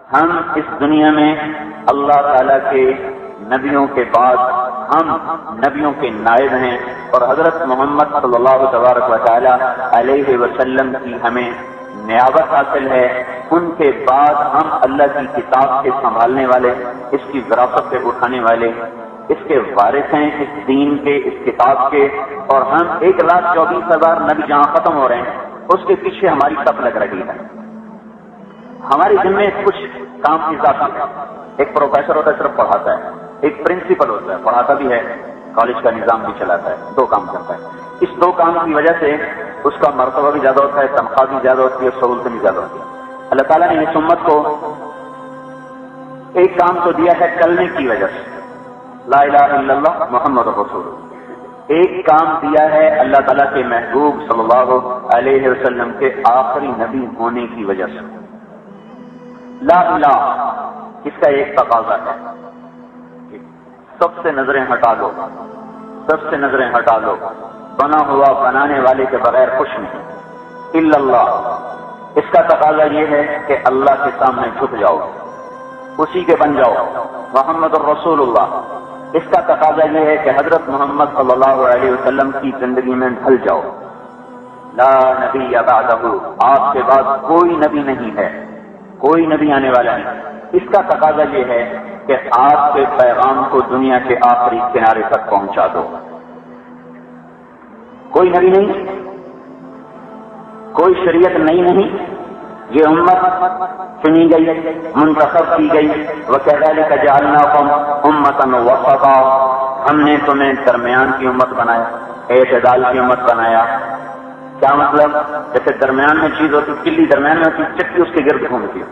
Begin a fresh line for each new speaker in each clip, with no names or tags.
ہم اس دنیا میں اللہ تعالیٰ کے نبیوں کے بعد ہم نبیوں کے نائب ہیں، اور حضرت محمد صلی اللہ تبارک و تعالی علیہ وسلم کی ہمیں نیابت حاصل ہے۔ ان کے بعد ہم اللہ کی کتاب کے سنبھالنے والے، اس کی وراثت سے اٹھانے والے، اس کے وارث ہیں، اس دین کے، اس کتاب کے، اور ہم 1,24,000 نبی جہاں ختم ہو رہے ہیں اس کے پیچھے ہماری صف لگ رہی ہے۔ ہمارے ذمہ کچھ کام اضافی ہے۔ ایک پروفیسر ہوتا ہے صرف پڑھاتا ہے، ایک پرنسپل ہوتا ہے پڑھاتا بھی ہے، کالج کا نظام بھی چلاتا ہے، 2 کام کرتا ہے۔ اس 2 کام کی وجہ سے اس کا مرتبہ بھی زیادہ ہوتا ہے، تنخواہ بھی زیادہ ہوتی ہے، سہولتیں بھی زیادہ ہوتی ہے۔ اللہ تعالیٰ نے اس امت کو ایک کام تو دیا ہے چلنے کی وجہ سے، لا الہ الا اللہ محمد رسول اللہ۔ ایک کام دیا ہے اللہ تعالیٰ کے محبوب صلی اللہ علیہ وسلم کے آخری نبی ہونے کی وجہ سے۔ لا الہ اس کا ایک تقاضا ہے، سب سے نظریں ہٹا لو، سب سے نظریں ہٹا لو، بنا ہوا بنانے والے کے بغیر کچھ نہیں، الا اللہ۔ اس کا تقاضا یہ ہے کہ اللہ کے سامنے جھک جاؤ، اسی کے بن جاؤ، محمد الرسول اللہ۔ اس کا تقاضا یہ ہے کہ حضرت محمد صلی اللہ علیہ وسلم کی زندگی میں ڈھل جاؤ، لا نبی بعدہ، آپ کے بعد کوئی نبی نہیں ہے، کوئی نبی آنے والا نہیں۔ اس کا تقاضا یہ ہے کہ آپ کے پیغام کو دنیا کے آخری کنارے تک پہنچا دو۔ کوئی نبی نہیں، کوئی شریعت نئی نہیں، یہ امت چنی گئی، منتخب کی گئی۔ وَكَذَلِكَ جَعَلْنَاكُمْ أُمَّةً وَسَطًا، ہم نے تمہیں درمیان کی امت بنایا، اعتدال کی امت بنایا۔ کیا مطلب؟ جیسے درمیان میں چیز ہوتی، کلی درمیان میں ہوتی، چکی اس کے گرد گھومتی،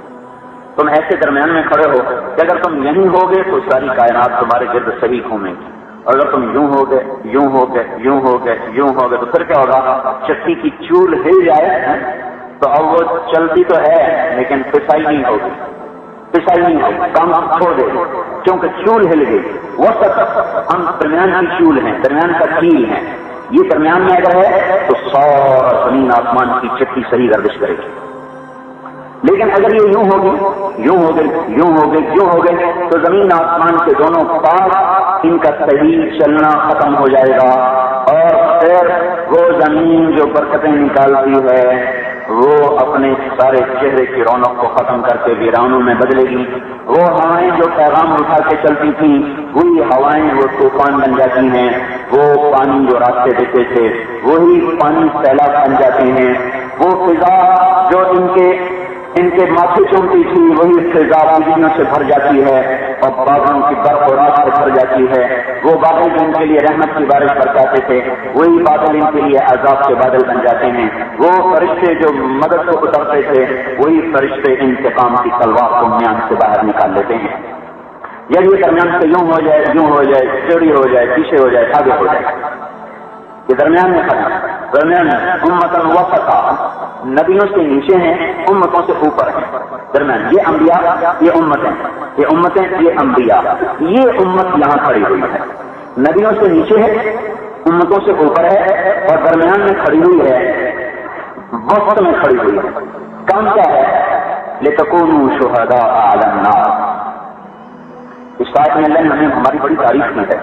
تم ایسے درمیان میں کھڑے ہو کہ اگر تم یہیں ہوگے تو ساری کائنات تمہارے گرد صحیح گھومے گی، اور اگر تم یوں ہوگے، یوں ہوگے، یوں ہوگے، یوں ہوگے، تو پھر کیا ہوگا؟ چکی کی چول ہل جائے تو اب وہ چلتی تو ہے لیکن پسائی نہیں ہوگی، پسائی نہیں ہوگی، کام چھوڑ دے گی کیونکہ چول ہل گئی۔ وسط، ہم درمیان کی چول ہیں، درمیان کا کیل ہیں، یہ درمیان میں اگر ہے تو سارا زمین آسمان کی چکی صحیح گردش کرے گی۔ لیکن اگر یہ یوں ہوگی، یوں ہو گئے، یوں ہو گئے، یوں ہو گئے، تو زمین آسمان کے دونوں پار ان کا صحیح چلنا ختم ہو جائے گا، اور پھر وہ زمین جو برکتیں نکالتی ہے وہ اپنے سارے چہرے کی رونق کو ختم کر کے ویرانوں میں بدلے گی۔ وہ ہوائیں جو پیغام اٹھا کے چلتی تھیں وہی ہوائیں وہ طوفان بن جاتی ہیں، وہ پانی جو راستے دیتے تھے وہی پانی سیلاب بن جاتے ہیں، وہ فضا جو ان کے ماتھے چومتی تھی وہی فضا بجلیوں سے بھر جاتی ہے اور باغوں کی برف و رات سے بھر جاتی ہے، وہ بادل جو ان کے لیے رحمت کی بارش برساتے تھے وہی بادل ان کے لیے عذاب کے بادل بن جاتے ہیں، وہ فرشتے جو مدد کو اترتے تھے وہی فرشتے انتقام کی تلوار کو میان سے باہر نکال لیتے ہیں۔ یعنی یہ درمیان سے یوں ہو جائے، یوں ہو جائے، چوری ہو جائے، پیچھے ہو جائے، آگے ہو جائے، یہ درمیان میں کھڑا، درمیان امتاً وسطا، نبیوں سے نیچے ہیں، امتوں سے اوپر ہیں، درمیان یہ انبیاء، یہ امتیں، یہ امتیں، یہ انبیاء، یہ امت یہاں کھڑی ہوئی ہے، نبیوں سے نیچے ہے، امتوں سے اوپر ہے، اور درمیان میں کھڑی ہوئی ہے، وسط میں کھڑی ہوئی ہے۔ کام کیا ہے؟ لِتَكُونُوا شُهَدَاءَ عَلَى النَّاسِ۔ اس آیت میں اللہ نے ہمیں ہماری بڑی تعریف کی ہے،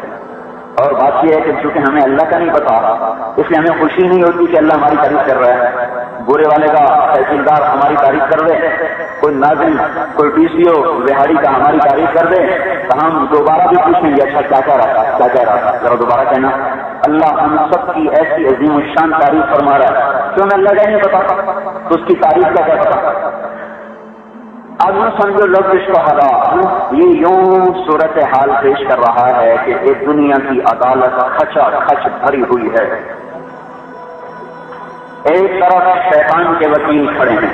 اور بات یہ ہے کہ چونکہ ہمیں اللہ کا نہیں پتا اس لیے ہمیں خوشی نہیں ہوتی کہ اللہ ہماری تعریف کر رہا ہے۔ برے والے کا تحصیلدار ہماری تعریف کر دے، کوئی ناظرین، کوئی ڈی سی او بہاری کا ہماری تعریف کر دے تو ہم دوبارہ بھی پوچھیں گے اچھا کیا کہہ رہا تھا، کیا کہہ رہا تھا، ذرا دوبارہ کہنا۔ اللہ ہم سب کی ایسی عظیم الشان تعریف فرما رہا ہے، کیوں میں اللہ کا نہیں پتا تو اس کی تعریف کا کیا پتا؟ اب نہ سمجھو لفظ شہداء یہ یوں صورت حال پیش کر رہا ہے کہ ایک دنیا کی عدالت کھچا کھچ بھری ہوئی ہے، ایک طرف شیطان کے وکیل کھڑے ہیں،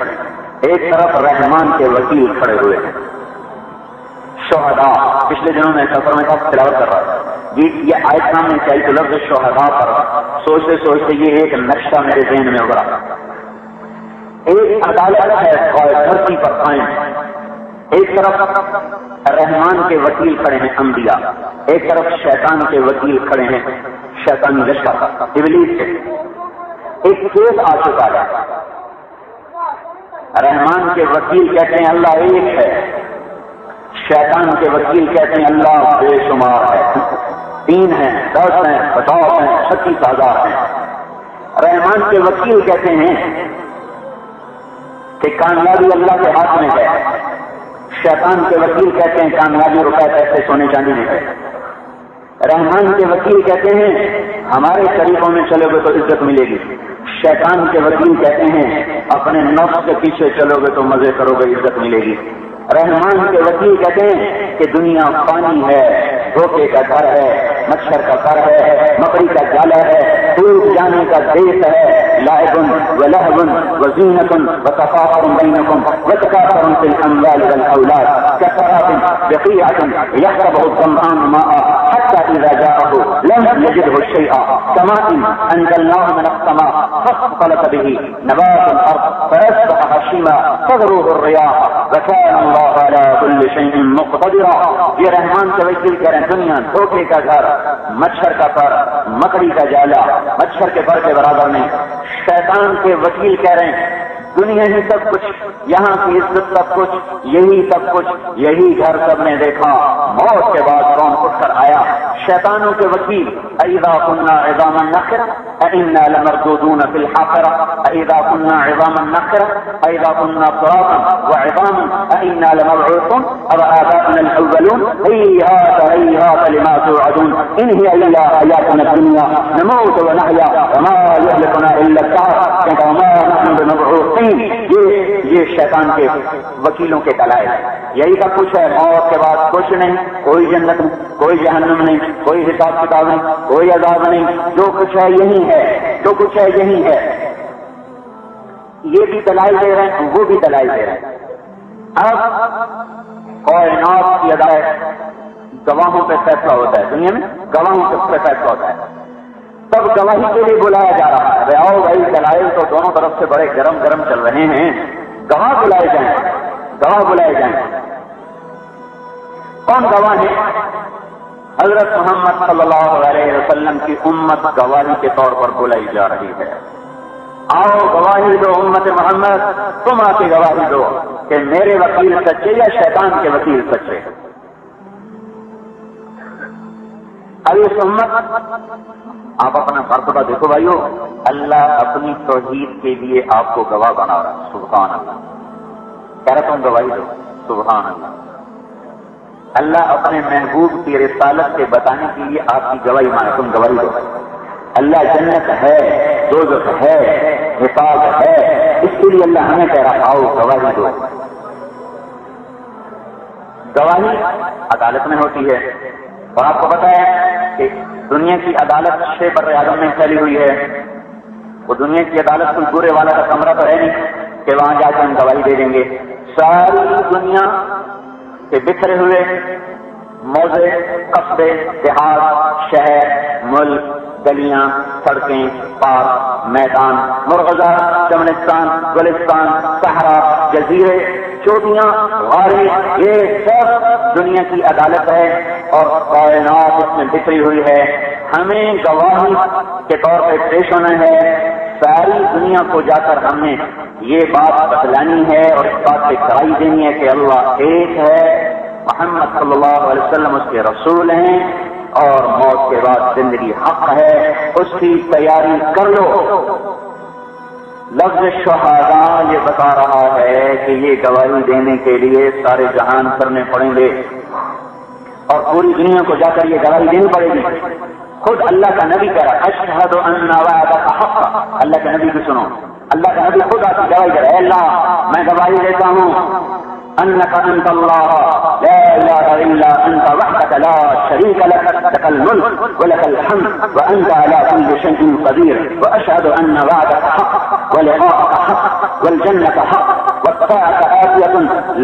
ایک طرف رحمان کے وکیل کھڑے ہوئے ہیں۔ شہداء پچھلے دنوں میں سفر میں تلاوت کر رہا تھا، یہ آیت سامنے چاہیے تو لفظ شہداء پر سوچتے سوچتے یہ ایک نقشہ میرے ذہن میں ابھرا۔ ایک عدالت ہے دھرتی پر قائم، ایک طرف رحمان کے وکیل کھڑے ہیں انبیاء، ایک طرف شیطان کے وکیل کھڑے ہیں شیطانی لشکر ابلیس سے۔ ایک کیس آ چکا ہے، رحمان کے وکیل کہتے ہیں اللہ ایک ہے، شیطان کے وکیل کہتے ہیں اللہ بے شمار ہے، 3 ہیں، 10 ہیں، 50 ہیں، 36,000 ہیں۔ رحمان کے وکیل کہتے ہیں کہ کامیابی اللہ کے ہاتھ میں ہے، شیطان کے وکیل کہتے ہیں کامیابی روپے پیسے سونے چاندی میں ہے۔ رحمان کے وکیل کہتے ہیں ہمارے طریقوں میں چلو گے تو عزت ملے گی، شیطان کے وکیل کہتے ہیں اپنے نفس کے پیچھے چلو گے تو مزے کرو گے عزت ملے گی۔ رحمان کے وکیل کہتے ہیں کہ دنیا پانی ہے، دھوکے کا گھر ہے، مچھر کا گھر ہے، مکڑی کا جالا ہے، ٹوٹ جانے کا دیش ہے، لعب ولهو وزینۃ وتفاخر بینکم وتکاثر فی الاموال والاولاد کسراب بقیعۃ یحسبه الظمآن ماء حتى اذا جاءه لم يجده شیئا کماء انزلناه من السماء فاختلط به نبات الارض فاصبح هشیما تذروه الرياح وكان الله على كل شيء مقتدرا۔ یہ رحمان کے وکیل کہہ رہے ہیں دنیا دھوکے کا گھر، مچھر کا پر، مکڑی کا جالا، مچھر کے پر کے برابر نہیں۔ شیطان کے وکیل کہہ رہے ہیں دنیا ہی سب کچھ، یہاں کی عزت سب کچھ، یہی سب کچھ، یہی گھر سب نے دیکھا، موت کے بعد کون اٹھ کر آیا؟ شیطانوں کے وکیل اذا كنا عظاما نخرة أإنا لمردودون في الحافرة أإذا كنا عظاما نخرة أإذا كنا ترابا وعظاما أإنا لمبعوثون أوآباؤنا الأولون هيهات هيهات لما توعدون إن هي إلا حياتنا الدنيا نموت ونحيا وما يهلكنا إلا الدهر وما نحن بمبعوثين۔ یہ شیطان کے وکیلوں کے دلائل، یہی سب کچھ ہے، موت کے بعد کچھ نہیں، کوئی جنت نہیں، کوئی جہنم نہیں، کوئی حساب کتاب نہیں، کوئی عذاب نہیں، جو کچھ ہے یہی ہے، جو کچھ ہے یہی ہے۔ یہ بھی دلائل دے رہے ہیں، وہ بھی دلائل دے رہے ہیں۔ اب کائنات کی عدالت گواہوں پہ فیصلہ ہوتا ہے، دنیا میں گواہوں پہ فیصلہ ہوتا ہے، تب گواہی کے لیے بلایا جا رہا ہے، آؤ بھائی دلائل تو دونوں طرف سے بڑے گرم گرم چل رہے ہیں، گواہ بلائے جائیں، گواہ بلائے جائیں۔ کون گواہ ہے؟ حضرت محمد صلی اللہ علیہ وسلم کی امت گواہی کے طور پر بلائی جا رہی ہے۔ آؤ گواہی دو امت محمد، تم آ کے گواہی دو کہ میرے وکیل سچے یا شیطان کے وکیل سچے۔ اب اس امت آپ اپنا مرتبہ دیکھو بھائیو، اللہ اپنی توحید کے لیے آپ کو گواہ بنا رہا ہے، سبحان اللہ، کہہ رہا تم گواہی دو، سبحان اللہ۔ اللہ اپنے محبوب کی رسالت کے بتانے کے لیے آپ کی گواہی مانے، تم گواہی دو۔ اللہ جنت ہے، دوزخ ہے، حساب ہے، اس کے لیے اللہ ہمیں کہہ رہا آؤ گواہی دو۔ گواہی عدالت میں ہوتی ہے، اور آپ کو پتا ہے کہ دنیا کی عدالت 6 بر اعظم میں پھیلی ہوئی ہے۔ وہ دنیا کی عدالت کوئی پورے والا کا کمرہ تو ہے نہیں کہ وہاں جا کے ہم گواہی دے دیں گے۔ ساری دنیا کے بکھرے ہوئے موضع، قصبے، دیہات، شہر، ملک، گلیاں، سڑکیں، پارک، میدان، مرغزہ، چمنستان، گلستان، صحرا، جزیرے، چوٹیاں، غاریں، یہ سب دنیا کی عدالت ہے اور کائنات اس میں بکھری ہوئی ہے۔ ہمیں گواہی کے طور پہ پیش ہونا ہے، ساری دنیا کو جا کر ہم نے یہ بات بتلانی ہے اور اس بات پہ گواہی دینی ہے کہ اللہ ایک ہے، محمد صلی اللہ علیہ وسلم اس کے رسول ہیں اور موت کے بعد زندگی حق ہے، اس کی تیاری کر لو۔ لفظ شہداء یہ بتا رہا ہے کہ یہ گواہی دینے کے لیے سارے جہان کرنے پڑیں گے اور پوری دنیا کو جا کر یہ گواہی دینی پڑے گی۔ خود اللہ کا نبی کہہ رہا اشہد ان وعدک حق، اللہ کا نبی کو سنو، اللہ کا نبی خود آپ کی گواہی دے رہا ہے، اللہ میں گواہی دیتا ہوں انک انت اللہ لا الہ الا انت وحدک لا شریک لک لک الملک ولک الحمد وانت على كل شيء قدیر واشهد ان وعدک حق ولقاءک حق والجنة حق والساعة آتية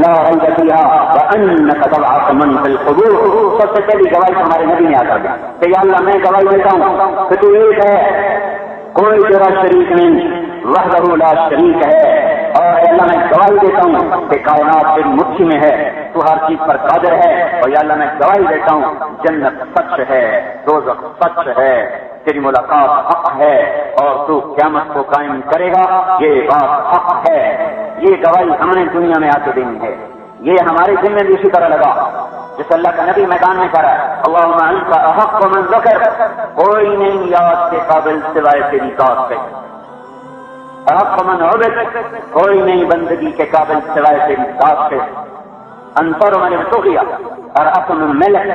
لا ريب فيها وانك تبعث من في القبور۔ سب سے پہلی گواہی ہمارے نبی نے آتا ہے کہ یا اللہ میں گواہی دیتا ہوں کہ تو ایک ہے، کوئی تیرا شریک نہیں، وحدہ لا شریک ہے، اور اے اللہ میں گواہی دیتا ہوں کہ کائنات تیری مٹھی میں ہے، تو ہر چیز پر قادر ہے، اور یا اللہ میں گواہی دیتا ہوں جنت سچ ہے، دوزخ سچ ہے، تیری ملاقات حق ہے، اور تو قیامت کو قائم کرے گا، یہ بات حق ہے۔ یہ گواہی ہم نے دنیا میں آ کے دینی ہے۔ یہ ہمارے ذمہ بھی اسی طرح لگا جس اللہ کا نبی میدان میں کرا، اللہم انت احق من ذکر، کوئی نہیں یاد کے قابل سوائے تیری ذات کے، احق من عبد، کوئی نہیں بندگی کے قابل سوائے تیری ذات کے، انصر من ابتغی، ارحم من ملک،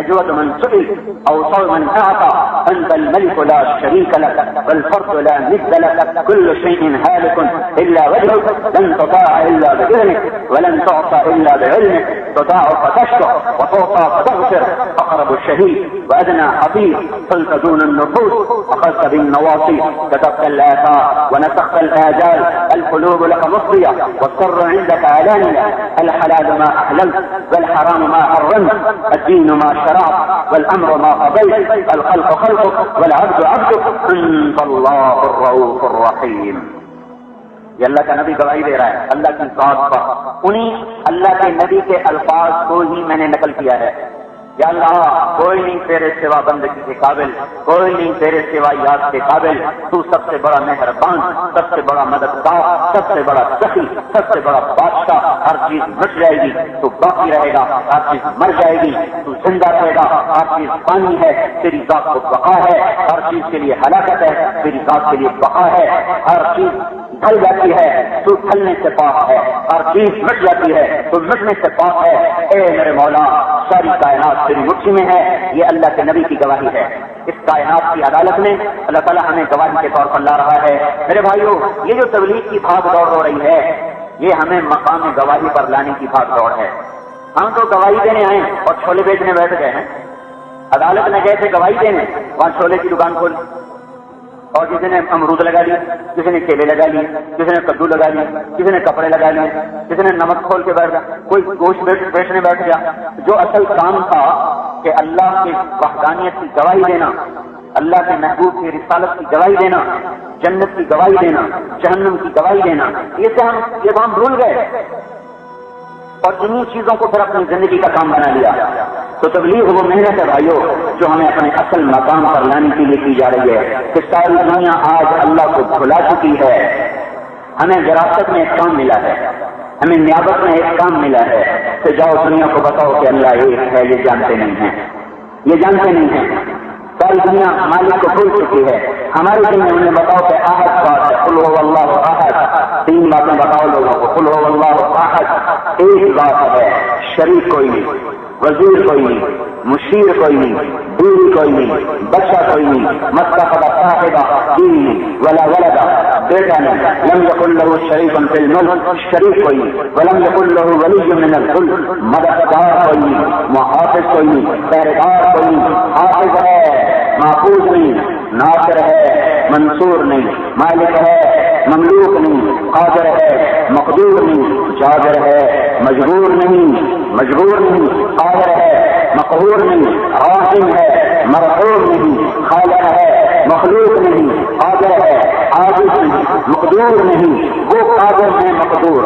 اجود من سئل، اوصل من اعطى، انت الملك لا شريك لك والفرد لا ند لك، كل شيء هالك الا وجهك، لن تطاع الا باذنك ولن تعصى الا بعلمك، تطاع فتشكر وتعطى فتغفر، اقرب الشهيد وادنى حفيظ، صلت دون النفوس، اخذت بالنواصي، كتبت الاثار ونسخت الاجال، القلوب لك مفضيه والسر عندك علانيه، الحلال ما احللت والحرام ما حرمت، الدين ما شرعت والامر ما قضيت، الخلق خلقك والعبد عبدك، انت الله الرؤوف الرحيم۔ یہ اللہ کا نبی گواہی دے رہا ہے اللہ کی ذات پر، انہی اللہ کے نبی کے الفاظ کو ہی میں نے نقل کیا ہے۔ یا اللہ کوئی نہیں تیرے سوا بندگی کے قابل، کوئی نہیں تیرے سوا یاد کے قابل، تو سب سے بڑا مہربان، سب سے بڑا مددگار، سب سے بڑا سخی، سب سے بڑا بادشاہ، ہر چیز مٹ جائے گی تو باقی رہے گا، ہر چیز مر جائے گی تو زندہ رہے گا، ہر چیز پانی ہے تیری ذات کو بقا ہے، ہر چیز کے لیے ہلاکت ہے تیری ذات کے لیے بقا ہے، ہر چیز ڈھل جاتی ہے تو ڈھلنے سے پاک ہے، ہر چیز مٹ جاتی ہے تو مٹنے سے پاک ہے۔ اے میرے مولا ساری کائنات تیری مٹھی میں ہے، یہ اللہ کے نبی کی گواہی ہے۔ اس کائنات کی عدالت میں اللہ تعالیٰ ہمیں گواہی کے طور پر لا رہا ہے۔ میرے بھائیو یہ جو تبلیغ کی بھاگ دوڑ ہو رہی ہے یہ ہمیں مقام گواہی پر لانے کی بھاگ دوڑ ہے۔ ہم تو گواہی دینے آئے اور چھولے بیچنے بیٹھ گئے ہیں، عدالت میں گئے تھے گواہی دینے، وہاں چھولے کی دکان کھولی اور کسی نے امرود لگا لی، کسی نے کیلے لگا لیے، کسی نے کدو لگا لیے، کسی نے کپڑے لگا لیے، کسی نے نمک کھول کے بیٹھ گیا، کوئی گوشت بیچنے بیٹھ گیا۔ جو اصل کام تھا کہ اللہ کی وحدانیت کی گواہی دینا، اللہ کے محبوب کی رسالت کی گواہی دینا، جنت کی گواہی دینا، جہنم کی گواہی دینا، یہ تو ہم بھول گئے اور انہی چیزوں کو پھر اپنی زندگی کا کام بنا لیا۔ تو تبلیغ وہ محنت ہے بھائیو جو ہمیں اپنے اصل مقام پر لانے کے لیے کی جا رہی ہے کہ ساری دنیا آج اللہ کو بھلا چکی ہے۔ ہمیں وراثت میں ایک کام ملا ہے، ہمیں نیابت میں ایک کام ملا ہے کہ جاؤ دنیا کو بتاؤ کہ اللہ ایک ہے، یہ جانتے نہیں ہیں، یہ جانتے نہیں ہیں۔ ساری دنیا مالک کو بھول چکی ہے، ہماری دنیا انہیں بتاؤ کہ احد بات ہے، قل هو اللہ احد، تین باتیں بتاؤ لوگوں کو، قل هو اللہ احد، ایک بات ہے، شریک کوئی نہیں، وزیر کوئی نہیں، مشیر کوئی نہیں، بیوی کوئی نہیں، بچہ کوئی نہیں، متخذ صاحبہ بیوی نہیں، ولا ولد بیٹا نہیں، لم یکن له شریک فی الملک، شریک کوئی نہیں، ولم یکن له ولی من الذل، مددگار کوئی نہیں، محافظ کوئی نہیں، پہرےدار کوئی نہیں، حافظ ہے محفوظ نہیں، ناصر ہے منصور نہیں، مالک ہے مملوک نہیں، قادر ہے مقدور نہیں، جابر ہے مجبور نہیں، قادر ہے مقہور نہیں، راحم ہے مرحوم نہیں، خالق ہے مخلوق نہیں، قادر ہے عاجز نہیں، مقدور نہیں، وہ قادر ہے مقدور،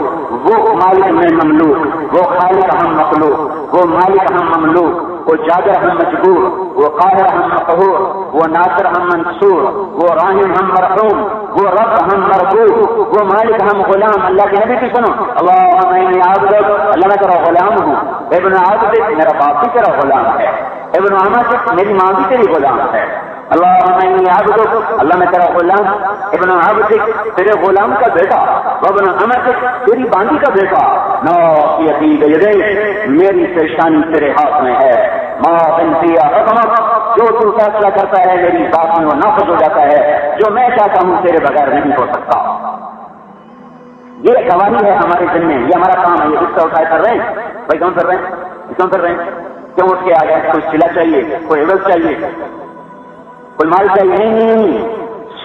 وہ مالک میں مملوک، وہ خالق ہم مخلوق، وہ مالک ہم مملوک، وہ جابر ہم مجبور، وہ قاہر ہم مقہور، وہ ناصر ہم منصور، وہ راحم ہم مرحوم، وہ رب ہم مربوب، وہ مالک ہم غلام۔ اللہ کے نبی کی سنو، اللہم انی عبدک، اللہ میں تیرا غلام ہوں، ابن عبدک میرا باپ بھی تیرا غلام ہے، ابن امتک میری ماں بھی تیری غلام ہے، اللہم انی عبدک، اللہ میں تیرا غلام، ابن عبدک تیرے غلام کا بیٹا، وابن امتک تیری باندی کا بیٹا، ناصیتی بیدیک میری پیشانی تیرے ہاتھ میں ہے، ما بنتی حکمک جو تو فیصلہ کرتا ہے میری بات میں وہ نافذ ہو جاتا ہے، جو میں چاہتا ہوں تیرے بغیر نہیں ہو سکتا۔ یہ گواہی ہے ہمارے ذمہ، یہ ہمارا کام ہے، یہ غصہ اٹھائے کر رہے ہیں بھائی، کون کر رہے ہیں، کیوں اٹھ کے آ گئے؟ کوئی سلا چاہیے، کوئی عوض چاہیے، کوئی مال چاہیے؟ نہیں،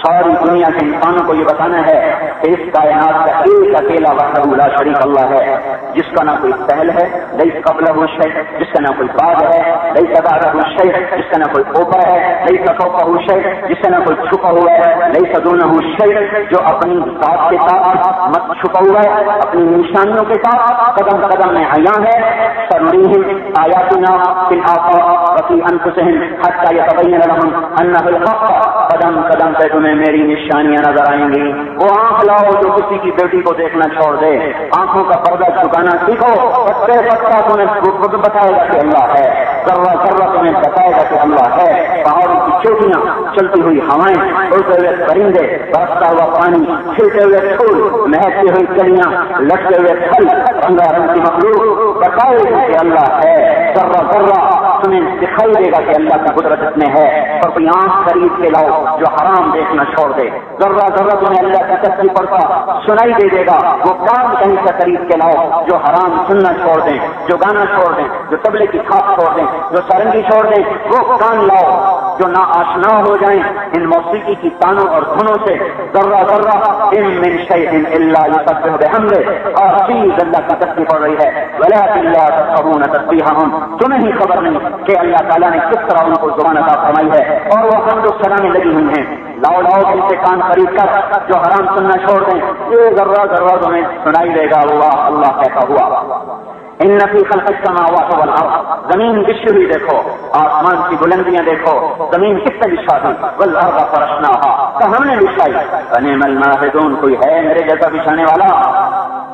ساری دنیا کے انسانوں کو یہ بتانا ہے کہ اس کائنات کا ایک اکیلا وحدہ لا شریک اللہ ہے، جس کا نہ کوئی پہل ہے، لیس قبلہ شیء، جس کا نہ کوئی بعد ہے، لیس بعدہ شیء، جس کا نہ کوئی اوپر ہے، لیس فوقہ شیء، جس کا نہ کوئی چھپا ہوا ہے، لیس دونہ شیء، جو اپنی ذات کے ساتھ مت چھپا ہوا ہے، اپنی نشانیوں کے ساتھ قدم قدم میں عیاں ہے۔ سنریہم آیاتنا فی الآفاق وفی انفسہم حتی یتبین لہم انہ الحق، قدم قدم سے تمہیں میری نشانیاں نظر آئیں گی۔ وہ آنکھ لاؤ جو کسی کی بیٹی کو دیکھنا چھوڑ دے، آنکھوں کا پردہ چکانا سیکھو، پتے پتا تمہیں بتائے گا کہ اللہ ہے، ذرہ ذرہ تمہیں بتائے گا کہ اللہ ہے۔ پہاڑوں کی چوٹیاں، چلتی ہوئی ہوائیں، اڑتے ہوئے پرندے، برستا ہوا پانی، کھلتے ہوئے پھول، مہکتی ہوئی کلیاں، لٹکے ہوئے پھل، رنگا رنگ کی مخلوق بتائے گا کہ اللہ ہے۔ ذرہ ذرہ تمہیں دکھائی دے گا کہ اللہ کی قدرت اس میں ہے، اور کوئی آنکھ خرید کے لاؤ جو حرام دیکھنا چھوڑ دے۔ ذرہ ذرہ تمہیں اللہ کی تسبیح پڑھتا سنائی دے گا، وہ کام کہیں سے خرید کے لاؤ جو حرام سننا چھوڑ دیں، جو گانا چھوڑ دیں، جو طبلے کی کھاپ چھوڑ دیں، جو سرنگی چھوڑ دیں، وہ کان لاؤ جو نا آشنا ہو جائیں ان موسیقی کی تانوں اور دھنوں سے۔ ذرہ ذرہ ان من شیء الا یسبح بحمدہ، اور چیز اللہ کی تسبیح پڑھ رہی ہے، ولکن لا تفقهون تسبیحهم، تمہیں ہی خبر نہیں کہ اللہ تعالیٰ نے کس طرح ان کو زبان عطا فرمائی ہے، اور وہ حمد و ثنا میں لگی ہوئی ہیں۔ لاؤ لاؤ ان سے کان خرید کر جو حرام سننا چھوڑ دیں، یہ ذرہ ذرہ تمہیں سنائی دے گا اللہ اللہ کہتا ہوا۔ ان فی خلق السماوات والارض، زمین بچھی ہوئی دیکھو، آسمان کی بلندیاں دیکھو، زمین کس نے بچھا دی، والارض فرشناها، تو ہم نے بچھائی، فنعم الماہدون، کوئی ہے میرے جیسا بچھانے والا؟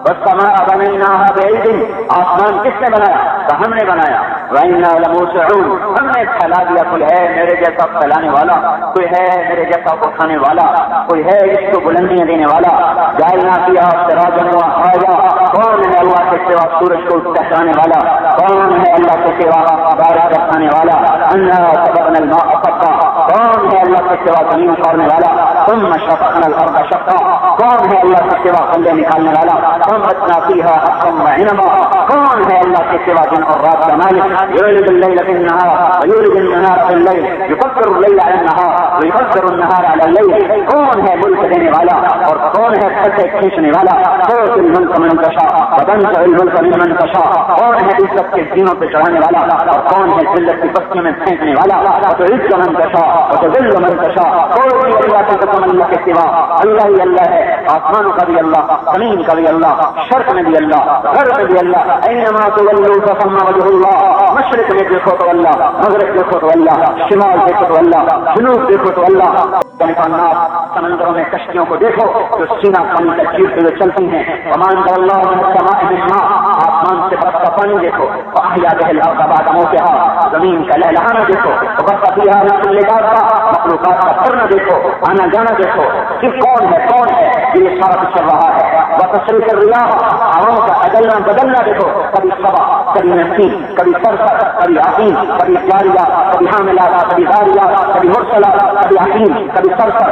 والسماء بنيناها بأيد، آسمان کس نے بنایا؟ تو ہم نے بنایا، وإنا لموسعون، ہم نے پھیلا دیا، کوئی ہے میرے جیسا پھیلانے والا، کوئی ہے میرے جیسا اٹھانے والا، کوئی ہے اس کو بلندیاں دینے والا۔ جعلنا فيها سراجا وهاجا، کون ہے اللہ کے سوا سورج کو ٹہرانے والا؟ کون ہے اللہ کے سوا بارش برسانے والا؟ انا سبقنا الماء سبقا، کون ہے اللہ کے سوا زمین اخارنے والا؟ ثم شققنا الارض شقا، کون ہے اللہ کے سوا کنڈے نکالنے والا؟ فانبتنا فيها حبا وعنبا، کون ہے اللہ کے سوا دن اور رات کا مالک؟ یولج الليل في النهار ويولج النهار في الليل، يقدر الليل على النهار ويقدر النهار على الليل، کون ہے ملک دینے والا اور کون ہے پھٹے کھینچنے والا؟ تؤتي الملك من تشاء وتنزع الملك ممن تشاء، کون ہے عزت کے زینوں پہ چڑھانے والا اور کون ہے ذلت کی بستیوں میں پھینکنے والا؟ وتعز من تشاء وتذل من تشاء، کوئی اللہ کے قسم اللہ کے سوا اللہ ہی اللہ ہے، آسمانوں کا بھی اللہ، زمین کا بھی اللہ، شرق میں بھی اللہ، غرب میں بھی اللہ، اینما تولوا فثم وجه اللہ، مشرق میں دیکھو تو اللہ، مغرب دیکھو تو اللہ، شمال دیکھو تو اللہ، جنوب دیکھو تو اللہ۔ سمندروں میں کشتیوں کو دیکھو جو سینہ پانی کا چیرتے ہوئے چلتی ہیں، ومان اللہ من السماء من ماء، آسمان سے برستا پانی دیکھو، واحیا به الارض بعد موتها، زمین کا لہلہانا دیکھو، وبث فيها من كل دابة، مخلوقات کا پھرنا دیکھو، آنا جانا دیکھو، صرف کون ہے یہ سارا کچھ چل رہا ہے۔ وتصریف الرياح، ہواؤں کا عدلنا بدلنا دیکھو، کبھی صبا، کبھی نسیم، کبھی سرسر، کبھی عقیم، کبھی جاریہ، کبھی حاملات، کبھی داریات، کبھی مرسلات، کبھی عقیم، کبھی سرسر،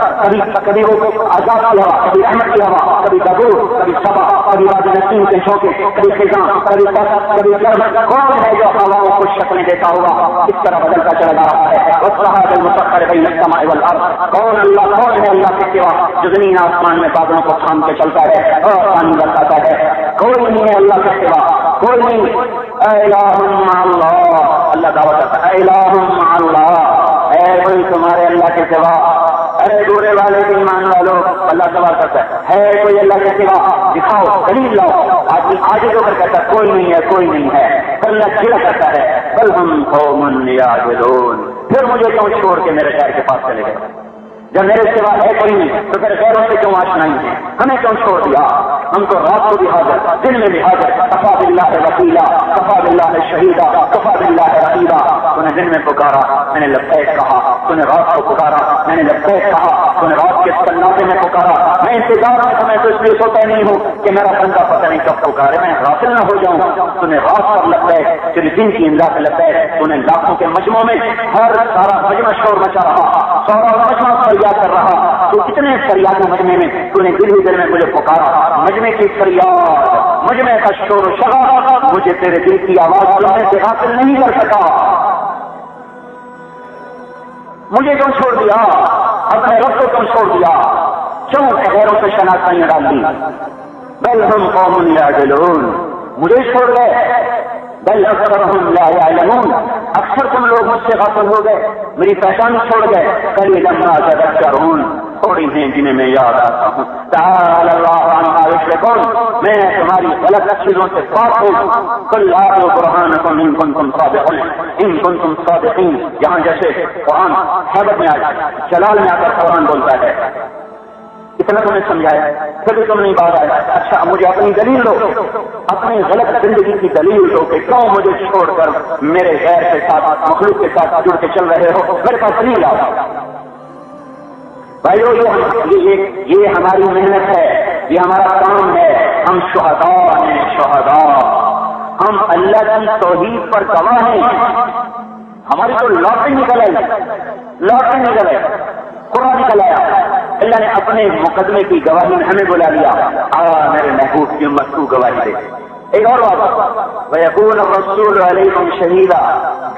کبھی وہ عذاب کی ہوا، کبھی رحمت کی ہوا، کبھی بدور، کبھی صبا، کبھی وادی نسیم کے جھونکے، کبھی خزاں، کبھی سرسر، کبھی گرم، کون ہے جو ہواؤں کو شکلیں دیتا ہوگا اس طرح بدلتا چلا جا رہا ہے۔ والسحاب المسخر بین السماء والارض، کون ہے اللہ کے سوا جو زمین آسمان میں بادلوں کو تھام کے چلتا ہے اور پانی برساتا ہے؟ کوئی نہیں ہے اللہ کے سوا، کوئی نہیں۔ الہ مع اللہ، اللہ دعوت کرتا ہے الہ مع اللہ، اے کوئی تمہارے اللہ کے سوا؟ ارے دورے والے ایمان والو، اللہ سوال کرتا ہے کوئی اللہ کے سوا؟ دکھاؤ، دلیل لاؤ۔ آدمی آگے جو کر کہتا ہے کوئی نہیں ہے، کوئی نہیں ہے، اللہ کھڑا کرتا ہے بل ہم قوم یعدلون، پھر مجھے کیوں چھوڑ کے میرے شہر کے پاس چلے گئے؟ جب میرے سوا ہے کوئی نہیں تو پھر غیروں سے کیوں آشنائی ہے؟ ہمیں کیوں چھوڑ دیا؟ ہم تو رات کو بھی حاضر، دن میں بھی حاضر، کفا باللہ وکیلا، کفا باللہ شہیدا، کفا باللہ رقیبا۔ تو نے دن میں پکارا، میں نے لبیک کہا، تو نے رات کو پکارا، میں نے لبیک کہا، تو نے رات کے سناٹے میں پکارا۔ میں انتظار میں سمے تو اس لیے سوتا نہیں ہوں کہ میرا بندہ پتہ نہیں کب پکارے، میں غافل نہ ہو جاؤں۔ تو نے رات پر لبیک، پھر دن کی امداد سے لبیک، تو نے لاکھوں کے مجموعوں میں ہر سارا مجمع شور مچا رہا، سارا مجمع فریاد کر رہا۔ تو اتنے فریاد مجمع میں تو نے دل ہی دل میں مجھے پکارا، مجمع کی فریاد، مجمع کا شور و شغا مجھے تیرے دل کی آواز سننے سے غافل نہیں کر سکا۔ مجھے کیوں چھوڑ دیا؟ اپنے رب کو تم چھوڑ دیا، کیوں غیروں سے شناسائیاں ڈال دی؟ بل ہم قوم یعدلون، مجھے چھوڑ گئے، بل اکثرهم لا یعلمون، اکثر تم لوگ مجھ سے غافل ہو گئے، میری پہچان چھوڑ گئے، قلیلا ما تذکرون، تھوڑی ہیں جنہیں میں یاد آتا ہوں۔ تعالی اللہ عما یشرکون، میں تمہاری غلط چیزوں سے پاک ہوں۔ قل ہاتوا برہانکم ان کنتم صادقین، ان کنتم صادقین، یہاں جیسے قرآن حیبت میں آ جلال میں آ کر قرآن بولتا ہے، اتنا تمہیں سمجھایا پھر بھی تم نہیں بات آیا، اچھا مجھے اپنی دلیل دو، اپنی غلط زندگی کی دلیل دو کہ کیوں مجھے چھوڑ کر میرے غیر کے ساتھ مخلوق کے ساتھ جڑ کے چل رہے ہو، میرے پاس دلیل آؤ۔ بھائیو یہ ہماری محنت ہے، یہ ہمارا کام ہے، ہم شہداء ہیں، شہداء، ہم اللہ کی توحید پر گواہ ہیں، ہماری تو لاٹری نکل آئی، لاٹری نکل آئی، قرآن نکل آیا، اللہ نے اپنے مقدمے کی گواہی میں ہمیں بلا لیا، میرے محبوب کی امت تو گواہی دے۔ ایک اور بات، وَيَكُونَ الرَّسُولُ عَلَيْكُمْ شَهِيدًا،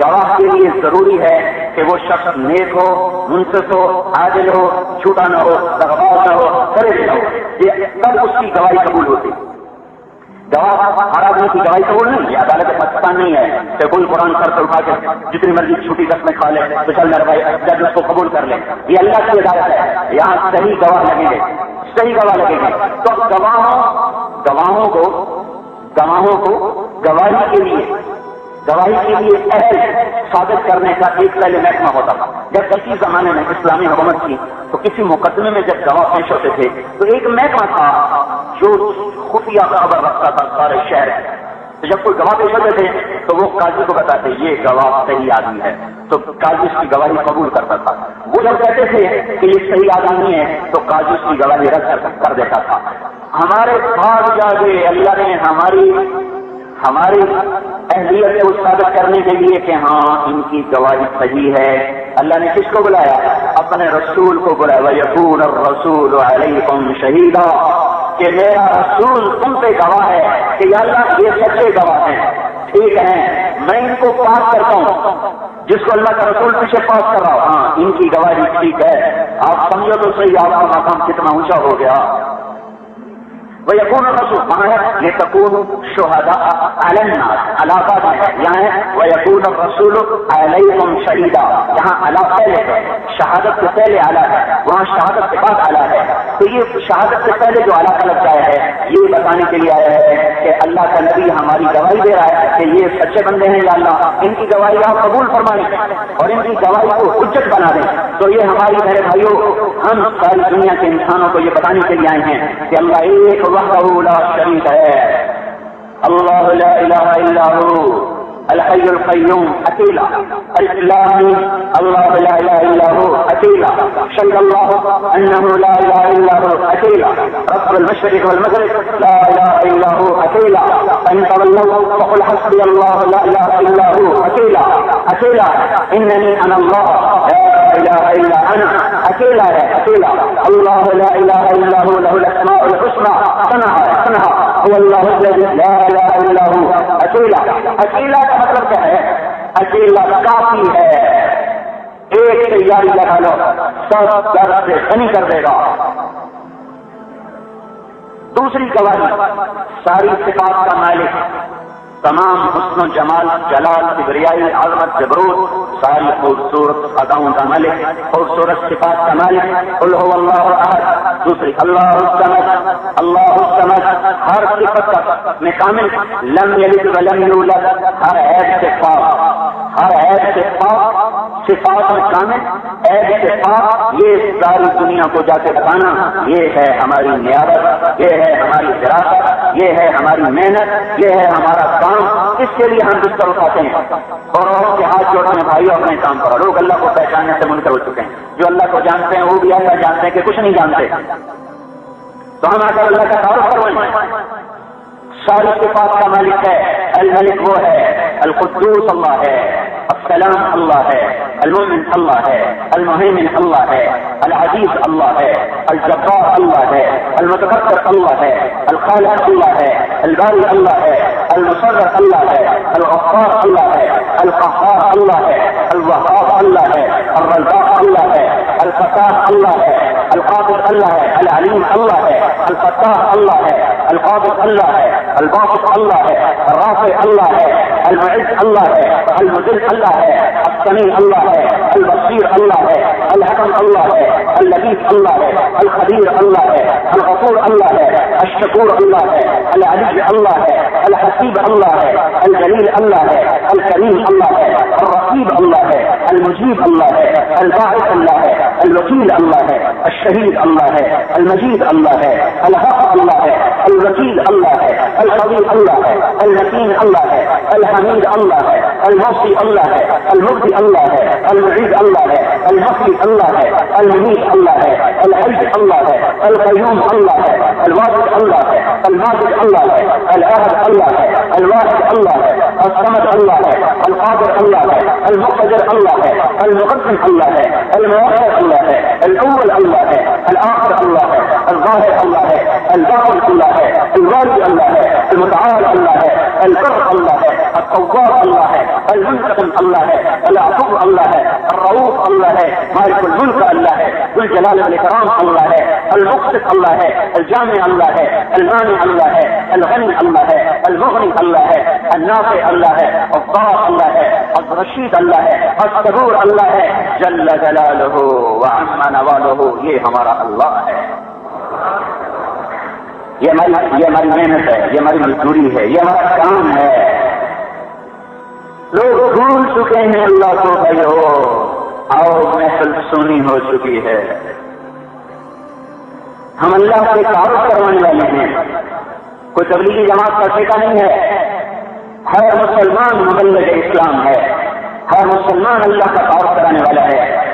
گواہ کے لیے ضروری ہے کہ وہ شخص نیک ہو، منصف ہو، عادل ہو، جھوٹا نہ ہو، دغاباز نہ ہو، فریب نہ ہو، یہ تب اس کی گواہی قبول ہوتی۔ گواہ ہر آدمی کی گواہی قبول نہیں، یہ عدالت پاکستان نہیں ہے کہ کوئی قرآن سر سے اٹھا کے جتنی مرضی چھوٹی قسمیں کھا لے تو چل میرے بھائی جج اس کو قبول کر لے، یہ اللہ کی عدالت ہے، یہاں صحیح گواہ لگیں گے، صحیح گواہ لگیں گے۔ تو گواہوں کو گواہی کے لیے اہل ثابت کرنے کا ایک پہلے محکمہ ہوتا تھا۔ جب کسی زمانے میں اسلامی حکومت کی تو کسی مقدمے میں جب گواہ پیش ہوتے تھے تو ایک محکمہ تھا جو خفیہ خبر رکھتا تھا سارے شہر میں، تو جب کوئی گواہ پیش ہوتے تھے تو وہ قاضی کو بتاتے یہ گواہ صحیح آدمی ہے، تو قاضی اس کی گواہی قبول کرتا تھا۔ وہ جب کہتے تھے کہ یہ صحیح آدمی نہیں ہے تو قاضی اس کی گواہی رد کر دیتا تھا۔ ہمارے بھاگ جاگے اللہ نے ہماری اہلیت کو ثابت کرنے کے لیے کہ ہاں ان کی گواہی صحیح ہے، اللہ نے کس کو بلایا؟ اپنے رسول کو بلایا، وَيَكُونَ الرَّسُولُ عَلَيْكُمْ شَهِيدًا، کہ میرا رسول تم پہ گواہ ہے کہ یا اللہ یہ سچے گواہ ہیں، ٹھیک ہے میں ان کو پاس کرتا ہوں، جس کو اللہ کا رسول پیچھے پاس کر رہا ہوں، ہاں ان کی گواہی ٹھیک ہے، آپ سمجھو تو صحیح آپ کا مقام کتنا اونچا ہو گیا۔ وَيَكُونُ الرَّسُولُ وہاں ہے لِتَكُونُوا شُهَدَاءَ عَلَى النَّاسِ، علاقات ہے یہاں ہے وَيَكُونُ الرَّسُولُ عَلَيْكُمْ شَهِيدًا، یہاں علا پہلے ہے، شہادت سے پہلے علا ہے، وہاں شہادت کے بعد علا ہے، تو یہ شہادت سے پہلے جو علا کا لفظ آیا ہے یہ بتانے کے لیے آیا ہے کہ اللہ کا نبی ہماری گواہی دے رہا ہے کہ یہ سچے بندے ہیں، یا اللہ ان کی گواہی آپ قبول فرمائیں اور ان کی گواہی کو حجت بنا دیں۔ تو یہ ہماری میرے بھائیوں، ہم ساری دنیا کے انسانوں کو یہ بتانے کے لیے آئے ہیں کہ اللہ ایک وحدہ لا شریک ہے، اللہ لا الہ الا ہو الحی القیوم، اکیلا، الاسلامی اللہ لا الہ الا ہو اکیلا، شهد اللہ انہ لا الہ الا ہو اکیلا، رب المشرق والمغرب لا الہ الا ہو اکیلا، فإن تولوا فقل حسبی اللہ لا الہ الا ہو اکیلا، اکیلا، اننی انا اللہ لا الہ الا انا، اکیلا ہے، اکیلا، اللہ لا الہ الا ہو لہ الاسماء الحسنى، سنہا هو اللہ الذی لا الہ الا ہو اکیلا۔ اکیلا کا مطلب کیا ہے؟ اکیلا کافی ہے، ایک تیاری لگا لو سب درد سے غنی کر دے گا۔ دوسری گواہی ساری صفات کا مالک، تمام حسن و جمال، جلال، کبریائی، عظمت، جبروت، ساری خوبصورت اداؤں کا مالک، خوبصورت صفات کا مالک، قل هو اللہ احد، دوسری اللہ الصمد، اللہ الصمد، ہر صفت میں کامل، لم یلد ولم یولد، ہر عیب سے پاک، ہر عیب سے پاک، صفات میں کامل، عیب سے پاک، یہ ساری دنیا کو جا کے بتانا، یہ ہے ہماری نیابت، یہ ہے ہماری فراست، یہ ہے ہماری محنت، یہ ہے ہمارا کام، اس کے لیے ہم بستر اٹھاتے ہیں اور عورتوں کے ہاتھ جوڑتے ہیں بھائی اپنے کام پر۔ لوگ اللہ کو پہچاننے سے منکر ہو چکے ہیں، جو اللہ کو جانتے ہیں وہ بھی ایسا جانتے ہیں کہ کچھ نہیں جانتے، تو ہم آ کر اللہ کا تعارف کروائیں۔ ساری صفات کا مالک ہے، الملک وہ ہے، القدوس اللہ ہے، السلام اللہ ہے، المؤمن اللہ ہے، المهيمن اللہ ہے، العزیز اللہ ہے، الجبار اللہ ہے، المتکبر اللہ ہے، الخالق اللہ ہے، الباری اللہ ہے، المصرف اللہ ہے، الغفار اللہ ہے، القهار اللہ ہے، الوهاب اللہ ہے، الرزاق اللہ ہے، الفتاح اللہ ہے، القادر اللہ ہے، العلیم اللہ ہے، الفتاح اللہ ہے، القادر اللہ ہے، الباسط اللہ ہے، الرافع اللہ ہے، المعز اللہ ہے، المذل اللہ ہے، السمیع اللہ ہے، البصیر اللہ ہے، الحکم اللہ ہے، اللطیف اللہ ہے، الخبیر اللہ ہے، الغفور اللہ ہے، الشکور اللہ ہے، العلی اللہ ہے، الحسیب اللہ ہے، الجلیل اللہ ہے، الکریم اللہ ہے، الرقیب اللہ ہے، المجیب اللہ ہے، الباعث اللہ ہے، الوکیل اللہ ہے، الشہید اللہ ہے، المجید اللہ ہے، الحق اللہ ہے، الوکیل اللہ ہے، القوی اللہ ہے، المتین اللہ ہے، الحمید اللہ ہے، المحصی اللہ ہے، المبدی اللہ ہے، المعید اللہ ہے، المحصی اللہ ہے، المميت اللہ ہے، الحي اللہ ہے، القيوم اللہ ہے، الواحد اللہ ہے، الماجد اللہ ہے، الاحد اللہ ہے، الواحد اللہ ہے، الصمد اللہ ہے، القادر اللہ ہے، المقتدر اللہ ہے، المقدم اللہ ہے، المؤخر اللہ ہے، الاول اللہ ہے، الاخر اللہ ہے، الظاهر اللہ ہے، الباطن اللہ ہے، الوالد اللہ ہے، المتعال اللہ ہے، البر اللہ ہے، التواب اللہ ہے، المنتقم اللہ ہے، العفو اللہ ہے، الرؤوف اللہ ہے، مالک الملک اللہ ہے، ذو الجلال والاکرام اللہ ہے، المقسط اللہ ہے، الجامع اللہ ہے، المانع اللہ ہے، الغنی اللہ ہے، المغنی اللہ ہے، النافع اللہ ہے، الضار اللہ ہے، الرشید اللہ ہے، الصبور اللہ ہے، جل جلالہ وعم نوالہ، یہ ہمارا اللہ ہے۔ یہ ہماری محنت ہے، یہ ہماری مزدوری ہے، یہ ہمارا کام ہے۔ لوگ بھول چکے ہیں اللہ کو بھائیو، آؤ محفل سونی ہو چکی ہے، ہم اللہ سے تعارف کروانے والے ہیں، کوئی تبلیغی جماعت کا ٹھیکہ نہیں ہے، ہر مسلمان مبلغ اسلام ہے، ہر مسلمان اللہ کا تعارف کرانے والا ہے۔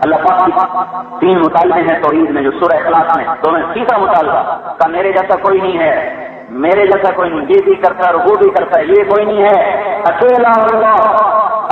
اللہ پاک تین مطالبے ہیں توحید میں جو سورہ اخلاص میں، تو میں تیسرا مطالبہ کہ میرے جیسا کوئی نہیں ہے، میرے جیسا کوئی نہیں، یہ بھی کرتا ہے اور وہ بھی کرتا ہے، یہ کوئی نہیں ہے، اکیلا اللہ،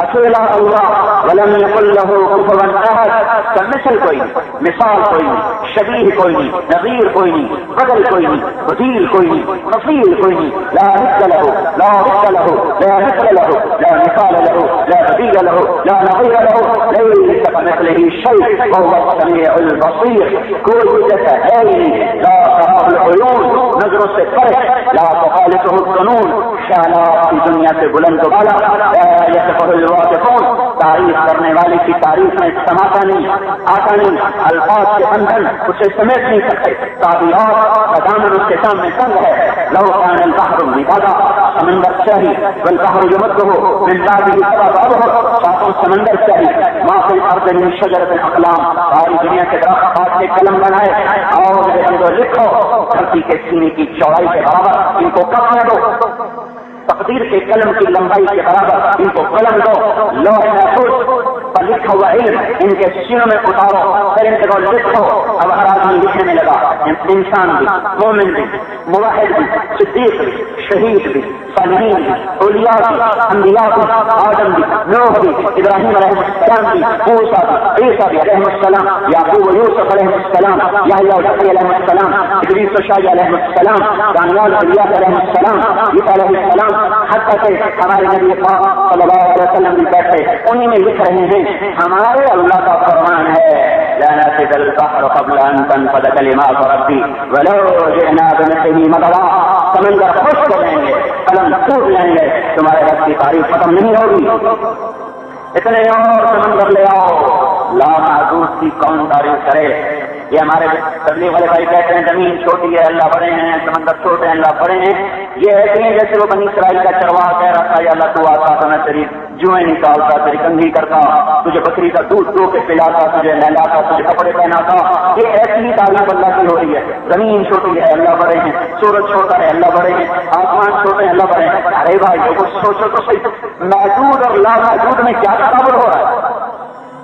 اکیلا اللہ، ولم یکن لہ کفوا احد، کا مثل کوئی نہیں، مثال کوئی نہیں، شبیہ کوئی نہیں، نظیر کوئی نہیں، بدل کوئی نہیں، بدیل کوئی نہیں، مثیل کوئی نہیں، لا مثل لہ، لا مثل لہ، لا مثل لہ، لا مثال لہ، لا بدیل لہ، لا نظیر لہ، لیس کمثلہ شیء وهو السمیع البصیر، کوئی جیسا ہے ہی نہیں، لا تراہ العیون، نظروں سے پرے، لا تخالطہ الظنون، خیالات کی دنیا سے بلند و بالا، لا یصفہ الواصفون، تعریف کرنے والے کی تعریف میں سماتا نہیں، آتا نہیں، الفاظ کے بندھن اسے سمیٹ نہیں سکتے، تعبیرات کا دامن اس کے سامنے تنگ ہے۔ لو کان البحر مدادا، سمندر چاہیے، والبحر یمدہ من بعدہ سبابہ، ساتوں سمندر چاہیے، ما فی الارض من شجرۃ اقلام، ساری دنیا کے درخت کاٹ کے قلم بنائے، اور لکھو دھرتی کے سینے کی چوڑائی کے برابر ان کو کاٹ دو، تقدیر کے قلم کی لمبائی کے برابر ان کو قلم دو، لوح محفوظ پر لکھا ہوا علم ان کے سینوں میں اتارو، پھر ان کو لکھو۔ اب ہر آدمی لکھنے میں لگا، انسان بھی، مومن بھی، موحد بھی، صدیق بھی، شہید بھی، صالحین بھی، اولیاء بھی، انبیاء بھی، آدم بھی، نوح بھی، ابراہیم علیہ السلام بھی، موسیٰ بھی، عیسیٰ بھی علیہ السلام، یعقوب و یوسف علیہ السلام، یحییٰ و زکریا علیہ السلام، ادریس و شعیب علیہ السلام، دانیال و الیاس علیہ السلام، عیسیٰ علیہ السلام، حتیٰ کہ ہمارے نبی پاک صلی اللہ علیہ وسلم بھی بیٹھے انہی میں لکھ رہے ہیں، ہمارے اللہ کا فرمان ہے، لا نفد البحر قبل ان تنفد کلمات ربی ولو جئنا بمثلہ مددا، سمندر خشک ہو جائیں گے، قلم ٹوٹ جائیں گے، تمہارے رب کی تعریف ختم نہیں ہوگی، اتنے اور سمندر لے آؤ، لا معدود کی کون تعریف کرے۔ یہ ہمارے تبلیغ والے بھائی کہتے ہیں زمین چھوٹی ہے اللہ بڑے ہیں، سمندر چھوٹے ہیں اللہ بڑے ہیں، یہ ایسے ہیں جیسے وہ بنی اسرائیل کا چرواہ کہہ رہا تھا یا اللہ تو آتا تو میں تیری جوئیں نکالتا، تیری کنگھی کرتا، تجھے بکری کا دودھ دو کے پلاتا، تجھے نہلاتا، تجھے کپڑے پہناتا۔ یہ ایسی ہی تعریف اللہ کی ہو رہی ہے، زمین چھوٹی ہے اللہ بڑے ہیں، سورج چھوٹا ہے اللہ بڑے ہیں، آسمان چھوٹے ہیں اللہ بڑے ہیں۔ ارے بھائی جو کچھ سوچو تو صحیح، موجود اور لا موجود میں کیا تقابل ہو رہا ہے؟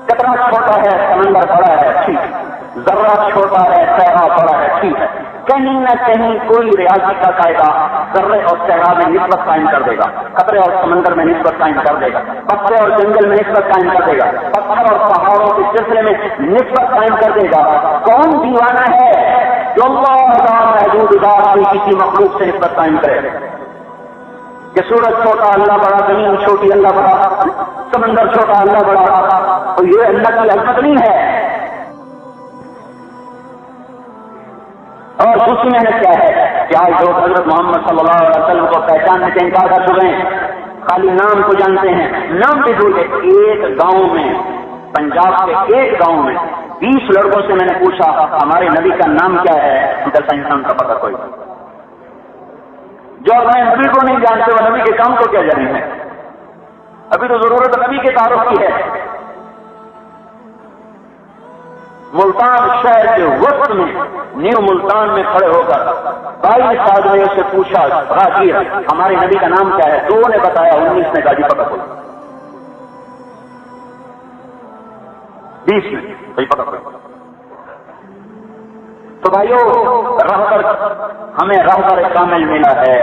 کتنا چھوٹا ہے سمندر بڑا ہے، ٹھیک، ذرہ چھوٹا ہے صحرا بڑا ہے، ٹھیک ہے، کہیں نہ کہیں کوئی ریاضی کا قاعدہ ذرے اور صحرا میں نسبت قائم کر دے گا، قطرے اور سمندر میں نسبت قائم کر دے گا، پتے اور جنگل میں نسبت قائم کر دے گا، پتھر اور پہاڑوں کے سلسلے میں نسبت قائم کر دے گا۔ کون دیوانہ ہے جو اللہ محدود ذات کی کسی مخلوق سے نسبت قائم کرے کہ سورج چھوٹا اللہ بڑا، زمین چھوٹی اللہ بڑا، سمندر چھوٹا اللہ بڑا؟ تو یہ اللہ کی عظمت نہیں ہے۔ اور دوسری محنت کیا ہے کہ آج لوگ حضرت محمد صلی اللہ علیہ وسلم کو پہچاننے سے انکار کر چکے ہیں، خالی نام کو جانتے ہیں، نام بھی بھول گئے۔ ایک گاؤں میں، پنجاب کے ایک گاؤں میں 20 لڑکوں سے میں نے پوچھا ہمارے نبی کا نام کیا ہے، جیسا انسان کا پتہ کوئی، جو میں نبی کو نہیں جانتے وہ نبی کے کام کو کیا جانے ہیں؟ ابھی تو ضرورت نبی کے تعارف کی ہے۔ ملتان شہر کے وسط میں، نیو ملتان میں کھڑے ہو کر 22 آدمیوں سے پوچھا راجیر ہمارے نبی کا نام کیا ہے؟ 2 نے بتایا، 19 نے گاجی پتہ کوئی، 20 نے کوئی پتہ کوئی۔ تو بھائیو، رہبر ہمیں رہبر کامل ملا ہے،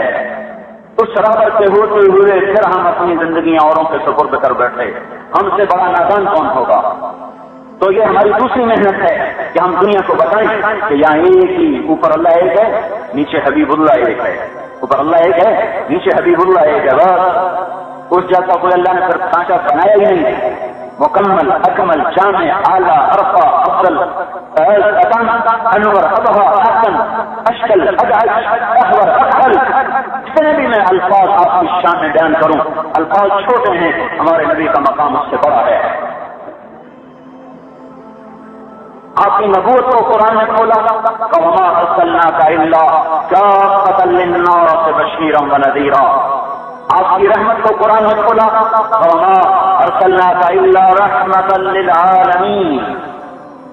اس رہبر کے ہوتے ہوئے پھر ہم اپنی زندگیاں اوروں کے سپرد کر بیٹھے، ہم سے بڑا نادان کون ہوگا؟ تو یہ ہماری دوسری محنت ہے کہ ہم دنیا کو بتائیں کہ یہاں ایک ہی، اوپر اللہ ایک ہے، نیچے حبیب اللہ ایک ہے، اوپر اللہ ایک ہے، نیچے حبیب اللہ ایک ہے، بس اس جیسا کوئی اللہ نے پھر سانچہ بنایا ہی نہیں۔ مکمل، اکمل، جامع، اعلیٰ، ارفع، افضل، انور، ابہا، احسن، اشکل، ادعج، احور، اکمل، جتنے بھی میں الفاظ آپ کی شان میں بیان کروں، الفاظ چھوٹے ہیں، ہمارے نبی کا مقام اس سے بڑا ہے۔ آپ کی نبوت کو قرآن نے کھولا، وَمَا أَرْسَلْنَاكَ إِلَّا كَافَّةً لِلنَّاسِ بَشِيرًا وَنَذِيرًا۔ آپ کی رحمت کو قرآن نے کھولا، وَمَا أَرْسَلْنَاكَ إِلَّا رَحْمَةً لِلْعَالَمِينَ،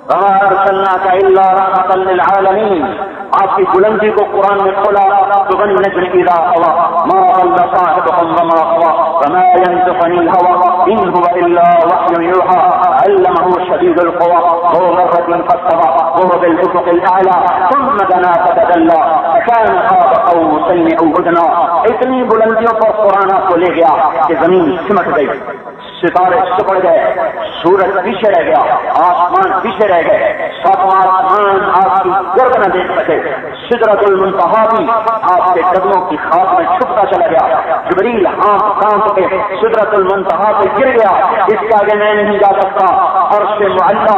وَمَا أَرْسَلْنَاكَ إِلَّا رَحْمَةً لِلْعَالَمِينَ۔ آپ کی بلندی کو قرآن نے کھولا، وَالنَّجْمِ إِذَا هَوَىٰ مَا ضَلَّ صَاحِبُكُمْ وَمَا غَوَىٰ وَمَا يَنطِقُ عَنِ الْهَوَىٰ إِنْ هُوَ إِلَّا وَحْيٌ يُوحَىٰ عَلَّمَهُ شَدِيدُ الْقُوَىٰ ذُو مِرَّةٍ فَاسْتَوَىٰ وَهُوَ بِالْأُفُقِ الْأَعْلَىٰ ثُمَّ دَنَا فَتَدَلَّىٰ فَكَانَ قَابَ قَوْسَيْنِ أَوْ أَدْنَىٰ۔ اتنی بلندیوں پر قرآن آپ کو لے گیا کہ زمین سمٹ گئی، ستارے سپڑ گئے، سورج پیچھے رہ گیا، آسمان پیچھے رہ گئے، ساتواں آسمان آپ کی گرد نہ دیکھ سکے، سدرۃ المنتہا بھی آپ کے قدموں کی خاک میں چھپتا چلا گیا، جبریل ہاتھ کانپ کے سدرۃ المنتہا پہ گر گیا، اس کے آگے میں نہیں جا سکتا۔ عرش معلی،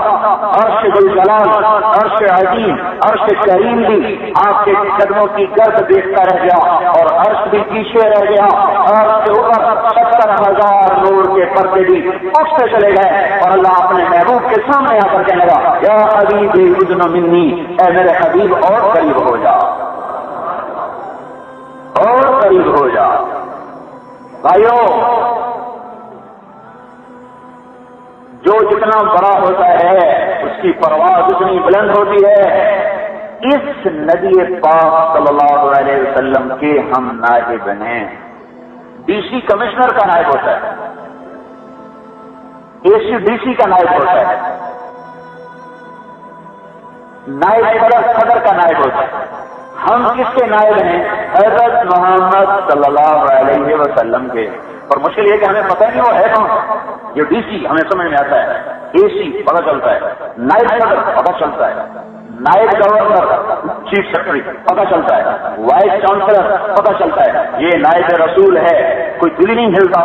عرش ذوالجلال، عرش عظیم، عرش کریم بھی آپ کے قدموں کی گرد دیکھتا رہ گیا، اور عرش بھی پیچھے رہ گیا، عرش کے اوپر 70,000 نور کے پردے بھی اٹھتے چلے گئے، اور اللہ اپنے محبوب کے سامنے آ کر کہنے لگا، یا حبیبی اذن منی، اے میرے حبیب اور قریب ہو جا، اور قریب ہو جا۔ بھائیو، جو جتنا بڑا ہوتا ہے اس کی پرواز اتنی بلند ہوتی ہے۔ اس نبی پاک صلی اللہ علیہ وسلم کے ہم نائب ہیں۔ ڈی سی کمشنر کا نائب ہوتا ہے، اے سی ڈی سی کا نائب ہوتا ہے، نائب صدر کا نائب ہوتا ہے۔ ہم کس کے نائب ہیں؟ حضرت محمد صلی اللہ علیہ وسلم کے۔ اور مشکل یہ کہ ہمیں پتہ نہیں وہ ہے کون۔ یہ ڈی سی ہمیں سمجھ میں آتا ہے، اے سی پتہ چلتا ہے، نائب صدر پتہ چلتا ہے، نائب گورنر، چیف سیکرٹری پتہ چلتا ہے، وائس چانسلر پتہ چلتا ہے۔ یہ نائب رسول ہے، کوئی دل نہیں ہلتا،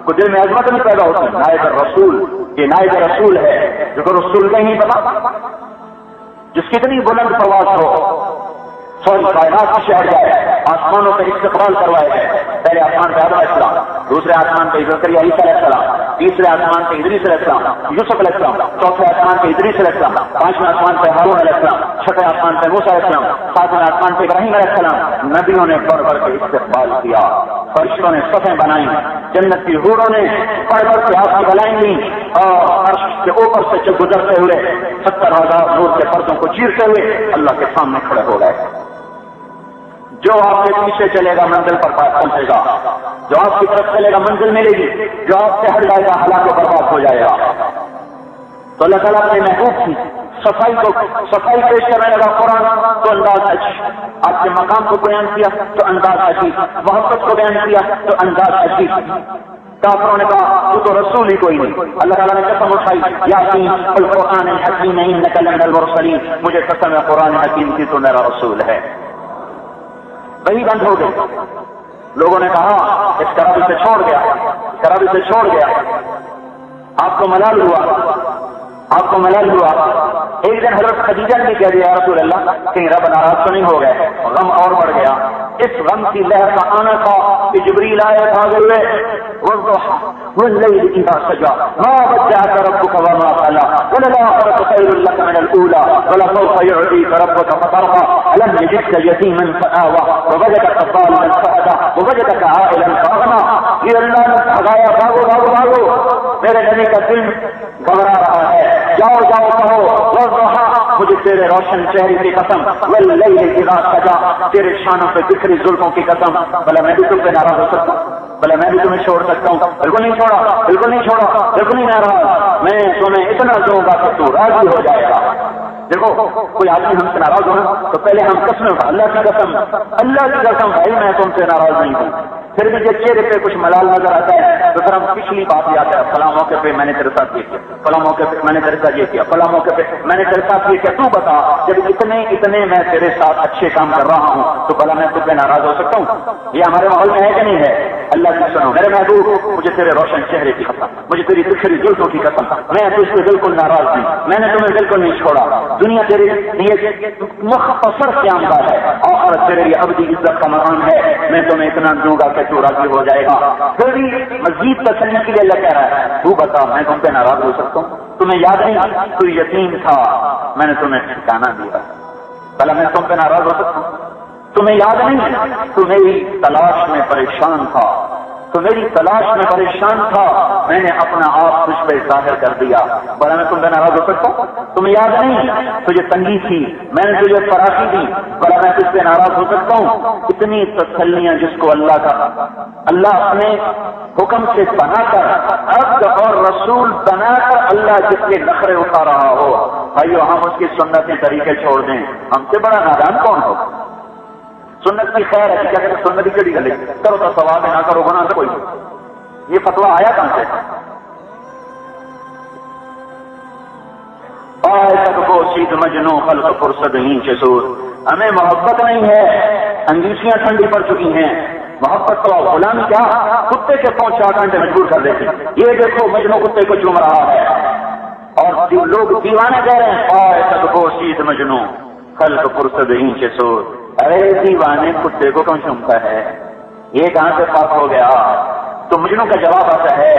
کوئی دل میں عظمت نہیں پیدا ہوتی۔ نائب رسول، یہ نائب رسول ہے جو کہ رسول کا ہی نہیں پتا، جس کی اتنی بلند پرواز ہو، سوری کائنات سے شہر جائے، آسمانوں پہ استقبال کروائے گئے۔ پہلے آسمان پہ آدم علیہ السلام، دوسرے آسمان پہ زکریا عیسیٰ علیہ السلام، تیسرے آسمان پہ ادریس علیہ السلام، یوسف علیہ السلام، چوتھے آسمان پہ ادریس علیہ السلام، پانچویں آسمان پہ ہارون علیہ السلام، چھٹے آسمان پہ موسیٰ علیہ السلام، ساتویں آسمان پہ ابراہیم علیہ السلام۔ نبیوں نے بڑھ بڑھ کے استقبال کیا، فرشتوں نے صفیں بنائیں، جنت کی حوروں نے بڑھ بڑھ کے آپ کی بلائیں لی، اور عرش کے اوپر سے گزرتے ہوئے 70,000 نور کے پردوں کو چیرتے ہوئے اللہ کے سامنے کھڑے ہو گئے۔ جو آپ کے پیچھے چلے گا منزل پر پہنچے گا، جو آپ کی طرف چلے گا منزل ملے گی، جو آپ سے ہٹ جائے گا ہلاک و برباد ہو جائے گا۔ تو اللہ تعالیٰ اپنے محبوب کی صفائی پیش کرنے لگا قرآن تو انداز عجیب، آپ کے مقام کو بیان کیا تو انداز عجیب، محبت کو بیان کیا تو انداز عجیب۔ کافروں نے کہا تو رسول ہی کوئی نہیں۔ اللہ تعالیٰ نے قسم اٹھائی یاسین القرآن الحکیم انک لمن المرسلین، مجھے قسم ہے قرآن حکیم کی تو میرا رسول ہے۔ وہی بند ہو گئی۔ لوگوں نے کہا اس کرابی سے چھوڑ گیا، اس کرابی سے چھوڑ گیا، آپ کو ملال ہوا، آپ کو ملال ہوا۔ ایک دن حضرت خدیجہ نے بھی کہہ دیا رسول اللہ کہیں رب ناراض تو نہیں ہو گئے، غم اور بڑھ گیا۔ اس غم کی لہر کا آنا تھا کہ جبریل آئے بھاگے ہوئے والضحى والليل اذا سجى ما ودعك ربك وما قلى وللآخرة خير لك من الأولى ولسوف يعطيك ربك فترضى ألم يجدك يتيما فآوى ووجدك ضالا فهدى ووجدك عائلا فأغنى۔ یہ اللہ نے بھگایا، بھاگو بھاگو بھاگو، میرے نبی کا دل گھبرا رہا ہے، جاؤ جاؤ کہو والضحى، مجھے تیرے روشن چہرے کی قسم، واللیل اذا سجى، تیرے شانوں پہ بکھری زلفوں کی قسم، بھلا میں بھی تم پہ ناراض ہو سکتا ہوں؟ بھلا میں بھی تمہیں چھوڑ سکتا ہوں؟ بالکل نہیں چھوڑا، بالکل نہیں چھوڑا، بالکل نہیں ناراض، میں تمہیں اتنا دوں گا کہ تو راضی ہو جائے گا۔ دیکھو کوئی آدمی ہم سے ناراض ہونا تو پہلے ہم قسم اللہ کی قسم بھائی میں تم سے ناراض نہیں ہوں، پھر بھی جب چہرے پہ کچھ ملال نظر آتا ہے تو پھر ہم پچھلی بات یاد ہے، فلاں موقع پہ میں نے تیرے ساتھ یہ کیا، فلاں موقع پہ میں نے تیرے ساتھ یہ کیا، فلاں موقع پہ میں نے تیرے ساتھ یہ کیا، تو بتا جب اتنے میں تیرے ساتھ اچھے کام کر رہا ہوں تو بھلا میں تجھ پہ ناراض ہو سکتا ہوں؟ یہ ہمارے ماحول میں ہے کہ نہیں ہے؟ اللہ کی سنو میرے محبوب، مجھے تیرے روشن چہرے کی قسم، مجھے تیری بکھری زلفوں کی قسم، میں تجھ سے بالکل ناراض نہیں، میں نے تمہیں بالکل نہیں چھوڑا۔ دنیا تیرے لیے مختصر قیام کا ہے، آخرت تیرے لیے ابدی عزت کا مقام ہے، میں تمہیں اتنا دوں گا کہ تو راضی ہو جائے گا۔ پھر بھی مزید تسلی کے لیے اللہ کہہ رہا ہے تو بتا میں تم پہ ناراض ہو سکتا ہوں؟ تمہیں یاد نہیں تو یتیم تھا، میں نے تمہیں ٹھکانہ دیا، بھلا میں تم پہ ناراض ہو سکتا ہوں؟ تمہیں یاد نہیں تو میری تلاش میں پریشان تھا، تو میری تلاش میں پریشان تھا، میں نے اپنا آپ تجھ پہ ظاہر کر دیا، بھلا میں تم پہ ناراض ہو سکتا ہوں؟ تمہیں یاد نہیں تجھے تنگی تھی، میں نے تجھے فراخی دی، بھلا میں تجھ پہ ناراض ہو سکتا ہوں؟ اتنی تسلیاں جس کو اللہ اپنے حکم سے بنا کر عبد اور رسول بنا کر اللہ جس کے نخرے اٹھا رہا ہو، بھائیو ہم اس کی سنتی طریقے چھوڑ دیں، ہم سے بڑا نادان کون ہو؟ سنت کی خیر ہے، کیا کہتے سنت کی گلی کرو تو ثواب ہے، نہ کرو گناہ تو کوئی، یہ فتویٰ آیا کہاں سے؟ پوشید مجنو خلق فرصت نیچے سور، ہمیں محبت نہیں ہے، انگیشیاں ٹھنڈی پڑ چکی ہیں، محبت تو غلامی کیا کتے کے پاؤں 4 گھنٹے مجبور کر دیتی، یہ دیکھو مجنو کتے کو چوم رہا ہے، اور لوگ دیوانے کہہ رہے ہیں پوشید مجنو خلق فرصت نیچے سور، ارے دیوانے کتے کو کون چومتا ہے؟ یہ کہاں سے پاک ہو گیا؟ تو مجنو کا جواب آتا ہے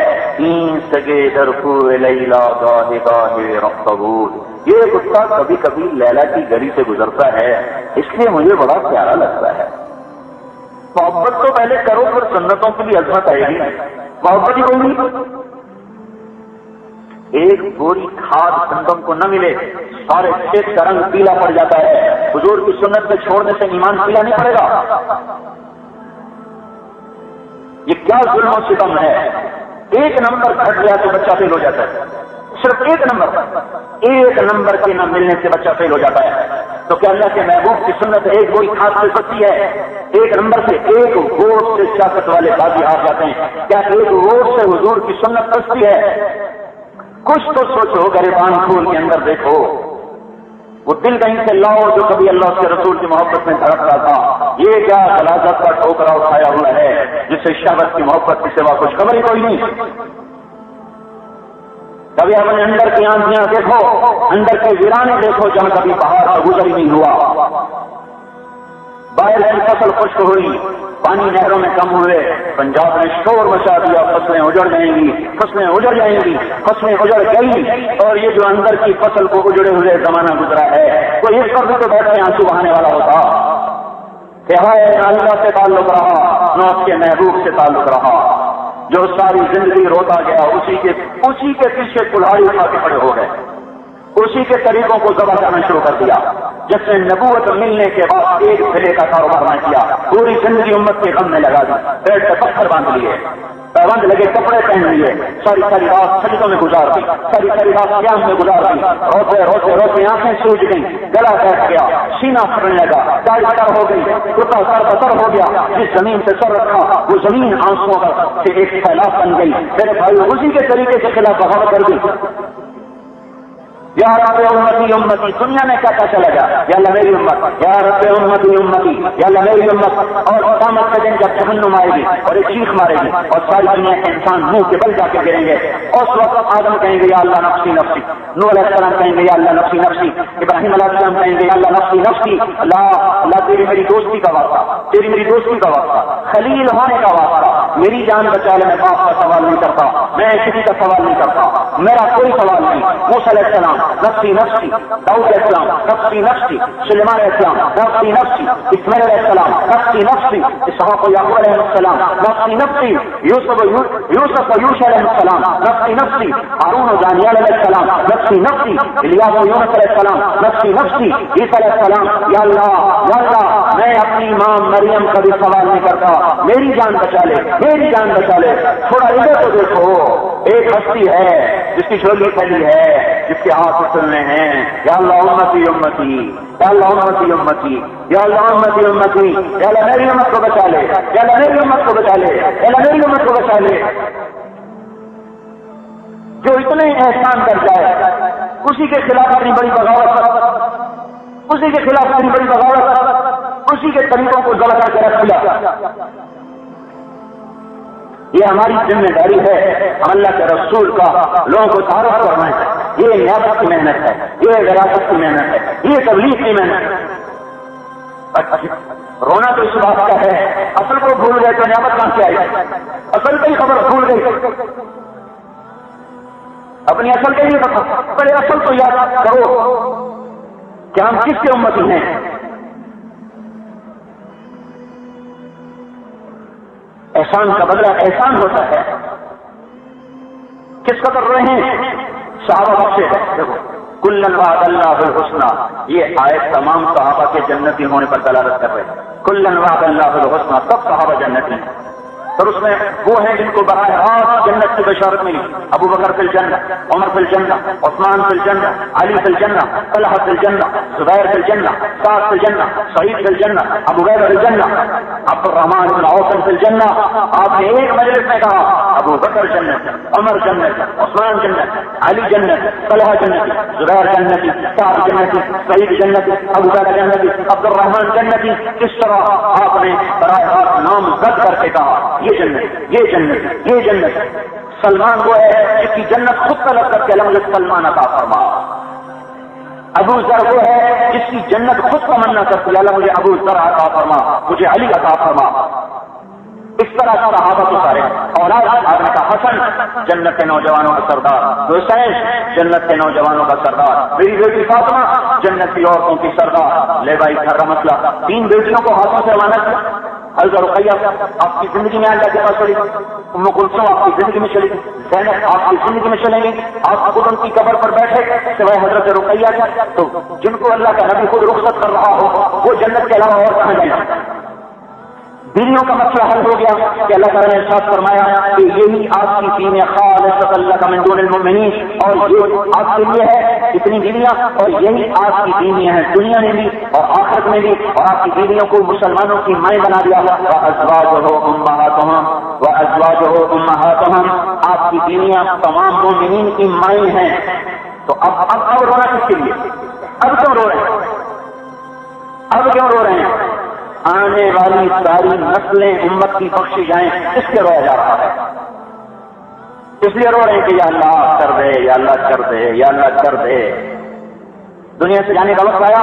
سگے درپو لیلا گاہے گاہے رفتگور، یہ کتا کبھی کبھی لیلا کی گلی سے گزرتا ہے اس لیے مجھے بڑا پیارا لگتا ہے۔ محبت تو پہلے کرو پھر سنتوں کی بھی عظمت آئے گی، محبت ہی ہوگی۔ ایک گوری کھاد سنگم کو نہ ملے سارے کھیت کا رنگ پیلا پڑ جاتا ہے، حضور کی سنت پہ چھوڑنے سے ایمان پیلا نہیں پڑے گا؟ یہ کیا ظلم و ستم ہے؟ 1 نمبر گھٹ گیا تو بچہ فیل ہو جاتا ہے، صرف 1 نمبر کے نہ ملنے سے بچہ فیل ہو جاتا ہے۔ تو کیا اللہ کے محبوب کی سنت ایک گوئی کھاد سے سکتی ہے؟ 1 نمبر سے 1 ووٹ سے سیاست والے بازی ہار جاتے ہیں، کیا 1 ووٹ سے حضور کی سنت سکتی ہے؟ کچھ تو سوچو، گریبان کھول کے اندر دیکھو، وہ دل کہیں سے لاؤ جو کبھی اللہ کے رسول کی محبت میں دھڑک رہا تھا۔ یہ کیا غلاظت کا ٹھوکرا اٹھایا ہوا ہے جسے شہوت کی محبت کی سوا کچھ خبر ہی کوئی نہیں۔ کبھی اپنے اندر کی آنکھیاں دیکھو، اندر کے ویرانے دیکھو جہاں کبھی باہر کا گزر ہی نہیں ہوا۔ باہر کی فصل خشک ہوئی، پانی نہروں میں کم ہوئے، پنجاب نے شور مچا دیا، فصلیں اجڑ جائیں گی، فصلیں اجڑ جائیں گی، فصلیں اجڑ گئی، اور یہ جو اندر کی فصل کو اجڑے ہوئے زمانہ گزرا ہے، کوئی اس پر بھی تو بیٹھے آنسو بہانے والا ہوتا کہ ہائے نہ اللہ سے تعلق رہا نہ اس کے محبوب سے تعلق رہا، جو ساری زندگی روتا گیا اسی کے پیچھے کلہاڑی اٹھا کے کھڑے ہو گئے، اسی کے طریقوں کو ذبح کرنا شروع کر دیا. جس نے نبوت ملنے کے بعد ایک ضلع کا کاروبار نہ کیا, پوری زندگی امت کے غم میں لگا دی, پیٹ سے پتھر باندھ لیے, پابند لگے کپڑے پہن لیے, ساری ساری رات سجدوں میں گزار دی, ساری ساری رات قیام میں گزار دی, روتے روتے روتے آنکھیں سوج گئیں, گلا بیٹھ گیا, سینہ پھٹنے لگا, داڑھی کر ہو گئی, کرتا سر بسر ہو گیا, جس زمین سے سر رکھا وہ زمین آنسوؤں کا سے ایک سیلاب بن گئی. میرے بھائی اسی کے طریقے سے خلاف بغاوت کر دی. یا رب امتی امتی, دنیا میں کیا چلا گیا, یا اللہ میری امت, یا رب امتی امتی, یا اللہ میری امت. اور قیامت کے دن جب جہنم آئے گی اور ایک چیخ مارے گی اور ساری دنیا کے انسان منہ کے بل جا کے گریں گے, اس وقت آدم کہیں گے یا اللہ نفسی نفسی, نوح علیہ السلام کہیں گے یا اللہ نفسی نفسی, ابراہیم علیہ السلام کہیں گے یا اللہ نفسی نفسی. اللہ تیری میری دوستی کا واسطہ, تیری میری دوستی کا واسطہ, خلیل ہونے کا واسطہ, میری جان بچا لے, میں باپ کا سوال نہیں کرتا, میں کسی کا سوال نہیں کرتا, میرا کوئی سوال نہیں. موسیٰ علیہ السلام نفسی نفسی, داؤد علیہ السلام نفسی نفسی, سلیمان علیہ السلام نفسی نفسی, اسماعیل علیہ السلام نفسی نفسی, اسحاق و یعقوب علیہ السلام نفسی نفسی, یوسف و یوشع علیہ السلام نفسی نفسی, ہارون و دانیال علیہ السلام نفسی نفسی, الیاس و یونس علیہ السلام نفسی نفسی, عیسیٰ علیہ السلام یا اللہ میں اپنی ماں مریم کا بھی سوال نہیں کرتا, میری جان بچا لے, میری جان بچا لے. تھوڑا ادھر تو دیکھو, ایک ہستی ہے جس کی جھولی پھیلی ہے, جس کے ہاتھ اٹھنے ہیں, یا اللہ امتی امتی, یا اللہ امتی امتی, یا اللہ امتی امتی, یا اللہ میری امت کو بچا لے, یا اللہ میری امت کو بچا لے, یا اللہ میری امت کو بچا لے. جو اتنے احسان کر جائے اسی کے خلاف اپنی بڑی بغاوت, اسی کے خلاف اپنی بڑی بغاوت, اسی کے طریقوں کو ذبح کر کے رکھ دیا. یہ ہماری ذمہ داری ہے, ہم اللہ کے رسول کا لوگوں کو تعارف کرنا ہے. یہ نیابت کی محنت ہے, یہ وراثت کی محنت ہے, یہ تبلیغ کی محنت ہے. رونا تو اس بات کا ہے, اصل کو بھول گئے تو نیابت کہاں سے آئی, اصل کی خبر بھول گئی, اپنی اصل کے لیے پتا, پہلے اصل تو یاد کرو کہ ہم کس کے امتی ہیں. احسان کا بدلہ احسان ہوتا ہے. کس قدر رہے ہیں صحابہ بخشے, دیکھو کلن وعد اللہ الحسنى, یہ آیت تمام صحابہ کے جنتی ہونے پر دلالت کر رہے ہیں. کلن وعد اللہ الحسنى, سب صحابہ جنتی ہیں. اور اس میں وہ ہیں جن کو براہ راست جنت کی بشارت ملی, ابو بکر فی الجنہ, عمر فی الجنہ, عثمان فی الجنہ, علی فی الجنہ, طلحہ فی الجنہ, زبیر فی الجنہ, سعد فی الجنہ, سعید فی الجنہ, ابو عبیدہ فی الجنہ, عبد الرحمن بن عوف فی الجنہ. آپ نے ایک مجلس میں کہا ابو بکر جنت, عمر جنت, عثمان جنت, علی جنت, طلحہ جنتی, زبیر جنتی, سعد جنتی, سعید جنتی, ابو عبیدہ جنتی, عبد الرحمن جنتی. کس طرح آپ نے براہ راست نام زد کر کے کہا یہ جنت, یہ جنت, یہ جنت. سلمان وہ ہے جس کی جنت خود طلب کر کے لمحہ سلمان عطا فرما. ابو ذر وہ ہے جس کی جنت خود تمنا کرتی ہے, اللہ مجھے ابو ذر عطا فرما, مجھے علی عطا فرما. اس طرح صحابہ تو سارے اولاد. آپ نے کہا حسن جنت کے نوجوانوں کا سردار, حسین جنت کے نوجوانوں کا سردار, میری بیٹی فاطمہ جنت کی عورتوں کی سردار. لے بھائی گھر کا مسئلہ, 3 بیٹیوں کو ہاتھوں سے روانہ کیا. حضرت رقیہ آپ کی زندگی میں اللہ کے پاس چلی, ام کلثوم آپ کی زندگی میں چلی, زینب آپ کی زندگی میں چلیں گی. آپ خود ان کی قبر پر بیٹھے سوائے حضرت رقیہ کا, تو جن کو اللہ کا نبی خود رخصت کر رہا ہو وہ جنت کے علاوہ اور کہاں جائیں. بیویوں کا مسئلہ حل ہو گیا کہ اللہ تعالیٰ نے ارشاد فرمایا کہ یہی آپ کی دین خالصۃ لک من دون المؤمنین, اور یہ آپ کے لیے ہے اتنی بیویاں, اور یہی آپ کی بیویاں ہیں دنیا میں بھی اور آخرت میں بھی, اور آپ کی بیویوں کو مسلمانوں کی مائیں بنا دیا. وازواجہ امہاتہم, وازواجہ امہاتہم, آپ کی بیویاں تمام مومنین کی مائیں ہیں. تو اب رونا کس کے لیے, اب کیوں رو رہے ہیں, اب کیوں رو رہے ہیں. آنے والی ساری نسلیں امت کی بخشی جائیں, اس کے رویا جا رہا ہے. اس لیے رو رہے ہیں کہ یا اللہ کر دے, یا اللہ کر دے, یا اللہ کر دے. دنیا سے جانے کا وقت آیا,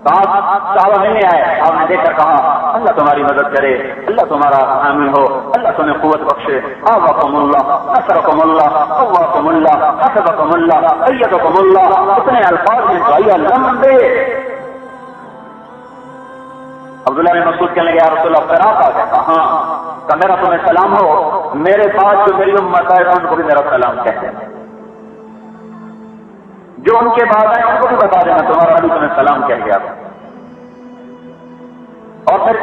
صحابہ ملنے آئے, آپ نے دیکھ کر کہا اللہ تمہاری مدد کرے, اللہ تمہارا حامی ہو, اللہ تمہیں قوت بخشے. آواکم اللہ, نصرکم اللہ, قواکم اللہ, حسبکم اللہ, ایدکم اللہ. اتنے الفاظ میں دعائیہ لمبے. عبداللہ نے مسعود کہنے لگے یا رسول اللہ پھر آپ آ گیا. ہاں کہ میرا تمہیں سلام ہو, میرے پاس جو میری امت ہے ان کو بھی میرا سلام کہتے ہیں. جو ان کے بعد آئے ان کو بھی بتا دینا تمہارا نبی تمہیں سلام کہہ گیا تھا۔ اور پھر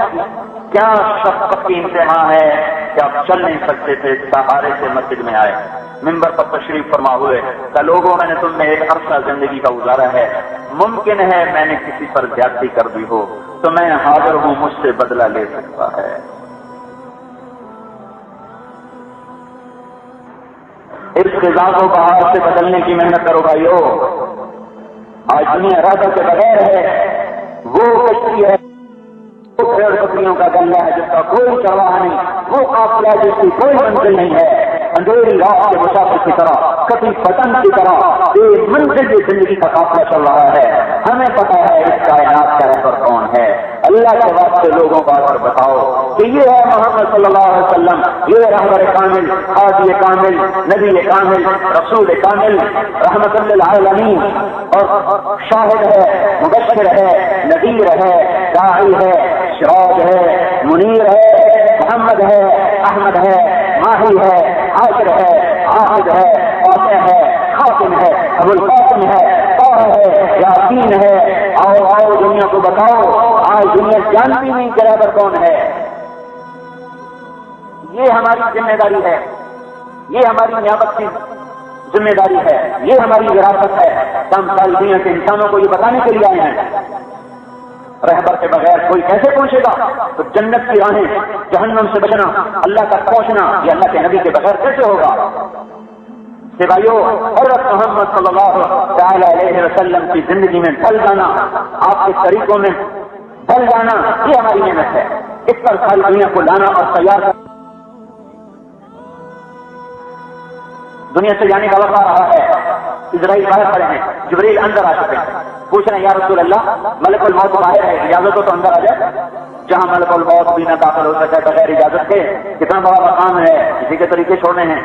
کیا شفقت کی انتہا ہے کہ آپ چل نہیں سکتے تھے، سہارے سے مسجد میں آئے، ممبر پر تشریف فرما ہوئے کہ لوگوں میں نے تم نے ایک عرصہ زندگی کا گزارا ہے، ممکن ہے میں نے کسی پر زیادتی کر دی ہو تو میں حاضر ہوں، مجھ سے بدلہ لے سکتا ہے۔ اس فضا کو باہر سے بدلنے کی محنت کرو بھائیو۔ آج دنیا ارادہ کے بغیر ہے، وہ کشتی ہے، وہ پیڑ بکریوں کا گلہ ہے جس کا کوئی چرواہا نہیں، وہ قافلہ جس کی کوئی منزل نہیں ہے، اندھیری رات کے مسافر کی طرح، کبھی پتنگ کی طرح بے منزل یہ زندگی کا قافلہ چل رہا ہے۔ ہمیں پتا ہے اس کائنات کا رہبر کون ہے، اللہ کے واسطے لوگوں کو آ کر بتاؤ کہ یہ ہے محمد صلی اللہ علیہ وسلم، یہ رہبر کامل، ہادی کامل، نبی کامل، رسول کامل، رحمت للعالمین، اور شاہد ہے، مبشر ہے، نذیر ہے، داعی ہے، سراج ہے، منیر ہے، محمد ہے، احمد ہے، ماہی ہے، عاشر ہے، عاقب ہے، فاتح ہے، خاتم ہے، ابو القاسم ہے، طاہر ہے، یاسین ہے۔ آؤ دنیا کو بتاؤ، آج دنیا جانتی نہیں کہ رہبر کون ہے۔ یہ ہماری ذمہ داری ہے، یہ ہماری نیابت کی ذمہ داری ہے، یہ ہماری وراثت ہے۔ ہم ساری دنیا کے انسانوں کو یہ بتانے کے لیے آئے ہیں رہبر کے بغیر کوئی کیسے پہنچے گا، تو جنت کی راہیں، جہنم سے بچنا، اللہ تک پہنچنا، یہ اللہ کے نبی کے بغیر کیسے ہوگا؟ سوائیو حضرت محمد صلی اللہ تعالی علیہ وسلم کی زندگی میں ڈھل جانا، آپ کے طریقوں میں ڈھل جانا، یہ ہماری محنت ہے۔ اس پر ساری دنیا کو لانا اور تیار کرنا۔ دنیا سے جانے کا وقت آ رہا ہے، اسرائیل باہر کھڑے ہیں، جبریل اندر آ چکے ہیں، پوچھ رہے ہیں یا رسول اللہ ملک الموت باہر ہے، اجازت ہو تو اندر آ جائے۔ جہاں ملک الموت بھی نہ داخل ہو سکے بغیر اجازت کے، کتنا بڑا مقام ہے، کسی کے طریقے چھوڑنے ہیں۔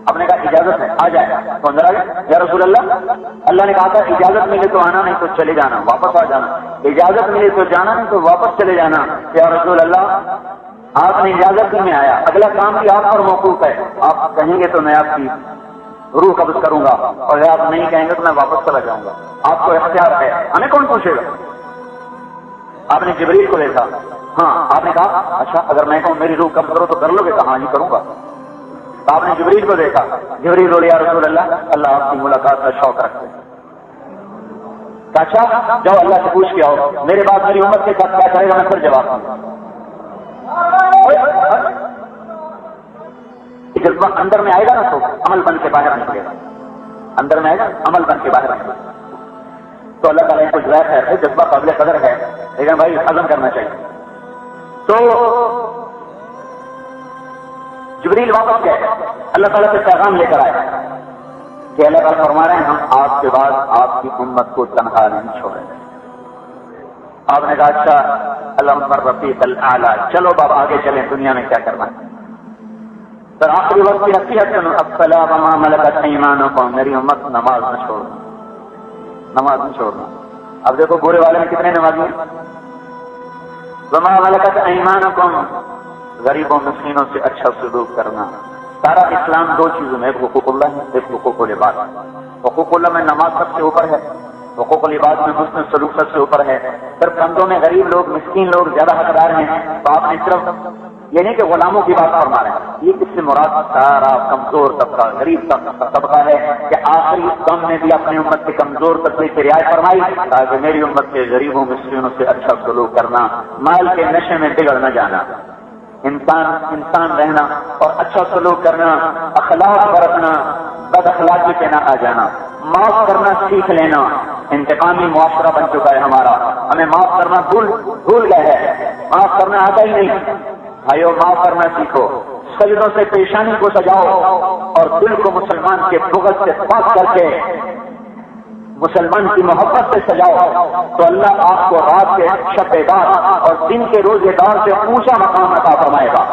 آپ نے کہا اجازت ہے آ جائے تو اندر آ جائے۔ یا رسول اللہ نے کہا تھا اجازت ملے تو آنا، نہیں تو چلے جانا، واپس آ جانا، اجازت ملے تو جانا، نہیں تو واپس چلے جانا۔ یا رسول اللہ آپ نے اجازت دی میں آیا، اگلا کام بھی آپ پر موقوف ہے، آپ کہیں گے تو میں آپ کی روح قبض کروں گا، اور اگر آپ نہیں کہیں گے تو میں واپس چلا جاؤں گا، آپ کو اختیار ہے، ہمیں کون پوچھے گا؟ آپ نے جبریل کو دیکھا، ہاں آپ نے کہا اچھا اگر میں کہوں میری روح قبض کرو تو کر لو گے؟ کہا جی کروں گا۔ تو آپ نے جبریل کو دیکھا، جبریل بولے یا رسول اللہ آپ کی ملاقات کا شوق رکھتے ہیں۔ اچھا جاؤ اللہ سے پوچھ کے آؤ، میرے بعد میری امت کے ساتھ کیا کرے گا، میں پھر جواب دوں گا۔ جذبہ اندر میں آئے گا نا تو عمل بن کے باہر نکلے گا، اندر میں آئے گا عمل بن کے باہر نکلے گا۔ تو اللہ تعالیٰ کو ظاہر ہے جذبہ قابل قدر ہے، لیکن بھائی ہضم کرنا چاہیے۔ تو جبریل واپس گئے، اللہ تعالیٰ سے پیغام لے کر آئے کہ اللہ تعالیٰ فرما رہے ہیں ہم آپ کے بعد آپ کی امت کو تنہا نہیں چھوڑیں گے۔ آپ نے کہا اچھا اللہم الرفیق الاعلیٰ، چلو باب آگے چلیں، دنیا میں کیا کرنا ہے۔ سر آخری وقت کی نصیحت ہے الصلاۃ وما ملکت ایمانکم، میری امت نماز نہ چھوڑنا، نماز نہ چھوڑنا۔ اب دیکھو بورے والے میں کتنے نمازی ہیں؟ وما ملکت ایمانکم، غریبوں مسکینوں سے اچھا سلوک کرنا۔ سارا اسلام دو چیزوں میں، ایک حقوق اللہ ہے، ایک حقوق العباد۔ حقوق اللہ میں نماز سب سے اوپر ہے، حقوق العباد میں حسن سلوک سب سے اوپر ہے۔ پھر بندوں میں غریب لوگ مسکین لوگ زیادہ حقدار ہیں، تو آپ نے صرف یہ نہیں کہ غلاموں کی بات فرما رہے ہیں، یہ اس سے مراد سارا کمزور طبقہ، غریب طبقہ ہے کہ آخری دم میں بھی اپنی امت کے کمزور طبقے کی رعایت فرمائی تاکہ میری امت کے غریبوں مسکینوں سے اچھا سلوک کرنا، مال کے نشے میں بگڑ نہ جانا، انسان رہنا اور اچھا سلوک کرنا، اخلاق برتنا، بد اخلاقی پہ نہ آ جانا، معاف کرنا سیکھ لینا۔ انتقامی معاشرہ بن چکا ہے ہمارا، ہمیں معاف کرنا بھول گئے ہے، معاف کرنا آتا ہی نہیں۔ بھائیو معاف کرنا سیکھو، سجدوں سے پیشانی کو سجاؤ اور دل کو مسلمان کے بغض سے پاک کر کے مسلمان کی محبت سے سجاؤ تو اللہ آپ کو رات کے شب دار اور دن کے روزے دار سے اونچا مقام عطا فرمائے گا۔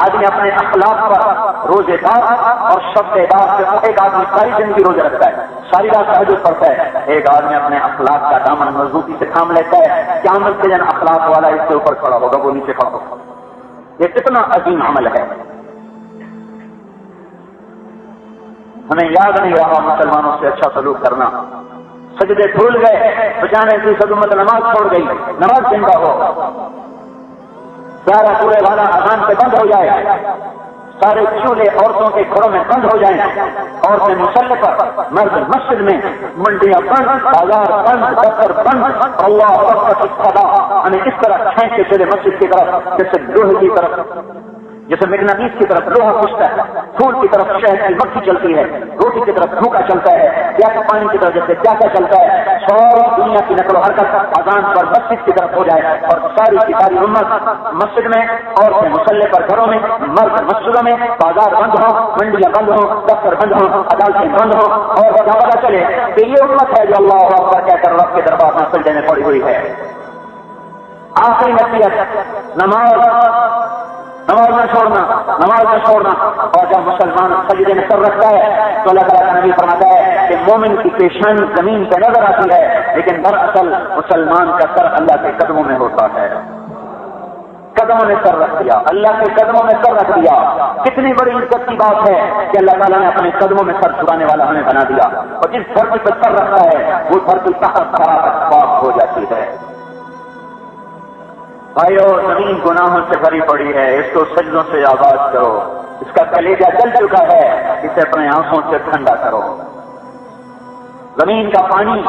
آدمی اپنے اخلاق پر روزے دار اور شب دار سے، ایک آدمی ساری زندگی روزے رکھتا ہے، ساری رات تہجد پڑھتا ہے، ایک آدمی اپنے اخلاق کا دامن مضبوطی سے تھام لیتا ہے، قیامت کے دن اخلاق والا اس کے اوپر کھڑا ہوگا، وہ نیچے کھڑا ہوگا۔ یہ کتنا عظیم عمل ہے۔ ہمیں یاد نہیں رہا مسلمانوں سے اچھا سلوک کرنا، سجدے بھول گئے، بچانے کی سب نماز چھوڑ گئی، نماز زندہ ہو، سارا پورے والا اذان پہ بند ہو جائے، سارے چولہے عورتوں کے گھروں میں بند ہو جائیں، عورتیں مسلح پر، مرد مسجد میں، منڈیاں بند، بازار بند، دفتر بند، اللہ اکبر کی صدا ہمیں اس طرح کھینچ کے چلے مسجد کی طرف جیسے لوہے کی طرف، جیسے مغناطیس کی طرف لوہا کھنچتا ہے، پھول کی طرف شہد کی مکھی چلتی ہے، روٹی کی طرف بھوکا چلتا ہے، پیاسا پانی کی طرف جیسے پیاسا چلتا ہے، ساری دنیا کی نقل و حرکت اذان پر مسجد کی طرف ہو جائے اور ساری کی ساری امت مسجد میں، عورتیں مسلح پر گھروں میں، مرد مسجدوں میں، بازار بند ہوں، منڈیاں بند ہوں، دفتر بند ہوں، عدالتیں بند ہوں، اور کیا پتا چلے کہ یہ امت ہے جو اللہ اکبر کہہ کر رب کے دربار میں سجدے میں پڑی ہوئی ہے۔ آخری نصیحت، نماز نہ چھوڑنا، نماز نہ چھوڑنا۔ اور جب مسلمان سجدے میں سر رکھتا ہے تو اللہ تعالیٰ کا نبی فرماتا ہے کہ مومن کی پیشانی زمین پہ نظر آتی ہے، لیکن دراصل مسلمان کا سر اللہ کے قدموں میں ہوتا ہے۔ قدموں میں سر رکھ دیا، اللہ کے قدموں میں سر رکھ دیا، کتنی بڑی عزت کی بات ہے کہ اللہ تعالیٰ نے اپنے قدموں میں سر چھڑانے والا ہمیں بنا دیا، اور جس دھرتی پہ سر رکھتا ہے وہ دھرتی تحت پاک ہو جاتی ہے۔ بھائیو، زمین گناہوں سے بھری پڑی ہے، اس کو سجدوں سے آباد کرو، اس کا کلیجہ جل چکا ہے، اسے اپنے آنکھوں سے ٹھنڈا کرو۔ زمین کا پانی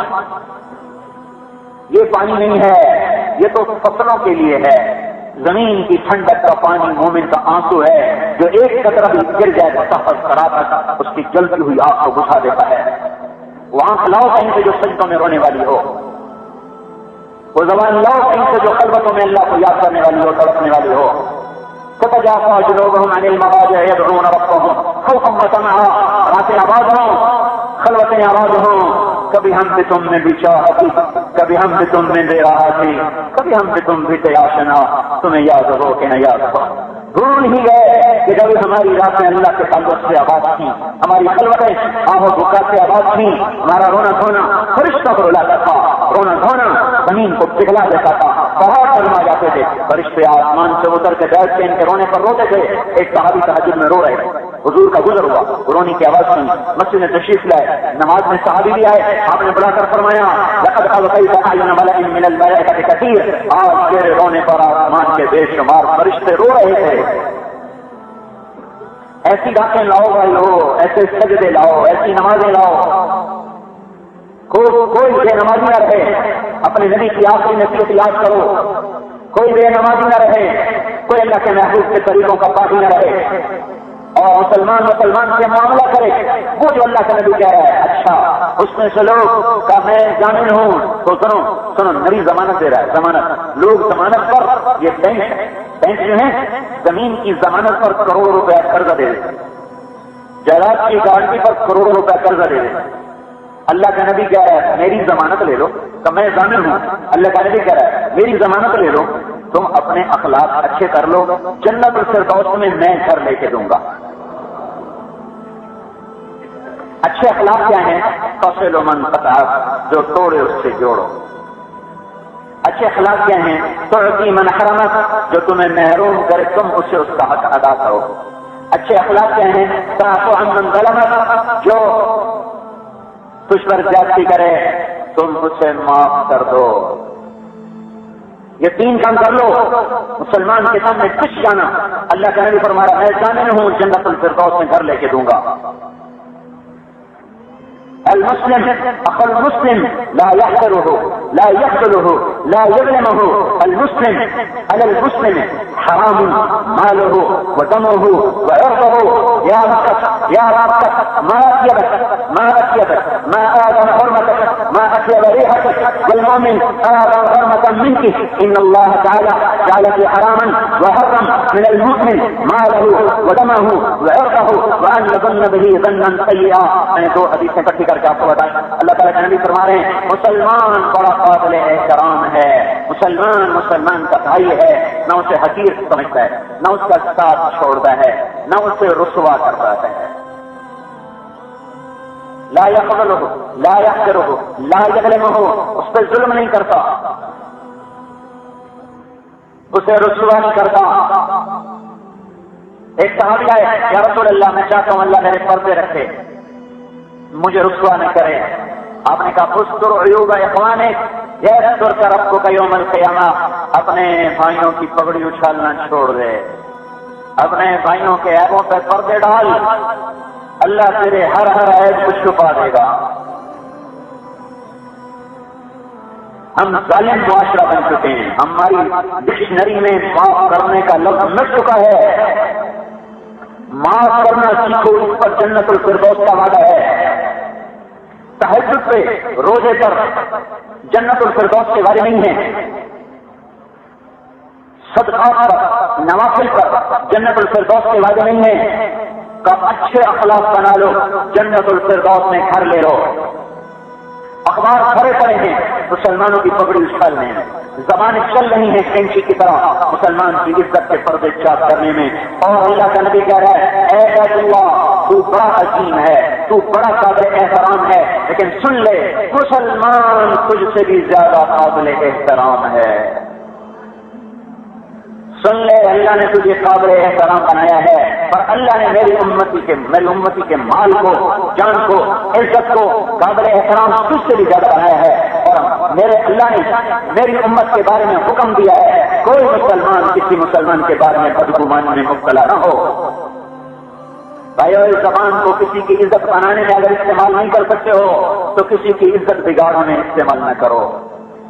یہ پانی نہیں ہے، یہ تو فصلوں کے لیے ہے۔ زمین کی ٹھنڈک کا پانی مومن کا آنسو ہے، جو ایک قطرہ بھی گر جائے تو سفر کرا اس کی جلتی ہوئی آنکھ کو بجھا دیتا ہے۔ وہ آنکھ لاؤ کہیں سے جو سجدوں میں رونے والی ہو، وہ زبان لاؤ کہیں سے جو خلوتوں میں اللہ کو یاد کرنے والی ہو، تڑپنے والی ہو۔ تتجافى جنوبهم عن المضاجع يدعون ربهم خوفا وطمعا، راتیں آباد ہوں، خلوتیں آباد ہوں، کبھی ہم بھی تم میں بھی چاہتی، کبھی ہم بھی تم میں بے راحتی، کبھی ہم بھی تم بھی تیاشنا، تمہیں یاد ہو کہ نہ یاد ہو۔ بھول ہی گئے کہ جب ہماری راتیں اللہ کے تعلق سے آباد تھیں، ہماری خلوتیں آہ و بکا سے آباد تھیں، ہمارا رونا دھونا فرشتوں کو رلاتا تھا، رونا دھونا زمین کو پگھلا دیتا تھا، پہاڑ فرما جاتے تھے، فرشتے آسمان سے اتر کے بیٹھ کے ان کے رونے پر روتے تھے۔ ایک صحابی تہجد میں رو رہے تھے، حضور کا گزر ہوا، رونے کی آواز سنی، مسجد میں تشریف لائے، نماز میں صحابی بھی آئے، آپ نے بڑا کر فرمایا لقد أبقيت أعين ملأ من الملائكة كثير، آج کے رونے پر آسمان کے بے شمار فرشتے رو رہے تھے۔ ایسی باتیں لاؤ بھائی ہو، ایسے سجدے لاؤ، ایسی نمازیں لاؤ۔ کوئی بے نمازی نہ رہے، اپنے نبی کی آخری نصیحت یاد کرو، کوئی بے نمازی نہ رہے، کوئی اللہ کے محبوب کے طریقوں کا پابند نہ رہے، اور مسلمان سے معاملہ کرے وہ جو اللہ کا نبی کہہ رہا ہے۔ اچھا اس میں سے لوگ کا میں ضامن ہوں تو سنو نبی ضمانت دے رہا ہے، ضمانت، لوگ ضمانت پر، یہ بینک جو ہیں زمین کی ضمانت پر کروڑوں روپے قرضہ دے دیتے، جائیداد کی گارنٹی پر کروڑوں روپے قرضہ دے دیتے۔ اللہ کا نبی کہہ رہا ہے میری ضمانت لے لو، تو میں ضامن ہوں، اللہ کا نبی کہہ رہا ہے میری ضمانت لے لو، تم اپنے اخلاق اچھے کر لو، جنت الفردوس میں گھر لے کے دوں گا۔ اچھے اخلاق کیا ہیں؟ فصل من قطع، جو توڑے اس سے جوڑو۔ اچھے اخلاق کیا ہیں؟ تعطی من حرمک، جو تمہیں محروم کرے تم اسے اس کا حق ادا کرو۔ اچھے اخلاق کیا ہیں؟ تعفو عن من ظلمک، جو تجھ پر زیادتی کرے تم اسے معاف کر دو۔ یہ تین کام کر لو، مسلمان کے سامنے کچھ جانا، اللہ کا نبی فرما رہا ہے میں ضامن ہوں جنت الفردوس میں گھر لے کے دوں گا۔ المسلم اخو المسلم لا يحقره لا يخذله لا يظلمه، المسلم على المسلم حرام ماله ودمه وعرضه، يا رب ما أطيبك ما آدم حرمتك ما أطيب ريحتك، والمؤمن آدم حرمة منك، إن الله تعالى جعل في حراما وحرم من المؤمن ماله ودمه وعرضه وأن يظن به ظنا سيئا۔ میں دو حدیثیں اکٹھی کر کے آپ کو بتائیں، اللہ تعالیٰ کے نبی فرما رہے ہیں مسلمان بڑا قابل احترام ہے، مسلمان کا بھائی ہے، نہ اسے حقیر سمجھتا ہے، نہ اس کا ساتھ چھوڑتا ہے، نہ اسے رسوا کرتا ہے۔ لا يقبله لا يحقره لا يظلمه، اس پہ ظلم نہیں کرتا، اسے رسوا نہیں کرتا۔ ایک صحابی آئے یا رسول اللہ میں چاہتا ہوں اللہ میرے پردے رکھے، مجھے رسوا نہ کرے. آپ نے کہا استر عیوب اخوانک یسترک ربک یوم القیامہ. اپنے بھائیوں کی پگڑی اچھالنا چھوڑ دے, اپنے بھائیوں کے عیبوں پہ پردے ڈال, اللہ تیرے ہر عیب کو چھپا دے گا. ہم ظالم معاشرہ بن چکے ہیں. ہماری ڈکشنری میں معاف کرنے کا لفظ مل چکا ہے. معاف کرنا سیکھو, اس پر جنت الفردوس کا وعدہ ہے. تہجد پہ, روزے پر جنت الفردوس کے وعدے نہیں ہیں. صدقات پر, نوافل پر جنت الفردوس کے وعدے نہیں ہیں. کہ اچھے اخلاق بنا لو, جنت الفردوس میں گھر لے لو. اخبار بھرے پڑے ہیں مسلمانوں کی پگڑی اچھالنے میں, زبانیں چل رہی ہیں کینچی کی طرح مسلمان کی عزت کے پردے چاک کرنے میں. اور اللہ کا نبی کہہ رہا ہے, اے بیت اللہ تو بڑا عظیم ہے, تو بڑا قابل احترام ہے, لیکن سن لے مسلمان تجھ سے بھی زیادہ قابل احترام ہے. سن لے, اللہ نے تجھے قابل احترام بنایا ہے, اور اللہ نے میری امتی کے مال کو, جان کو, عزت کو قابل احترام تجھ سے بھی زیادہ بنایا ہے. اور میرے اللہ نے میری امت کے بارے میں حکم دیا ہے کوئی مسلمان کسی مسلمان کے بارے میں بدگمانی میں مبتلا نہ ہو. بھائیو, اس زبان کو کسی کی عزت بنانے میں اگر استعمال نہیں کر سکتے ہو تو کسی کی عزت بگاڑنے میں استعمال نہ کرو.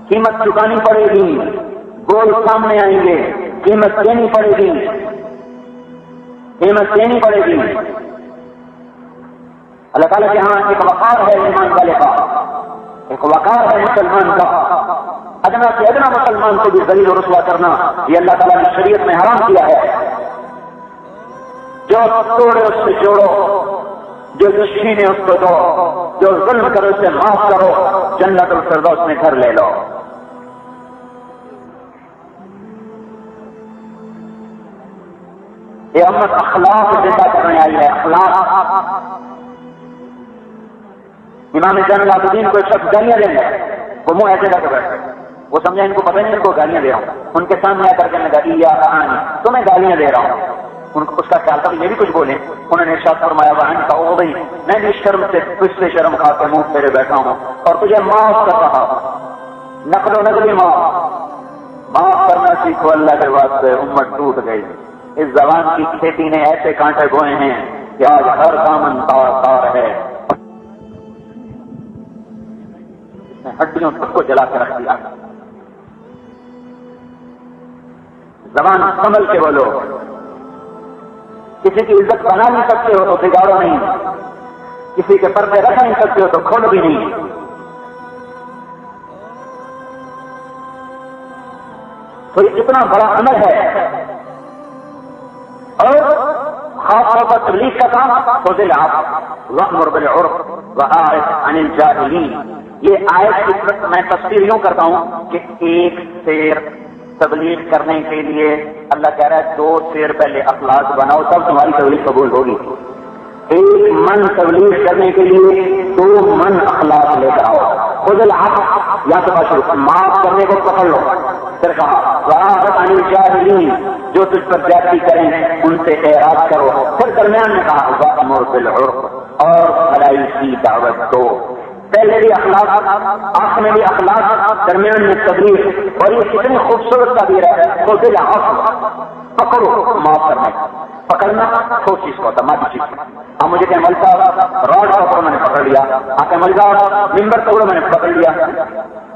قیمت چکانی پڑے گی, گول سامنے آئیں گے, قیمت دینی پڑے گی, قیمت دینی پڑے گی. اللہ تعالیٰ کے ہاں ایک وقار ہے ایمان والے کا, ایک وقار ہے مسلمان کا. ادنا سے ادنا مسلمان کو بھی ذلیل و رسوا کرنا یہ اللہ تعالیٰ نے شریعت میں حرام کیا ہے. جو توڑے اس سے جوڑو, جو چھینے اس کو دو, جو ظلم کرو اسے معاف کرو, جنت الفردوس میں گھر لے لو. یہ امت اخلاق زندہ کرنے آئی ہے. اخلاق. امام زین العابدین کو ایک شخص گالیاں دیں گے, وہ منہ ایسے کر کے بیٹھے, وہ سمجھا ان کو پتہ نہیں ان کو گالیاں دے رہا ہوں. ان کے سامنے آ کر کے میں گالی تو میں گالیاں دے رہا ہوں. اس کا خیال تھا یہ بھی کچھ بولیں. انہوں نے ارشاد فرمایا وہاں کا وہ بھائی میں بھی شرم سے تجھ سے شرم کھا کے منہ پھیرے بیٹھا ہوں اور تجھے معاف کر رہا ہوں. نقل و نقلی معاف کرنا سیکھو اللہ کے واسطے. امت ٹوٹ گئی. اس زبان کی کھیتی نے ایسے کانٹے بوئے ہیں کہ آج ہر دامن تار تار ہے. اس نے ہڈیوں سب کو جلا کے رکھ دیا. زبان سنبھل کے بولو. کسی کی عزت بنا نہیں سکتے ہو تو بگاڑو نہیں, کسی کے پردے رکھ نہیں سکتے ہو تو کھولو بھی نہیں. تو یہ اتنا بڑا عمل ہے. اور خاص طور پر تبلیغ کا کام خذل العفو وأمر بالعرف وأعرض عن الجاہلین. یہ آیت کی طرف میں تفسیر یوں کرتا ہوں کہ ایک شیر تبلیغ کرنے کے لیے اللہ کہہ رہا ہے 2 شیر پہلے اخلاق بناؤ تب تمہاری تبلیغ قبول ہوگی. 1 من تبلیغ کرنے کے لیے 2 من اخلاق لے کر آؤ. خذ العفو یا تو شروع معاف کرنے کو پکڑ لو. پھر کہا وأعرض عن الجاہلین, جو تجھ پر زیادتی کریں ان سے اعراض کرو. پھر درمیان میں کہا وأمر بالعرف, اور بھلائی کی دعوت دو. پہلے بھی اخلاق, آخر میں بھی اخلاق, درمیان میں تبلیغ. اور یہ کتنی خوبصورت تعبیر ہے. خذ العفو, پکڑو معاف کرنا. پکڑنا ٹھوس چیز کو ہوتا, مادی چیز. اب مجھے کہ ملتا راڈ پکڑو میں نے پکڑ لیا, آپ کے ملتا ممبر پکڑو میں نے پکڑ لیا,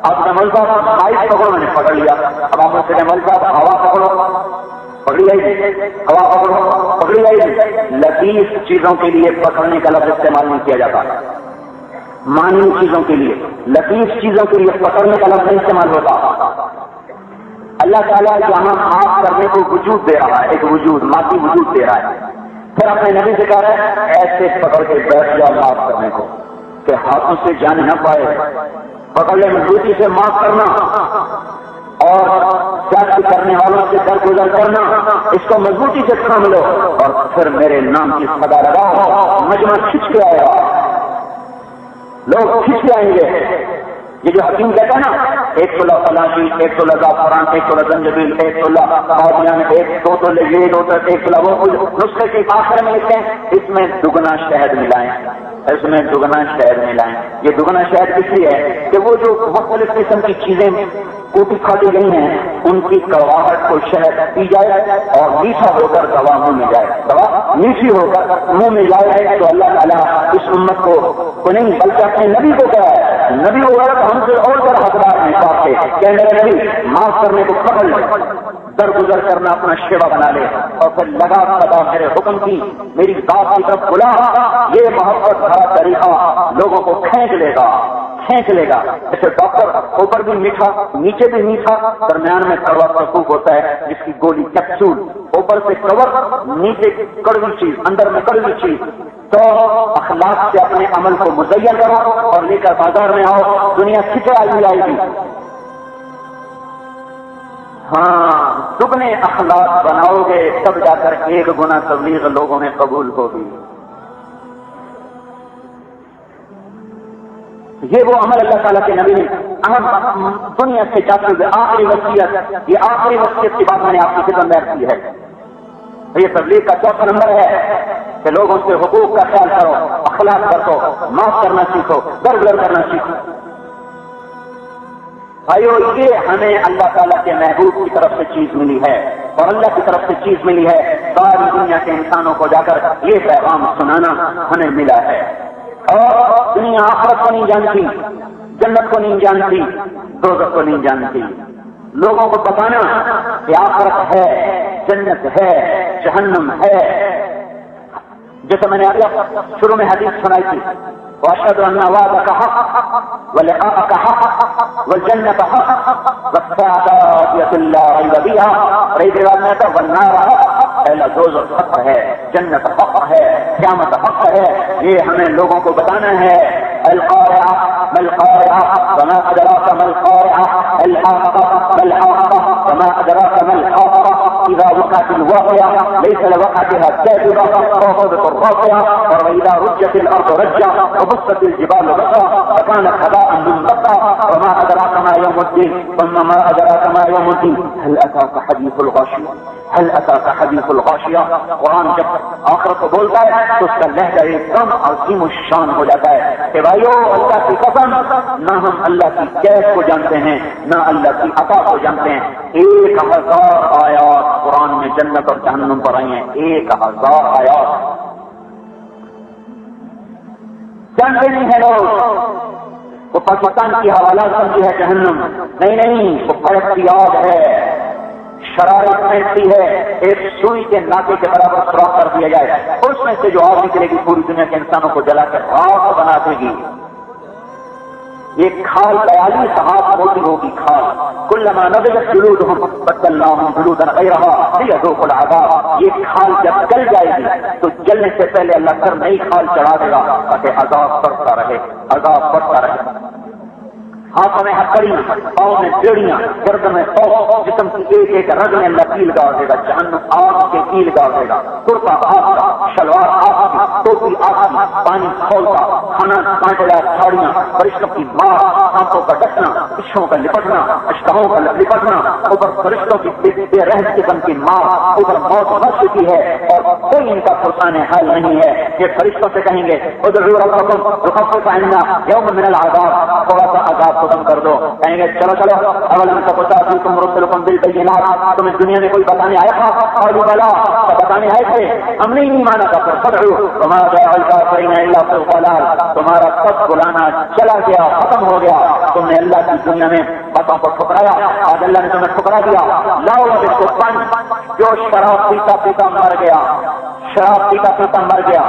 آپ کا ملتا مائک پکڑو میں نے پکڑ لیا. اب آپ سے ملتا ہوا پکڑو, پکڑی جائے گی. ہوا پکڑو, پکڑی جائے گی. لطیف چیزوں کے لیے پکڑنے کا لفظ استعمال نہیں کیا جاتا. مانی چیزوں کے لیے, لطیف چیزوں کے لیے پکڑنے کا لفظ نہیں استعمال ہوتا. اللہ تعالیٰ یہاں معاف کرنے کو وجود دے رہا ہے, ایک وجود, مادی وجود دے رہا ہے. پھر اپنے نبی سے کہہ رہا ہے ایسے پکڑ کے بیٹھ جاؤ معاف کرنے کو کہ ہاتھوں سے جان نہ پائے. پکڑ لے مضبوطی سے معاف کرنا اور زیادتی کرنے والوں سے درگزر کرنا, اس کو مضبوطی سے تھام لو اور پھر میرے نام کی صدا لگاؤ. مجمع کھنچ کے آئے گا, لوگ کھنچ کے آئیں گے. یہ جو حکیم کہتا ہے نا 1 تولہ فلاشی, 1 تولہ زعفران, 1 تولہ زنجبیل, 1 تولہ بادیان, 2 تولہ یہ, 2 تولہ 1 تولہ وہ, نسخے کے آخر میں لکھتے ہیں اس میں 2 گنا شہد ملائیں. اس میں دگنا شہد ملائیں. یہ دگنا شہد اس لیے ہے کہ وہ جو مختلف قسم کی چیزیں کوٹی کھاٹی گئی ہیں ان کی کڑواہٹ کو شہد پی جائے اور میٹھا ہو کر دوا منہ میں جائے, دوا میٹھی ہو کر منہ میں جائے. تو اللہ تعالیٰ اس امت کو نہیں بلکہ اپنے نبی کو کہا ہے, نبی ہو گیا تو ہم سے اور بڑا حقدار نہیں پاتے کہ میرے نبی معاف کرنے کو قبل درگزر کرنا اپنا شیوا بنا لے اور پھر لگا پتا میرے حکم کی میری ذات کی طرف بلا. یہ محبت بھرا طریقہ لوگوں کو کھینچ لے گا. جیسے ڈاکٹر اوپر بھی میٹھا نیچے بھی میٹھا درمیان میں کڑوا پرسوک ہوتا ہے جس کی گولی کیپسول, اوپر سے کور نیچے کڑوی چیز اندر میں کڑوی چیز. تو اخلاق سے اپنے عمل کو مزین کرو اور لے کر بازار میں آؤ, دنیا کھچے آئے گی. ہاں دگنے اخلاق بناؤ گے تب جا کر ایک گنا تبلیغ لوگوں میں قبول ہوگی. یہ وہ عمل اللہ تعالیٰ کے نبی نے دنیا سے جاتے ہوئے آخری وصیت, یہ آخری وصیت کی بات میں نے آپ کی خدمت میں کی ہے. یہ تبلیغ کا چوتھا نمبر ہے کہ لوگوں سے حقوق کا خیال کرو, اخلاق برتو, معاف کرنا سیکھو, درگزر کرنا سیکھو. بھائیو یہ ہمیں اللہ تعالیٰ کے محبوب کی طرف سے چیز ملی ہے اور اللہ کی طرف سے چیز ملی ہے. ساری دنیا کے انسانوں کو جا کر یہ پیغام سنانا ہمیں ملا ہے. اور دنیا آخرت کو نہیں جانتی, جنت کو نہیں جانتی, دوزخ کو نہیں جانتی. لوگوں کو بتانا کہ آخرت ہے, جنت ہے, جہنم ہے. جیسے میں نے آپ شروع میں حدیث سنائی تھی, واشهد ان وعدك حق ولقاءك حق والجنة حق والساعة آتية لا ريب فيها. رہی روایت میں تو والنار حق, دوزخ حق ہے, جنت حق ہے, قیامت حق ہے. یہ ہمیں لوگوں کو بتانا ہے. القارعة ما القارعة وما أدراك ما القارعة, الحاقة ما الحاقة وما أدراك ما الحاقة, إذا وقعت الواقعة ليس لوقعتها كاذبة خافضة الرافعة, وإذا رجت الأرض رجا وبست الجبال بسا فكانت هباء منبثا, وما أدراك ما يوم الدين ثم ما أدراك ما يوم الدين هل أتاك حديث الغاشية, هل أتاك حديث الغاشية. قرآن جب آخرت کو بولتا ہے تو اس کا لہجہ ایک دم عظیم الشان ہو جاتا ہے کہ بھائیو اللہ کی قسم, نہ ہم اللہ کی کیف کو جانتے ہیں نہ اللہ کی عطا کو جانتے ہیں. 1000 آیات قرآن میں جنت اور جہنم پر آئی ہیں, 1000 آیات. جانتے نہیں ہیں لوگ, وہ پاکستان کی حوالہ سمجھی ہے جہنم, نہیں, وہ بھڑکتی آگ ہے, شرارت پھینکتی ہے, ایک سوئی کے ناکے کے برابر سوراخ کر دیا جائے, اس میں سے جو آگ نکلے گی پوری دنیا کے انسانوں کو جلا کر راکھ بنا دے گی. یہ کھال 42 ہاتھ موٹی ہوگی کھال. کلما نضجت جلودهم بدلناهم جلودا غیرها لیذوقوا العذاب. یہ کھال جب جل جائے گی تو جلنے سے پہلے اللہ سر نئی کھال چڑھا دے گا تاکہ عذاب بڑھتا رہے. ہاتھوں میں ہتھکڑیاں, پاؤں میں بیڑیاں, گردن میں توق, جسم کی ایک رگ میں اللہ کیل گاڑ دے گا. جہنم آگ کے کیل گاڑ دے گا. کرتا آگ کا, شلوار آگ کی, ٹوپی آگ کی, پانی کھولتا, کھانا کانٹے دار جھاڑیاں, فرشتوں کی مار, سانپوں کا ڈسنا, پشوں کا لپٹنا, اشتہوں کا لپٹنا, اوپر فرشتوں کی بے رحم قسم کی مار, اوپر موت مر چکی ہے اور کوئی ان کا پرسان حال نہیں ہے. یہ فرشتوں سے کہیں گے ادعوا ربکم یخفف عنا یوما من العذاب, تھوڑا سا عذاب ختم کر دو. کہیں گے چلو اولم تکم رسلکم بالبینات, تمہیں دنیا میں کوئی بتانے آیا تھا؟ قالوا بلا, بتانے آئے تھے, ہم نے نہیں مانا تھا. فادعوا وما دعا الکافرین الا فی الضلال, تمہارا سب بلانا چلا گیا, ختم ہو گیا. تم نے اللہ کی دنیا میں باتوں کو ٹھکرایا, آج اللہ نے تمہیں ٹھکرا دیا. لاؤ اب اس کو پن, جو شراب پیتا مر گیا, شراب پیتا مر گیا.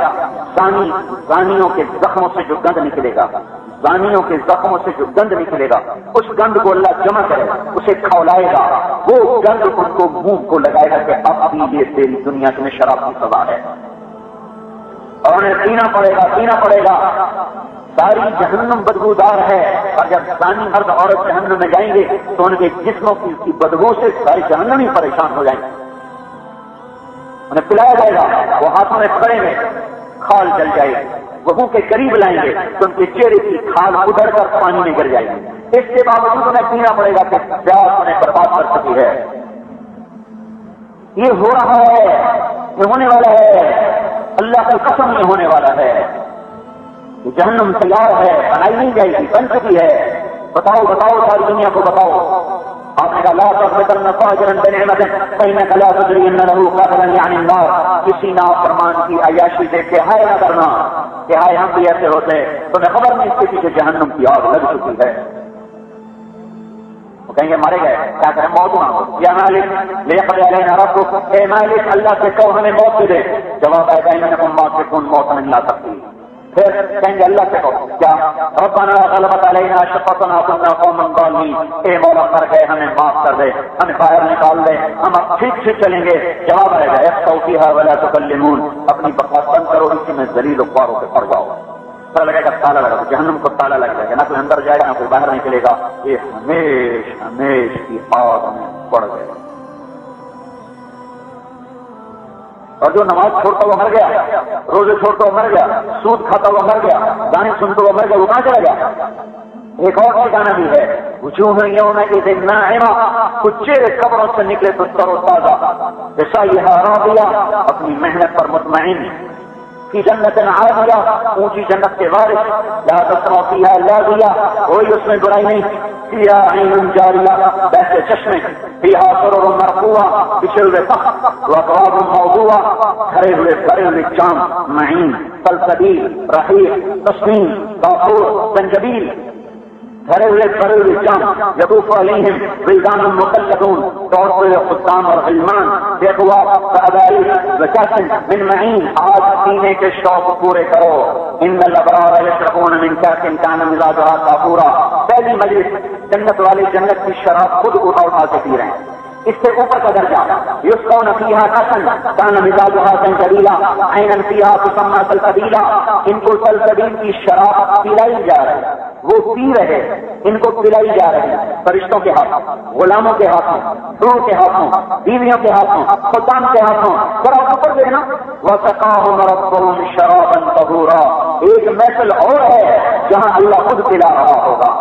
زانیوں کے زخموں سے جو گند نکلے گا, زانیوں کے زخموں سے جو گند نکلے گا, اس گند کو اللہ جمع کرے, اسے کھولائے گا. وہ گند ان کو منہ کو لگائے گا کہ اب بھی یہ تیری دنیا میں شراب کی سزا ہے, اور انہیں پینا پڑے گا. ساری جہنم بدبودار ہے, اور جب زانی مرد عورت جہنم میں جائیں گے تو ان کے جسموں کی بدبو سے ساری جہنم ہی پریشان ہو جائیں گے. انہیں پلایا جائے گا, وہ ہاتھوں میں پڑیں گے, کھال جل جائے گی. وہ منہ کے قریب لائیں گے تو ان کے چہرے کی کھال ادھڑ کر پانی میں گر جائے گی. اس کے باوجود انہیں پینا پڑے گا کہ پیاس انہیں برباد کر سکتی ہے. یہ ہو رہا ہے, یہ ہونے والا ہے, اللہ کی قسم یہ ہونے والا ہے. جہنم تیار ہے، بنائی نہیں جائے گی، بن چکی ہے. بتاؤ بتاؤ ساری دنیا کو بتاؤ. آپ نے کہا لا تغفرن فاجرا بنعمت فإنك لا تدري ان له قاتلا یعنی النار. کسی نافرمان کی عیاشی دیکھ کے ہائے نہ کرنا کہ ہائے ہم بھی ایسے ہوتے، تمہیں خبر نہیں اس کے پیچھے جہنم کی آگ لگ چکی ہے. وہ کہیں گے مارے گئے، کیا کریں موت مانگو. یا مالک لیقضی علینا ربک، اے مالک اللہ سے کہو ہمیں موت دے دے. جواب آئے گا انکم ماکثون، موت نہیں لا سکتی. پھر کہیں گے اللہ سے کہو کیا ربنا غلبت علینا شقوتنا كنا قوما ضالین، اے مولا کر گئے ہمیں معاف کر دے، ہمیں باہر نکال دے، ہم اب ٹھیک سے چلیں گے. جواب آئے گا اخسؤوا فیہا ولا تکلمون، اپنی بکواس بند کرو، اسی میں ذلیل و خواروں سے پڑ جاؤ. پتہ لگے گا تالا لگا، جہنم کو تالا لگ جائے گا، نہ کوئی اندر جائے گا نہ کوئی باہر نکلے گا. یہ ہمیش کی آگ میں پڑ گئے. اور جو نماز چھوڑتا ہوا مر گیا، روزے چھوڑتا ہوا مر گیا، سود کھاتا ہوا مر گیا، گانے سنتا ہوا مر گیا، وہ کہاں چلا گیا؟ ایک اور ٹھکانا بھی ہے، وجوہ یومئذ ناعمہ، کچھ چہرے قبروں سے نکلے تو تر و تازہ، بسعیہا راضیہ، اپنی محنت پر مطمئن، فی جنت عالیہ، اونچی جنت کے وارث، لا تسمع فیہا لاغیہ، کوئی اس میں برائی نہیں، فیہا عین جاریہ، بہتے چشمے، فیہا سرر مرفوعہ، بچھے ہوئے تخت، واکواب موضوعہ، کھڑے ہوئے جام، معین، سلسبیل، رحیق، تسنیم، کافور، زنجبیل، بھرے ہوئے جام، یطوف علیہم ولدان مخلدون، دوڑتے ہوئے خدام اور غلمان، بأکواب وأباريق وكأس من معین، آج پینے کے شوق پورے کرو. ان الابرار یشربون من کأس کان مزاجها کافورا. پہلی مجلس جنت والے جنت کی شراب خود اٹھا کے پی رہے ہیں. اس سے اوپر کا درجہ یسقون فیہا کأسا کان مزاجها زنجبیلا عینا فیہا تسمى سلسبیلا. ان کو سلسبیل کی شراب پلائی جا رہی ہے، وہ پی رہے، ان کو پلائی جا رہی ہے، فرشتوں کے ہاتھوں، غلاموں کے ہاتھوں، حور کے ہاتھوں، بیویوں کے ہاتھوں، خدام کے ہاتھوں. ذرا اوپر دیکھنا، وسقاهم ربهم شرابا طہورا. ایک محفل اور ہے جہاں اللہ خود پلا رہا ہوگا،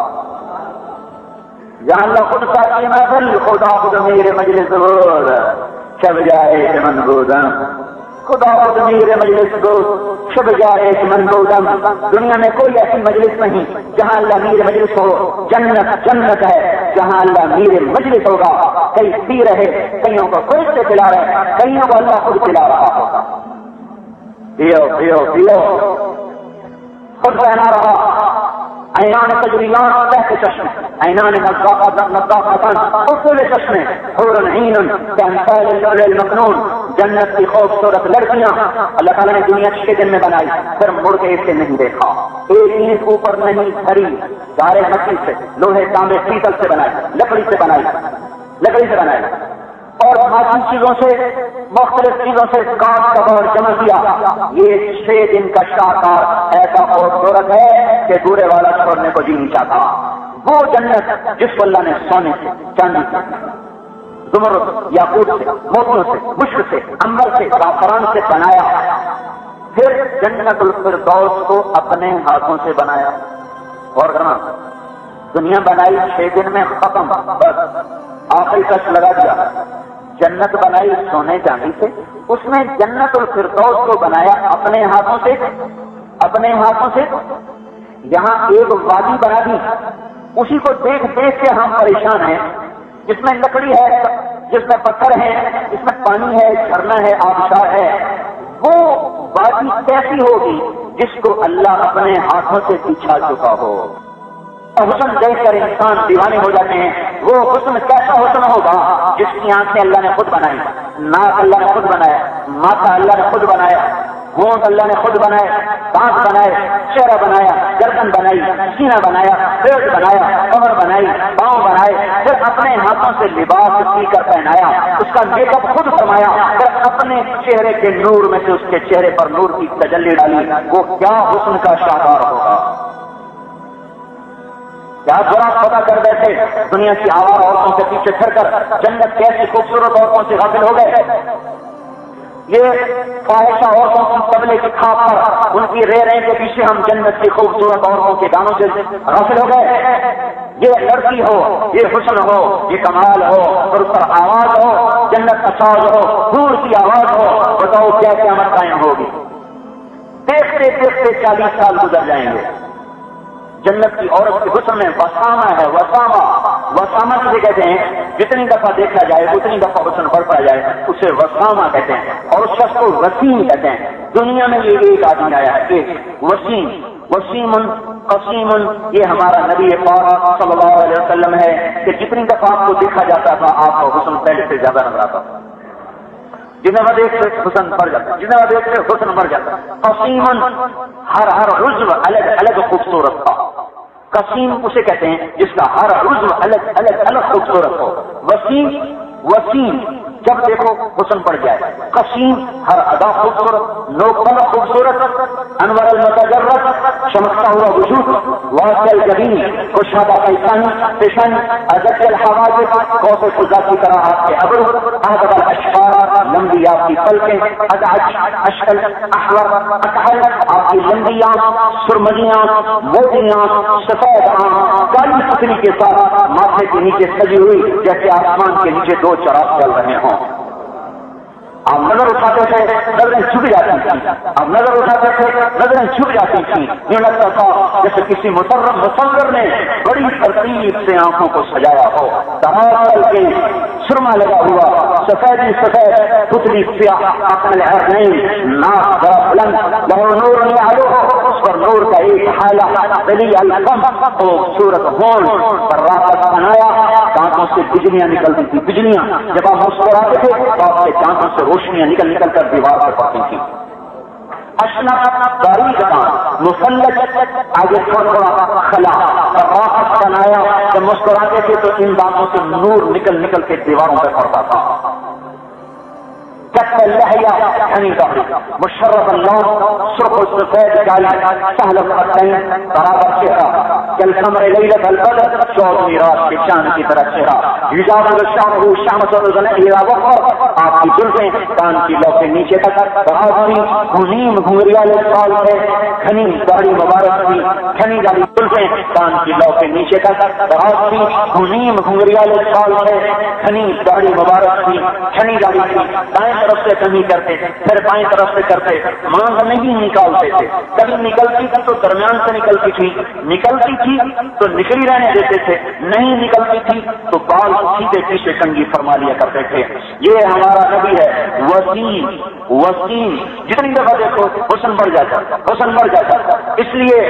جہاں اللہ خود کا محفل، خدا خود میرے مجلس گود شب جائے من گودم، خدا خود میرے مجلس گود شب جائے من گودم. دنیا میں کوئی ایسی مجلس نہیں جہاں اللہ میر مجلس ہو. جنت ہے جہاں اللہ میر مجلس ہوگا. کئی پی رہے، کئیوں کو کوئی سے پلا رہے، کئیوں کو اللہ خود پلا رہا ہوگا. پیو پیو پیو، خود رہنا رہا. عینان تجریان، بہتے چشمے، عینان نضاقتان، اصول چشمے، حور عین کامثال اللؤلؤ المكنون. جنت کی خوبصورت لڑکیاں اللہ تعالیٰ نے دنیا 6 دن میں بنائی، پھر مڑ کے اسے نہیں دیکھا. ایک اینٹ اوپر نہیں دھری، سارے مٹی سے، لوہے تانبے پیتل سے بنائی، لکڑی سے بنائی اور باقی چیزوں سے، مختلف چیزوں سے کاٹ کباڑ جمع کیا. یہ 6 دن کا شاہکار ایسا خوبصورت ہے کہ دورے والا چھوڑنے کو جی نہیں چاہتا. وہ جنت جس کو اللہ نے سونے سے، چاندی سے، زمرد، یاقوت سے، موتیوں سے، مشک سے، عنبر سے، زعفران سے بنایا. پھر جنت الفردوس کو اپنے ہاتھوں سے بنایا. اور کرنا، دنیا بنائی 6 دن میں ختم، بس آخری کش لگا دیا. جنت بنائی سونے چاندی سے، اس میں جنت الفردوس کو بنایا اپنے ہاتھوں سے. یہاں ایک وادی بنا دی، اسی کو دیکھ کے ہم پریشان ہیں، جس میں لکڑی ہے، جس میں پتھر ہے، جس میں پانی ہے، جھرنا ہے، آبشار ہے. وہ وادی کیسی ہوگی جس کو اللہ اپنے ہاتھوں سے بچھا چکا ہو. حسن دیکھ کر انسان دیوانے ہو جاتے ہیں. وہ حسن کیسا حسن ہوگا جس کی آنکھیں اللہ نے خود بنائی، ناک اللہ نے خود بنایا، ماتھا اللہ نے خود بنایا، ہونٹ اللہ نے خود بنائے، دانت بنائے، چہرہ بنایا، گردن بنائی، سینہ بنایا، پیٹ بنایا، کمر بنائی، پاؤں بنائے. پھر اپنے ہاتھوں سے لباس سی کر پہنایا، اس کا میک اپ خود فرمایا، پھر اپنے چہرے کے نور میں سے اس کے چہرے پر نور کی تجلی ڈالی. وہ کیا حسن کا شاہکار ہوگا. کیا برا پتا کر بیٹھے دنیا کی آوار عورتوں کے پیچھے پھر کر جنت کیسی خوبصورت عورتوں سے غافل ہو گئے. یہ فاحشہ عورتوں کی تبلے کی کھاپ پر ان کی رے کے پیچھے ہم جنت کی خوبصورت عورتوں کے گانوں سے غافل ہو گئے. یہ لڑکی ہو، یہ حسن ہو، یہ کمال ہو، اور اس پر آواز ہو، جنت کا ساز ہو، حور کی آواز ہو. بتاؤ کیا قیامت قائم ہوگی. دیکھتے دیکھتے دیکھتے 40 سال گزر جائیں گے. جنت کی عورت کے حسن میں وسامہ ہے. وسامہ کسے کہتے ہیں؟ جتنی دفعہ دیکھا جائے اتنی دفعہ حسن بڑھتا جائے اسے وسامہ کہتے ہیں. اور اس شخص کو وسیم کہتے ہیں. دنیا میں یہ ایک آدمی آیا ہے کہ وسیم قسیم. یہ ہمارا نبی پاک صلی اللہ علیہ وسلم ہے کہ جتنی دفعہ آپ کو دیکھا جاتا تھا آپ کا حسن پہلے سے زیادہ نظر آتا تھا. جتنا دیکھتے حسن بڑھ جاتا, جتنا دیکھتے حسن بڑھ جاتا. قسیم ہر عضو الگ الگ خوبصورت تھا. قسیم اسے کہتے ہیں جس کا ہر عضو الگ الگ خوبصورت ہو. وسیم جب دیکھو حسن پڑ جائے. قسیم ہر ادا خوبصورت, نوکل خوبصورت, انور المتجرد چمکتا ہوا وجود, واقع الجبین کشادہ پیشانی, ازج الحواجب قوس خدا کی طرح آپ کے ابرو, احدب الاشفار لمبی آپ کی پلکیں, ادعج اشکل احور اکحل آپ کی لمبی آنکھ, سرمدیاں موٹیاں سفید آنکھ کالی پتلی کے ساتھ ماتھے کے نیچے سجی ہوئی جیسے آسمان کے نیچے 2 چراغ چل رہے ہوں. آپ نظر اٹھاتے تھے نظریں چھپ جاتی تھیں. آپ نظر اٹھاتے تھے نظریں چھپ جاتی تھیں. یہ لگتا تھا جیسے کسی مصور نے بڑی ترتیب سے آنکھوں کو سجایا ہو. تمام کے سرما لگا ہوا, سفیدی سفید, پتلی سیاہ, اپنے نہیں ناک بڑا بلند, لہو نور نہیں آلو اس پر نور کا ایک حالہ دلی الفم خوبصورت ہون پر راحت بنایا. دانتوں سے بجلیاں نکلتی تھی. بجلیاں جب آپ مسکراتے تھے تو آپ کے دانتوں سے روشنیاں نکل کر دیوار پر پڑتی تھی. اشنا داری زبان مسلط آگے تھوڑا خلا راحت بنایا. جب مسکراتے تھے تو ان دانتوں سے نور نکل کے دیواروں پہ پڑتا تھا. مشرف اللون سرخ السفید کالی سہل الخطین برابر چہرہ کالقمر لیلۃ البدر 14ویں رات کے چاند کی طرح چہرہ. یجاب الشعر شمس الرزن الى وقر آپ کی زلفیں کان کی لو کے نیچے تک برابری گھنیم گھنگریالے سال ہے. گھنی داڑھی مبارک کی گھنی داڑھی زلفیں کان کی لو کے نیچے تک برابری گھنیم گھنگریالے سال ہے. گھنی داڑھی مبارک کی گھنی داڑھی کی دائیں طرف سے کمی کرتے پھر بائیں طرف سے کرتے. مانگ نہیں نکالتے تھے. کبھی نکلتی تھی تو درمیان سے نکلتی تھی, نکلتی تھی تو نکلی رہنے دیتے تھے, نہیں نکلتی تھی تو بال سیدھے پیچھے کنگھی فرما لیا کرتے تھے. یہ ہمارا نبی ہے وسیم. جتنی دفعہ دیکھو حسن بڑھ جاتا, حسن بڑھ جاتا. اس لیے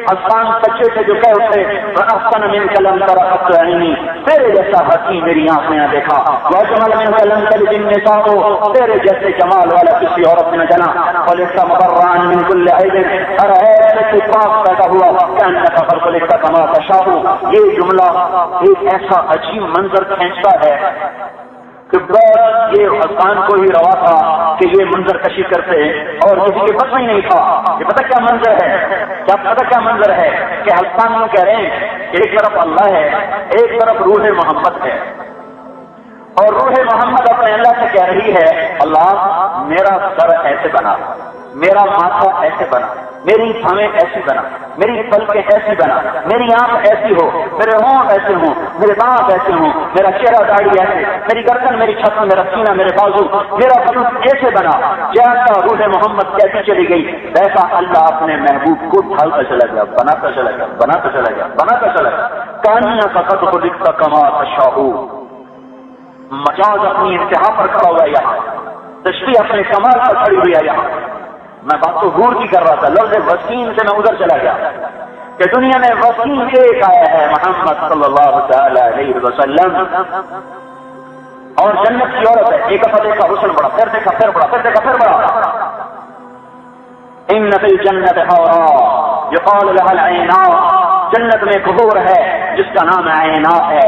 حسان سچے تھے جو کہہ اٹھے احسن من کلم ترقت عینی, تیرے جیسا حسین میری آنکھیں نہ دیکھا. واجمل من کلم تلج النساء, تیرے جیسے جمال والا کسی عورت نے جنا. خلقت مبرعا من كل عیب, ہر عیب سے پاک پیدا ہوا. کأنک قد خلقت کما تشاء. یہ جملہ ایک ایسا عجیب منظر کھینچتا ہے کہ بس یہ حسان کو ہی روا تھا کہ یہ منظر کشی کرتے اور کسی کے بس میں ہی نہیں تھا. یہ پتہ کیا منظر ہے, کیا پتہ کیا منظر ہے کہ حسان کہہ رہے ہیں ایک طرف اللہ ہے, ایک طرف روح محمد ہے, اور روح محمد اپنے اللہ سے کہہ رہی ہے اللہ میرا سر ایسے بنا, میرا ماتھا ایسے بنا, میری بھویں ایسی بنا, میری پلکیں ایسی بنا, میری آنکھ ایسی ہو, میرے ہونٹ ایسے ہوں, میرے دانت ایسے ہوں, میرا چہرہ داڑھی ایسے, میری گردن, میری چھت, میرا سینہ, میرے بازو, میرا وجود ایسے بنا. جیسا روح محمد کیسی چلی گئی ویسا اللہ اپنے محبوب کو ڈھالتا چلا گیا, بناتا چلا گیا, بناتا چلا گیا, بناتا چلا گیا. کأنک قد خلقت کما تشاء. مجاز اپنی انتہا پر کھڑا ہوا یہاں, تشریح اپنے کمال پر کھڑی ہوئی ہے یہاں. میں بات تو غور کی کر رہا تھا, لفظ وسیم سے میں ادھر چلا گیا کہ دنیا میں وسیم ایک آیا ہے محمد صلی اللہ تعالی علیہ وسلم, اور جنت کی عورت ہے. ایک دفعہ دیکھا حسن بڑا, پھر دیکھا پھر بڑا, پھر دیکھا پھر بڑا. ان فی الجنت حورا یقال لها العیناء, جنت میں ایک حور ہے جس کا نام عیناء ہے.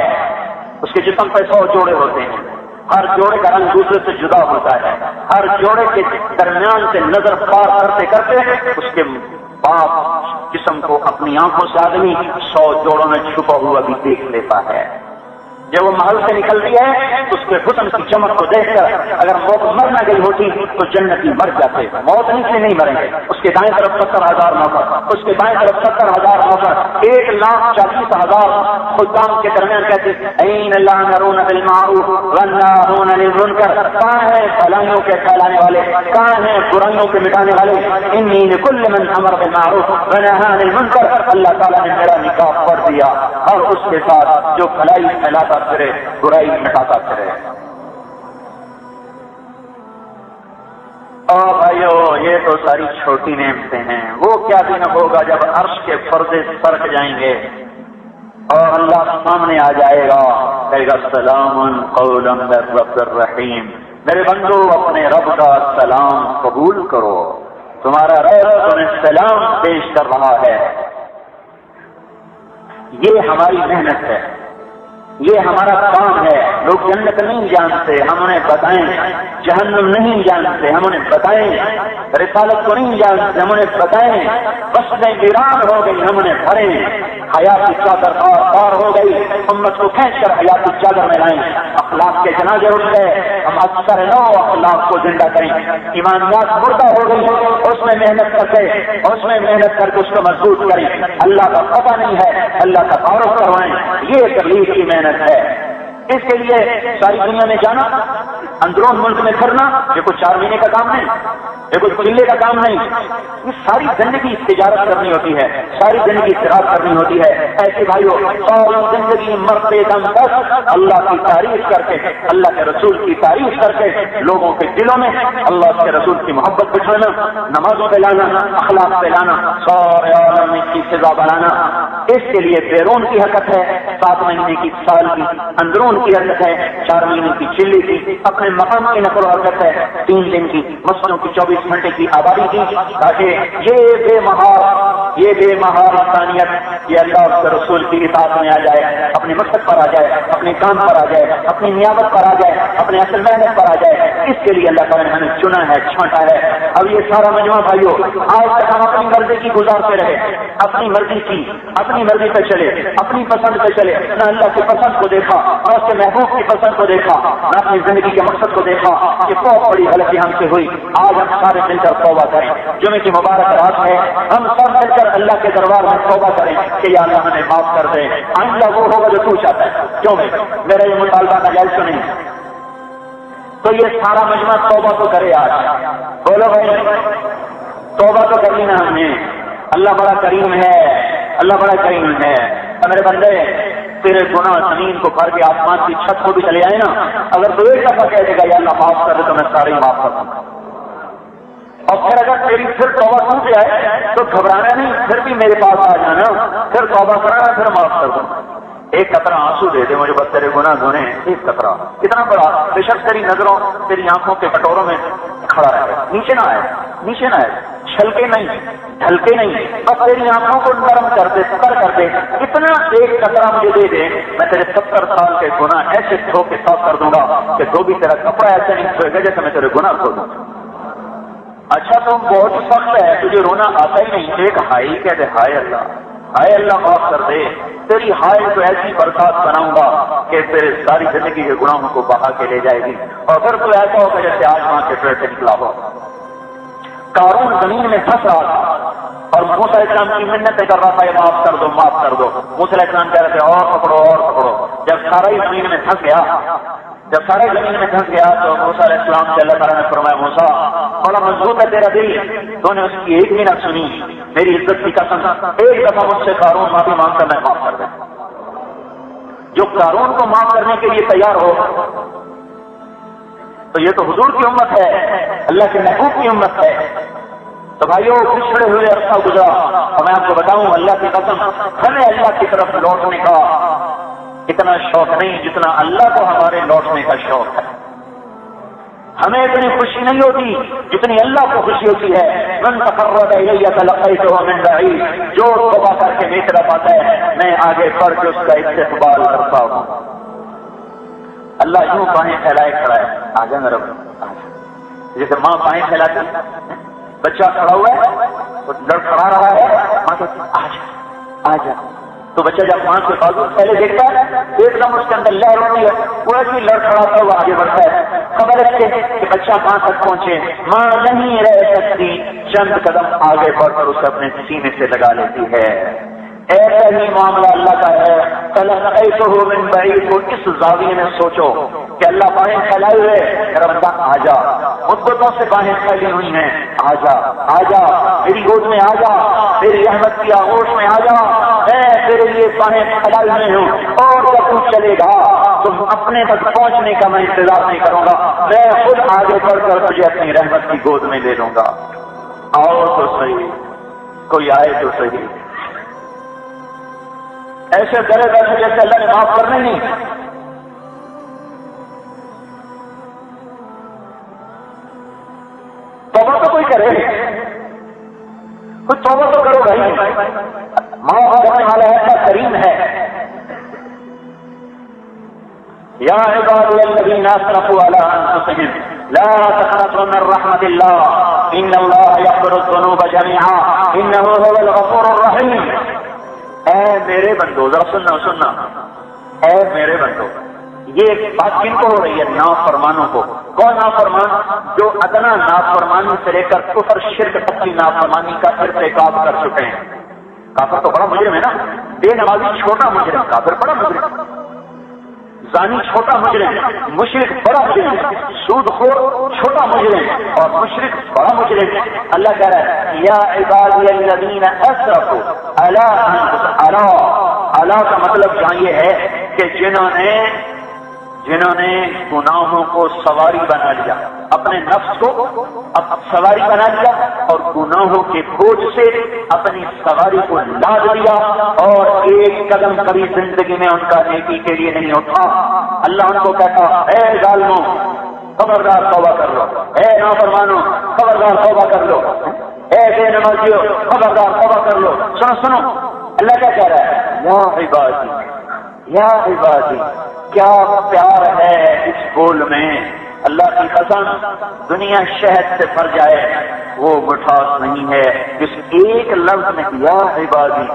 اس کے جسم پہ 100 جوڑے ہوتے ہیں, ہر جوڑے کا رنگ دوسرے سے جدا ہوتا ہے. ہر جوڑے کے درمیان سے نظر پار کرتے کرتے اس کے باپ جسم کو اپنی آنکھوں سے آدمی 100 جوڑوں میں چھپا ہوا بھی دیکھ لیتا ہے. جب وہ محل سے نکلتی ہے اس کے حسن کی چمک کو دیکھ کر اگر موت مر نہ گئی ہوتی تو جنتی مر جاتے. موت سے نہیں مریں گے. اس کے دائیں طرف 70,000 نوکر, اس کے بائیں طرف 70,000 نوکر, 1,40,000 خدام کے درمیان کہتے این الامرون بالمعروف والناهون عن المنکر. کہاں ہیں بھلائیوں کے پھیلانے والے, کہاں ہیں برائیوں کے مٹانے والے. انی لکل من امر بالمعروف ونهى عن المنکر. اللہ تعالیٰ نے میرا نکاح پڑھ دیا اور اس کے ساتھ جو بھلائی پھیلاتا پھرے برائی مٹاتا پھرے. اور بھائیو یہ تو ساری چھوٹی نعمتیں ہیں. وہ کیا دن ہوگا جب عرش کے پردے سرک جائیں گے اور اللہ سامنے آ جائے گا, کہے گا سلام قولا من رب الرحیم. میرے بندو اپنے رب کا سلام قبول کرو, تمہارا رب تمہیں سلام پیش کر رہا ہے. یہ ہماری محنت ہے, یہ ہمارا کام ہے. لوگ جنت نہیں جانتے, ہم انہیں بتائیں. جہنم نہیں جانتے, ہم انہیں بتائیں. رسالت کو نہیں جانتے, ہم انہیں بتائیں. بسیں ویران ہو گئی, ہم انہیں بھریں. حیات کی چادر پار ہو گئی, امت کو کھینچ کر حیات کی چادر میں لائیں. اخلاق کے جنازے اٹھ گئے, ہم اکثر نو اخلاق کو زندہ کریں. ایمانیات مردہ ہو گئی, اس میں محنت کر کے اس کو مضبوط کریں. اللہ کا پتہ نہیں ہے, اللہ کا تعارف کروائیں. یہ تبلیغ کی محنت ہے. اس کے لیے ساری دنیا میں جانا, اندرون ملک میں پھرنا, یہ کوئی 4 مہینے کا کام نہیں, یہ کوئی چلے کا کام نہیں. یہ ساری زندگی تجارت کرنی ہوتی ہے, ساری زندگی زراعت کرنی ہوتی ہے. ایسے بھائیوں ساری زندگی مرتے دم تک اللہ کی تعریف کر کے, اللہ کے رسول کی تعریف کر کے لوگوں کے دلوں میں اللہ کے رسول کی محبت بٹھانا, نمازوں پہ لانا, اخلاق پہ لانا, سارے عالم کی فضا بنانا. اس کے لیے بیرون کی حرکت ہے, 7 مہینے کی, سال کی. اندرون کی حرکت ہے, 4 مہینے کی چلی کی. اپنے مقام کی نقل و حرکت ہے, 3 دن کی. مسجدوں کی 24 گھنٹے کی آبادی کی, تاکہ یہ بے مہار انسانیت یہ اللہ اور کے رسول کی اطاعت میں آ جائے, اپنے مقصد پر آ جائے, اپنے کام پر آ جائے, اپنی نیابت پر آ جائے, اپنے اصل محنت پر آ جائے. اس کے لیے اللہ تعالیٰ نے ہمیں چنا ہے, چھانٹا ہے. اب یہ سارا مجموعہ بھائیوں آج تک ہم اپنی مرضی کی گزارتے رہے, اپنی مرضی کی, اپنی مرضی پہ چلے, اپنی پسند پہ چلے. نہ اللہ کی پسند کو دیکھا, نہ اس کے محبوب کی پسند کو دیکھا, نہ اپنی زندگی کے مقصد کو دیکھا. یہ بہت بڑی غلطی ہم سے ہوئی. آج ہم سارے مل کر توبہ کریں. جمعے کی مبارک رات ہے, ہم سب مل کر اللہ کے دربار میں توبہ کریں کہ یا اللہ ہمیں معاف کر دے. آئندہ وہ ہوگا جو تو چاہتا ہے. کیوں میرا یہ مطالبہ ناجائز تو نہیں. تو یہ سارا مجمع توبہ تو کرے. آج بولو بھائی, توبہ تو کری نا ہم نے. اللہ بڑا کریم ہے, اللہ بڑا کریم ہے. میرے بندے تیرے گناہ زمین کو بھر کے آسمان کی چھت کو بھی چلے آئے نا, اگر تو ایک دفعہ کہہ دے گا یا اللہ معاف کر دے تو میں سارے ہی معاف کر دوں گا. اور پھر اگر تیری پھر توبہ ٹوٹ جائے تو گھبرانا نہیں, پھر بھی میرے پاس آ جانا, پھر توبہ کرانا, پھر معاف کر دوں. ایک قطرہ آنسو دے دے مجھے, بس تیرے گناہ دھونے. ایک قطرہ کتنا بڑا, بے شک تیری نظروں تیری آنکھوں کے کٹوروں میں کھڑا رہے, نیچے نہ آئے, نیچے نہ آئے, چھلکے نہیں, ڈھلکے نہیں, بس تیری آنکھوں کو نرم کر دے, ستر کر دے. اتنا ایک قطرہ مجھے دے دے, میں تیرے 70 سال کے گناہ ایسے دھو کے صاف کر دوں گا کہ تو بھی تیرا کپڑا ایسے نہیں دھوئے گا جیسے میں تیرے گناہ دھو دوں. اچھا تو بہت ہی سخت ہے, تجھے رونا آتا ہی نہیں. ایک ہائی کہہ دے, ہائے اللہ, ہائے اللہ معاف کر دے. تیری ہائے تو ایسی برسات بناؤں گا کہ تیرے ساری زندگی کے گناہوں کو بہا کے لے جائے گی. اور پھر تو ایسا ہوگا جیسے آج ماں کے پیڑ سے نکلا ہو. قارون زمین میں پھنس رہا تھا اور موسیٰ علیہ السلام کی منتیں کر رہا تھا, یہ معاف کر دو, معاف کر دو. موسیٰ علیہ السلام کہہ رہے تھے اور پکڑو, اور پکڑو. جب سارا ہی زمین میں پھنس گیا, تو موسیٰ علیہ السلام سے اللہ تعالیٰ نے فرمایا, موسیٰ بڑا مضبوط ہے تیرا دل, تو نے اس کی ایک بھی نہ سنی. میری عزت کی قسم, ایک دفعہ مجھ سے قارون معافی مانگ کر میں معاف کر دیں. جو قارون کو معاف کرنے کے لیے تیار ہو تو یہ تو حضور کی امت ہے, اللہ کے محبوب کی امت ہے. تو بھائیو پچھڑے ہوئے عرصہ گزرا, اور میں آپ کو بتاؤں اللہ کی قسم, ہمیں اللہ کی طرف لوٹنے کا اتنا شوق نہیں جتنا اللہ کو ہمارے لوٹنے کا شوق ہے. ہمیں اتنی خوشی نہیں ہوتی جتنی اللہ کو خوشی ہوتی ہے. من تقرب الی تلقیته من بعید, جو توبہ کر کے میری طرف آتا ہے میں آگے بڑھ کے اس کا استقبال کرتا ہوں. اللہ یوں باہیں پھیلائے کھڑا ہے, آ جا میرا جیسے ماں باہیں پھیلاتی, بچہ کھڑا ہوا ہے, لڑکھڑا رہا ہے, ماں کہتی آ جا, آ جا. تو بچہ جب ماں کے بازو پہلے دیکھتا ہے ایک دم اس کے اندر لہر ہوتی ہے، وہ ایسی لڑکھڑاتا ہوا آگے بڑھتا ہے، خبر ہے کہ بچہ کہاں تک پہنچے، ماں نہیں رہ سکتی، چند قدم آگے بڑھ کر اسے اپنے سینے سے لگا لیتی ہے۔ ایسا ہی معاملہ اللہ کا ہے۔ فَلَقَيْتُهُ مِنْ بَعِيدٍ، کو اس زاویے میں سوچو کہ اللہ باہیں پھیلائے ہوئے، رمضان آ جا، مدتوں سے باہیں پھیلی ہوئی ہیں، آ جا آ جا میری گود میں، آ جا میری رحمت کی آغوش میں، آ جا، میں تیرے لیے باہیں پھیلائے ہوئے ہوں، اور جب تو چلے گا تم اپنے تک پہنچنے کا میں انتظار نہیں کروں گا، میں خود آگے بڑھ کر تجھے اپنی رحمت کی گود میں لے لوں گا۔ آؤ تو صحیح، کوئی آئے تو صحیح۔ ایسے ڈرے بیٹھے جیسے اللہ نے معاف کرنے نہیں۔ توبہ تو کوئی کرے، کوئی توبہ تو کرو بھائی، معاف کرنے والا ایسا کریم ہے۔ یا عبادی الذین اسرفوا علی انفسہم لا تقنطوا من رحمت اللہ ان اللہ یغفر الذنوب جميعا انہ هو الغفور الرحیم۔ اے میرے بندو، ذرا سننا، اے میرے بندو، یہ بات کن کو ہو رہی ہے؟ نافرمانوں کو۔ کون نافرمان؟ جو ادنا نافرمانی سے لے کر کفر شرک تک کی نافرمانی کا ارتکاب کر چکے ہیں۔ کافر تو بڑا مجرم ہے نا، بے نمازی چھوٹا مجرم، کافر بڑا مجرم، زانی چھوٹا مجرم، مشرک بڑا مجرم، سود خور چھوٹا مجرم، اور مشرک بڑا مجرم۔ اللہ کہہ رہا ہے یا عبادی الذین اسرفوا علی انفسہم، اعلیٰ کا مطلب یہاں یہ ہے کہ جنہوں نے گناہوں کو سواری بنا لیا، اپنے نفس کو سواری بنا لیا اور گناہوں کے بوجھ سے اپنی سواری کو لاد دیا، اور ایک قدم کبھی زندگی میں ان کا نیکی کے لیے نہیں اٹھا۔ اللہ ان کو کہتا اے ظالموں خبردار توبہ کر لو، اے نافرمانوں خبردار توبہ کر لو، اے بے نمازیوں خبردار توبہ کر لو۔ سنو اللہ کیا کہہ رہا ہے؟ یا عبادی، یا عبادی، کیا پیار ہے اس بول میں، اللہ کی قسم دنیا شہد سے بھر جائے وہ مٹھاس نہیں ہے اس ایک لفظ میں، یا عبادی،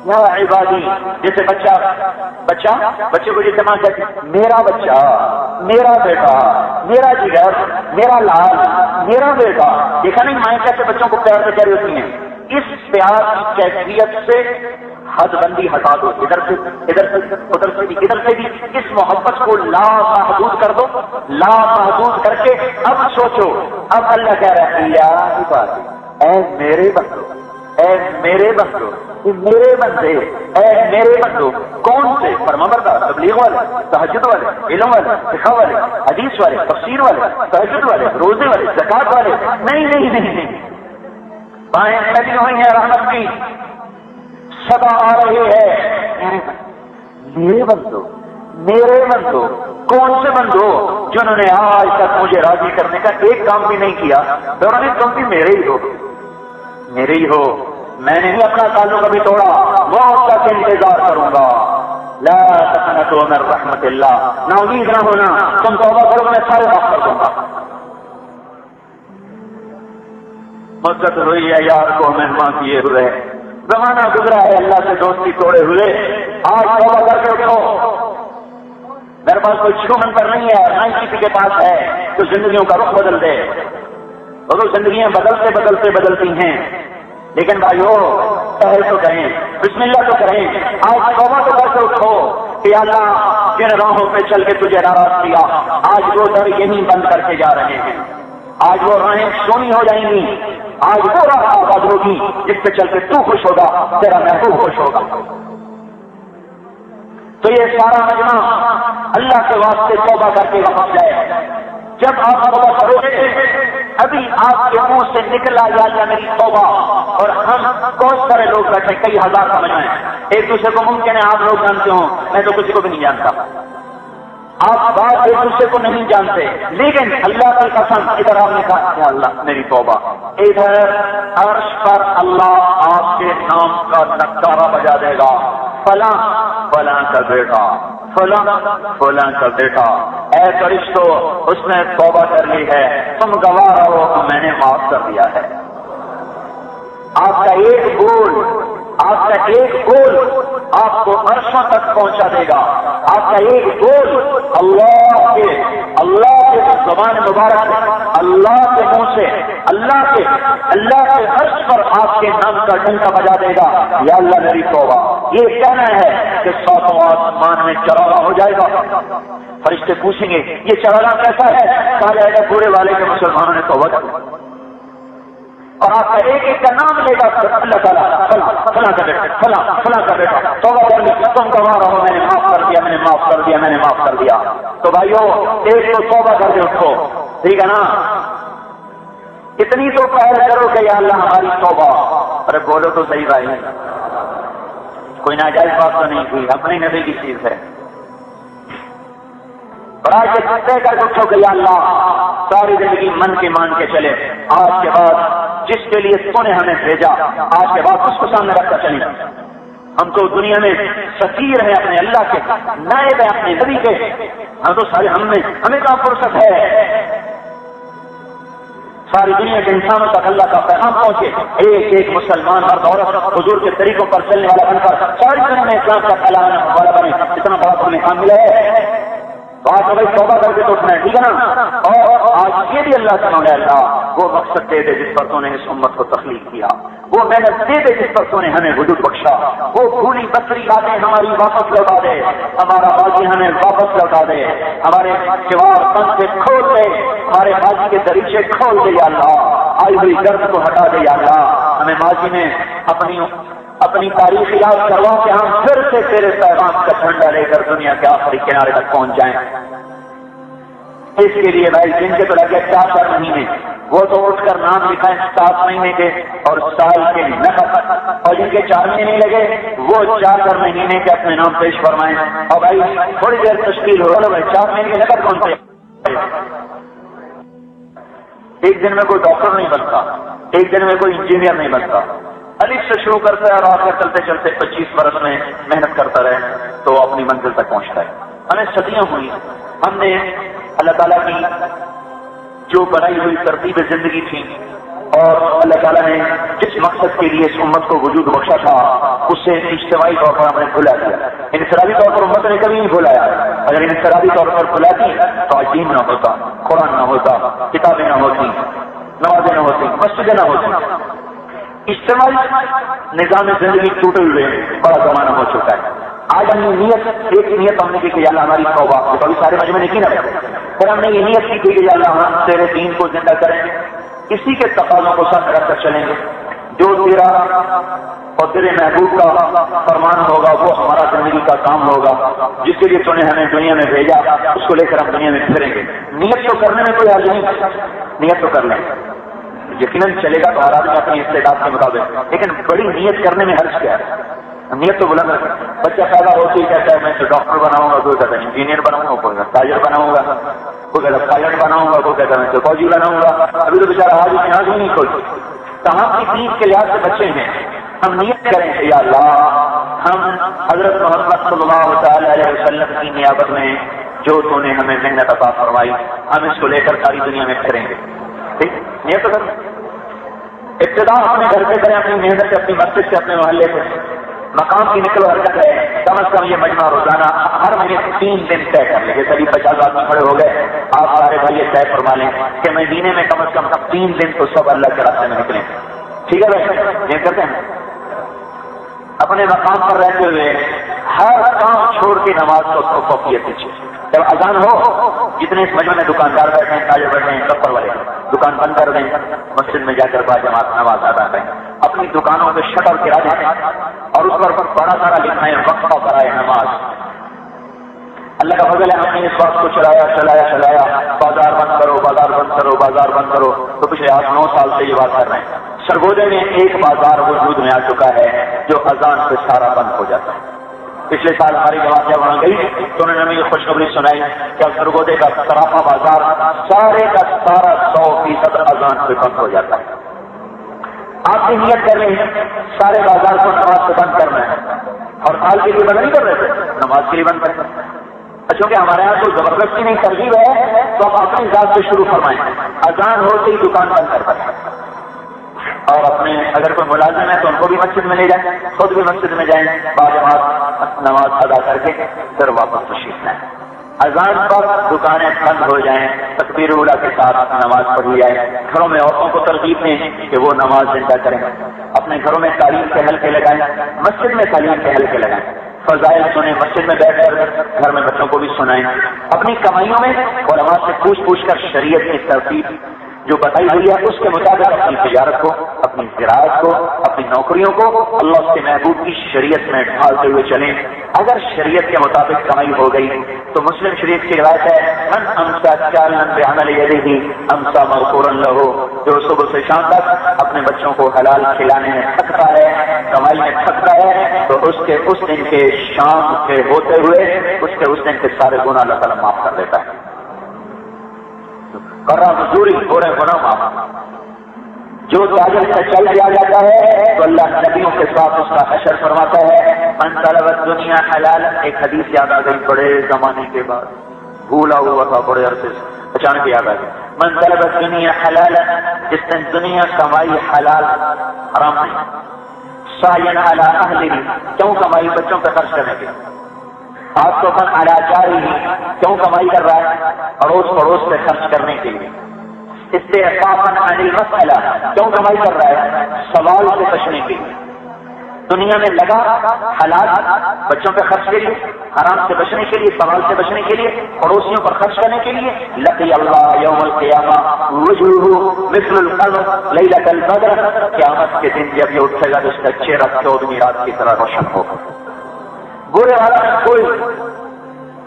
یا عبادی۔ جیسے بچے کو جیسے ماں کہتی میرا بچہ، میرا بیٹا، میرا جگر، میرا لال، میرا بیٹا، دیکھا نہیں مائیں کیسے بچوں کو پیار سے کہہ رہی ہوتی ہیں۔ اس پیار کی کیفیت سے حد بندی ہٹا دو، ادھر سے ادھر سے بھی اس محبت کو لا محدود کر دو، لا محدود کر کے اب سوچو، اب اللہ کہہ رہا ہے یا عبادی، اے میرے بندو، اے میرے بندو، میرے بندے، اے میرے بندو۔ کون سے؟ فرمانبردار، تبلیغ والے، تہجد والے، علم والے، فقہ والے، حدیث والے، تفسیر والے، تہجد والے، روزے والے، زکات والے؟ نہیں، بائیں پھیلی ہوئی ہیں رحمت کی، صدا آ رہی ہے میرے بندو، میرے بندو۔ کون سے بندو؟ جنہوں نے آج تک مجھے راضی کرنے کا ایک کام بھی نہیں کیا، دوران تم بھی میرے ہی ہو، میرے ہی ہو، میں نے ہی اپنا تعلق ابھی توڑا، موت تک انتظار کروں گا۔ لا تقنطوا من رحمت اللہ، نا امید نہ ہونا، تم توبہ کرو میں سارے معاف کر دوں گا۔ مدت ہوئی ہے یار کو مہمان کیے ہوئے، زمانہ گزرا ہے اللہ سے دوستی توڑے ہوئے، آج توبہ کر کے اٹھو۔ میرے پاس کوئی چھو منتر نہیں ہے، نہ کسی کے پاس ہے تو زندگیوں کا رخ بدل دے، تو زندگیاں بدلتی ہیں، لیکن بھائیو پہل تو کریں، بسم اللہ تو کریں، آج توبہ تو کر کے اٹھو کہ اللہ جن راہوں پہ چل کے تجھے ناراض کیا آج وہ در یہیں بند کر کے جا رہے ہیں، آج وہ راہیں سونی ہو جائیں گی، آج وہ راہ آباد ہوگی جس پہ چل کے تو خوش ہوگا، تیرا محبوب خوش ہوگا۔ تو یہ سارا مجمع اللہ کے واسطے توبہ کر کے واپس جائے۔ جب آپ توبہ کرو گے، ابھی آپ کے منہ سے نکل آ جائے میری توبہ، اور ہم بہت سارے لوگ بیٹھے کئی ہزار سمجھ میں، ایک دوسرے کو ممکن ہے آپ لوگ جانتے ہوں، میں تو کسی کو بھی نہیں جانتا، آپ بات ایک دوسرے کو نہیں جانتے، لیکن اللہ کی قسم ادھر آپ نے کہا یا اللہ میری توبہ، ادھر عرش پر اللہ آپ کے نام کا نکارہ بجا دے گا، فلاں فلاں کا بیٹا، فلاں کا بیٹا، اے فرشتو اس نے توبہ کر لی ہے، تم گواہ رہو میں نے معاف کر دیا ہے۔ آپ کا ایک گول آپ کو عرشوں تک پہنچا دے گا. آپ کا ایک بول اللہ کے زبان مبارک اللہ کے منہ سے اللہ کے عرش پر آپ کے نام کا ڈنکا بجا دے گا. یا اللہ میری توبہ. یہ کہنا ہے کہ ساتوں آسمان میں چراغا ہو جائے گا. فرشتے پوچھیں گے یہ چراغا کیسا ہے؟ کہا جائے گا پورے والے کے مسلمانوں نے توبہ کی. اور آپ کا ایک ایک کا نام لے گا اللہ تعالیٰ فلاں کا بیٹا فلاں کا بیٹا توبہ کر لی تم گواہ رہو میں نے معاف کر دیا میں نے معاف کر دیا. تو بھائیو ایک تو توبہ کر دے اس کو. ٹھیک ہے نا؟ اتنی تو پہل کرو کہ یا اللہ ہماری توبہ. ارے بولو تو صحیح بھائی. کوئی ناجائز بات تو نہیں ہوئی. اپنی نبی کی چیز ہے. برائے کے طے کر کے اٹھو کہ یا اللہ ساری زندگی من کے مان کے چلے. آج کے بعد جس کے لیے تو نے ہمیں بھیجا آج کے بعد اس کو سامنے رکھ کر چلیں. ہم تو دنیا میں سفیر ہیں اپنے اللہ کے، نائب ہیں اپنے نبی کے. ہم تو سارے ہمیں کہاں فرصت ہے ساری دنیا کے انسانوں تک اللہ کا پیغام پہنچے. ایک ایک مسلمان مرد عورت حضور کے طریقوں پر چلنے والا بن کر ساری دنیا میں اسلام کا پھیلانے والا بنے. اتنا بڑا تمہیں کام ملا ہے. بات ہو گئی توبہ کر کے تو اٹھنا ہے. ٹھیک ہے نا؟ اور آج یہ بھی اللہ سے مانگے اللہ وہ مقصد دے دے جس پر تو نے اس امت کو تخلیق کیا، وہ محنت دے دے جس پر تو نے ہمیں وجود بخشا، وہ بھولی بسری باتیں ہماری واپس لوٹا دے، ہمارا باجی ہمیں واپس لوٹا دے، ہمارے کیوار بند سے کھول دے، ہمارے باجی کے دریچے کھول دے یا اللہ. آئی ہوئی درد کو ہٹا دے یا اللہ. ہمیں ماضی میں اپنی تاریخ یاد کروا کہ ہم پھر سے تیرے پیغام کا جھنڈا لے کر دنیا کے آخری کنارے تک پہنچ جائیں. اس کے لیے بھائی جن کے تو لگے 4 مہینے وہ تو اٹھ کر نام لکھائیں 7 مہینے کے اور سال کے نقد، اور جن کے 4 مہینے نہیں لگے وہ 4 مہینے کے اپنے نام پیش فرمائیں. اور بھائی تھوڑی دیر تشکیل ہو رہا بھائی 4 مہینے کے نقد کون سے؟ ایک دن میں کوئی ڈاکٹر نہیں بنتا، ایک دن میں کوئی انجینئر نہیں بنتا. الف سے شروع کرتا ہے اور آخر چلتے چلتے 25 برس میں محنت کرتا رہے تو اپنی منزل تک پہنچتا ہے. ہمیں صدیاں ہوئی، ہم نے اللہ تعالیٰ کی جو بنائی ہوئی ترتیب زندگی تھی اور اللہ تعالیٰ نے جس مقصد کے لیے اس امت کو وجود بخشا تھا اس سے اجتماعی طور پر ہم نے بھلا دیا. انفرادی طور پر امت نے کبھی نہیں بھلایا. اگر انفرادی طور پر بھلاتی تو آج دین نہ ہوتا، قرآن نہ ہوتا، کتابیں نہ ہوتی، نمازیں نہ ہوتی، مسجدیں نہ ہوتی. اجتماعی نظام زندگی ٹوٹے ہوئے بڑا زمانہ ہو چکا ہے. آج ہم نے ایک نیت ہم نے کی کہ اللہ ہماری توبہ کبھی سارے مجمع نے کی نہ پھر ہم نے یہ نیت کی کہ اللہ ہم تیرے دین کو زندہ کریں گے، اسی کے تقاضوں کو ساتھ رکھ کر چلیں گے. جو تیرا اور تیرے محبوب کا فرمان ہوگا وہ ہمارا زندگی کا کام ہوگا. جس کے لیے تو نے ہمیں دنیا میں بھیجا اس کو لے کر ہم دنیا میں پھریں گے. نیت تو کرنے میں کوئی حرج نہیں، نیت تو کر لیں، یقیناً چلے گا تو ہر آدمی اپنی استعداد کے مطابق، لیکن بڑی نیت کرنے میں حرج کیا ہے؟ نیت تو بلند رکھے. بچہ پیدا ہوتے ہی کہتا ہے میں تو ڈاکٹر بناؤں گا، کوئی کہتا ہے انجینئر بناؤں گا، کوئی کہتا تاجر بناؤں گا، کوئی کہتا پائلٹ بناؤں گا، کوئی کہتا میں تو فوجی بناؤں گا. ابھی تو بیچارہ آج یہاں بھی نہیں کھولتی. کہاں کی چیز کے لحاظ سے بچے ہیں. ہم نیت کریں کہ یا اللہ ہم حضرت محمد صلی اللہ تعالی علیہ وسلم کی نیابت میں جو تو نے ہمیں محنت عطا فرمائی ہم اس کو لے کر ساری دنیا میں پھریں گے. ٹھیک نیت تو کریں. ابتدا اپنے گھر سے کریں، اپنی محنت سے، اپنی مسجد سے، اپنے محلے سے. مقام کی نقل و حرکت ہے، کم از کم یہ مجمع روزانہ ہر مہینے 3 دن طے کر لیں. سبھی 50 آدمی کھڑے ہو گئے، آپ سارے بھائی یہ طے فرما لیں کہ مہینے میں کم از کم 3 دن تو سب اللہ کے راستے میں نکلیں. ٹھیک ہے بھائی یہ کرتے ہیں. اپنے مقام پر رہتے ہوئے ہر کام چھوڑ کے نماز کو فوقیت دیجیے. جب اذان ہو جتنے اس مجمع میں دکاندار بیٹھے ہیں، تاجر بیٹھے ہیں، کپڑ والے دکان بند کر دیں، مسجد میں جا کر با جماعت نماز ادا کریں. اپنی دکانوں پہ شٹر گرا دیں اور اس پر بڑا سارا لکھائیں وقفہ برائے نماز. اللہ کا فضل ہے ہم نے اس بات کو چلایا بازار بند کرو، بازار بند کرو، بازار بند کرو. تو پچھلے 8-9 سال سے یہ بات کر رہے ہیں. سرگودے میں ایک بازار وجود میں آ چکا ہے جو اذان سے سارا بند ہو جاتا ہے. پچھلے سال ہماری جماعت جب وہاں گئی تو انہوں نے ہمیں یہ خوشخبری سنائی کہ سرگودے کا سراپا بازار سارے کا سارا 100% اذان سے بند ہو جاتا ہے. آپ کی نیت کر رہے ہیں سارے بازار کو نماز سے بند کرنا ہے اور سال کے لیے بند نہیں کر رہے تھے، نماز کے لیے بند کریں. چونکہ ہمارے یہاں کوئی زبردستی نہیں ترغیب ہے تو آپ اپنی ذات سے شروع فرمائیں. اذان ہوتے ہی دکان بند کر سکتے. اور اپنے اگر کوئی ملازم ہے تو ان کو بھی مسجد میں لے جائیں، خود بھی مسجد میں جائیں، باجماعت نماز ادا کر کے پھر واپس تشریف لائیں۔ اذان پر دکانیں بند ہو جائیں، تکبیر اولیٰ کے ساتھ نماز پڑھی جائے۔ گھروں میں عورتوں کو ترغیب دیں کہ وہ نماز زندہ کریں، اپنے گھروں میں تعلیم کے حلقے لگائیں، مسجد میں تعلیم کے حلقے لگائیں، فضائل سنیں، مسجد میں بیٹھ کر گھر میں بچوں کو بھی سنائیں۔ اپنی کمائیوں میں علماء سے پوچھ کر شریعت کی ترتیب جو بتائی ہوئی ہے اس کے مطابق اپنی تجارت کو، اپنی زراعت کو، اپنی نوکریوں کو اللہ کے محبوب کی شریعت میں ڈھالتے ہوئے چلیں۔ اگر شریعت کے مطابق کمائی ہو گئی تو مسلم شریف کی روایت ہے من امسا چالن بعمل یدہ امسا مغفورا لہ، جو صبح سے شام تک اپنے بچوں کو حلال کھلانے میں تھکتا ہے، کمائی میں تھکتا ہے، تو اس کے اس دن کے شام کے ہوتے ہوئے اس دن کے سارے گناہ اللہ تعالیٰ معاف کر دیتا ہے۔ کر رہا مزدوری ہو رہے گناہ معاف۔ جو تاجر سے چل دیا جاتا ہے تو اللہ نبیوں کے ساتھ اس کا حشر فرماتا ہے من طلب الدنیا حلال۔ ایک حدیث یاد آ گئی بڑے زمانے کے بعد، بھولا ہوا تھا بڑے عرصے سے، اچانک یاد آ گئی۔ من طلب الدنیا حلال، جس نے دنیا کمائی حلال حرام نہیں، سعین علی اہلہ، کیوں کمائی بچوں پہ خرچ کرنے کے، آپ تو من علی جارہ، کیوں کمائی کر رہا ہے اڑوس پڑوس پہ خرچ کرنے کے لیے، استعفافا عن المسئلہ، کیوں کمائی کر رہا ہے سوال سے بچنے کے لیے، دنیا میں لگا حلال بچوں پہ خرچ کے لیے، حرام سے بچنے کے لیے، سوال سے بچنے کے لیے، پڑوسیوں پر خرچ کرنے کے لیے، لقی اللہ یوم القیامہ وجوہ مثل القمر لیلۃ البدر، قیامت کے دن جب یہ اٹھے گا تو اس کا چہرہ 14ویں رات کی طرح روشن ہوگا۔ برے والا کوئی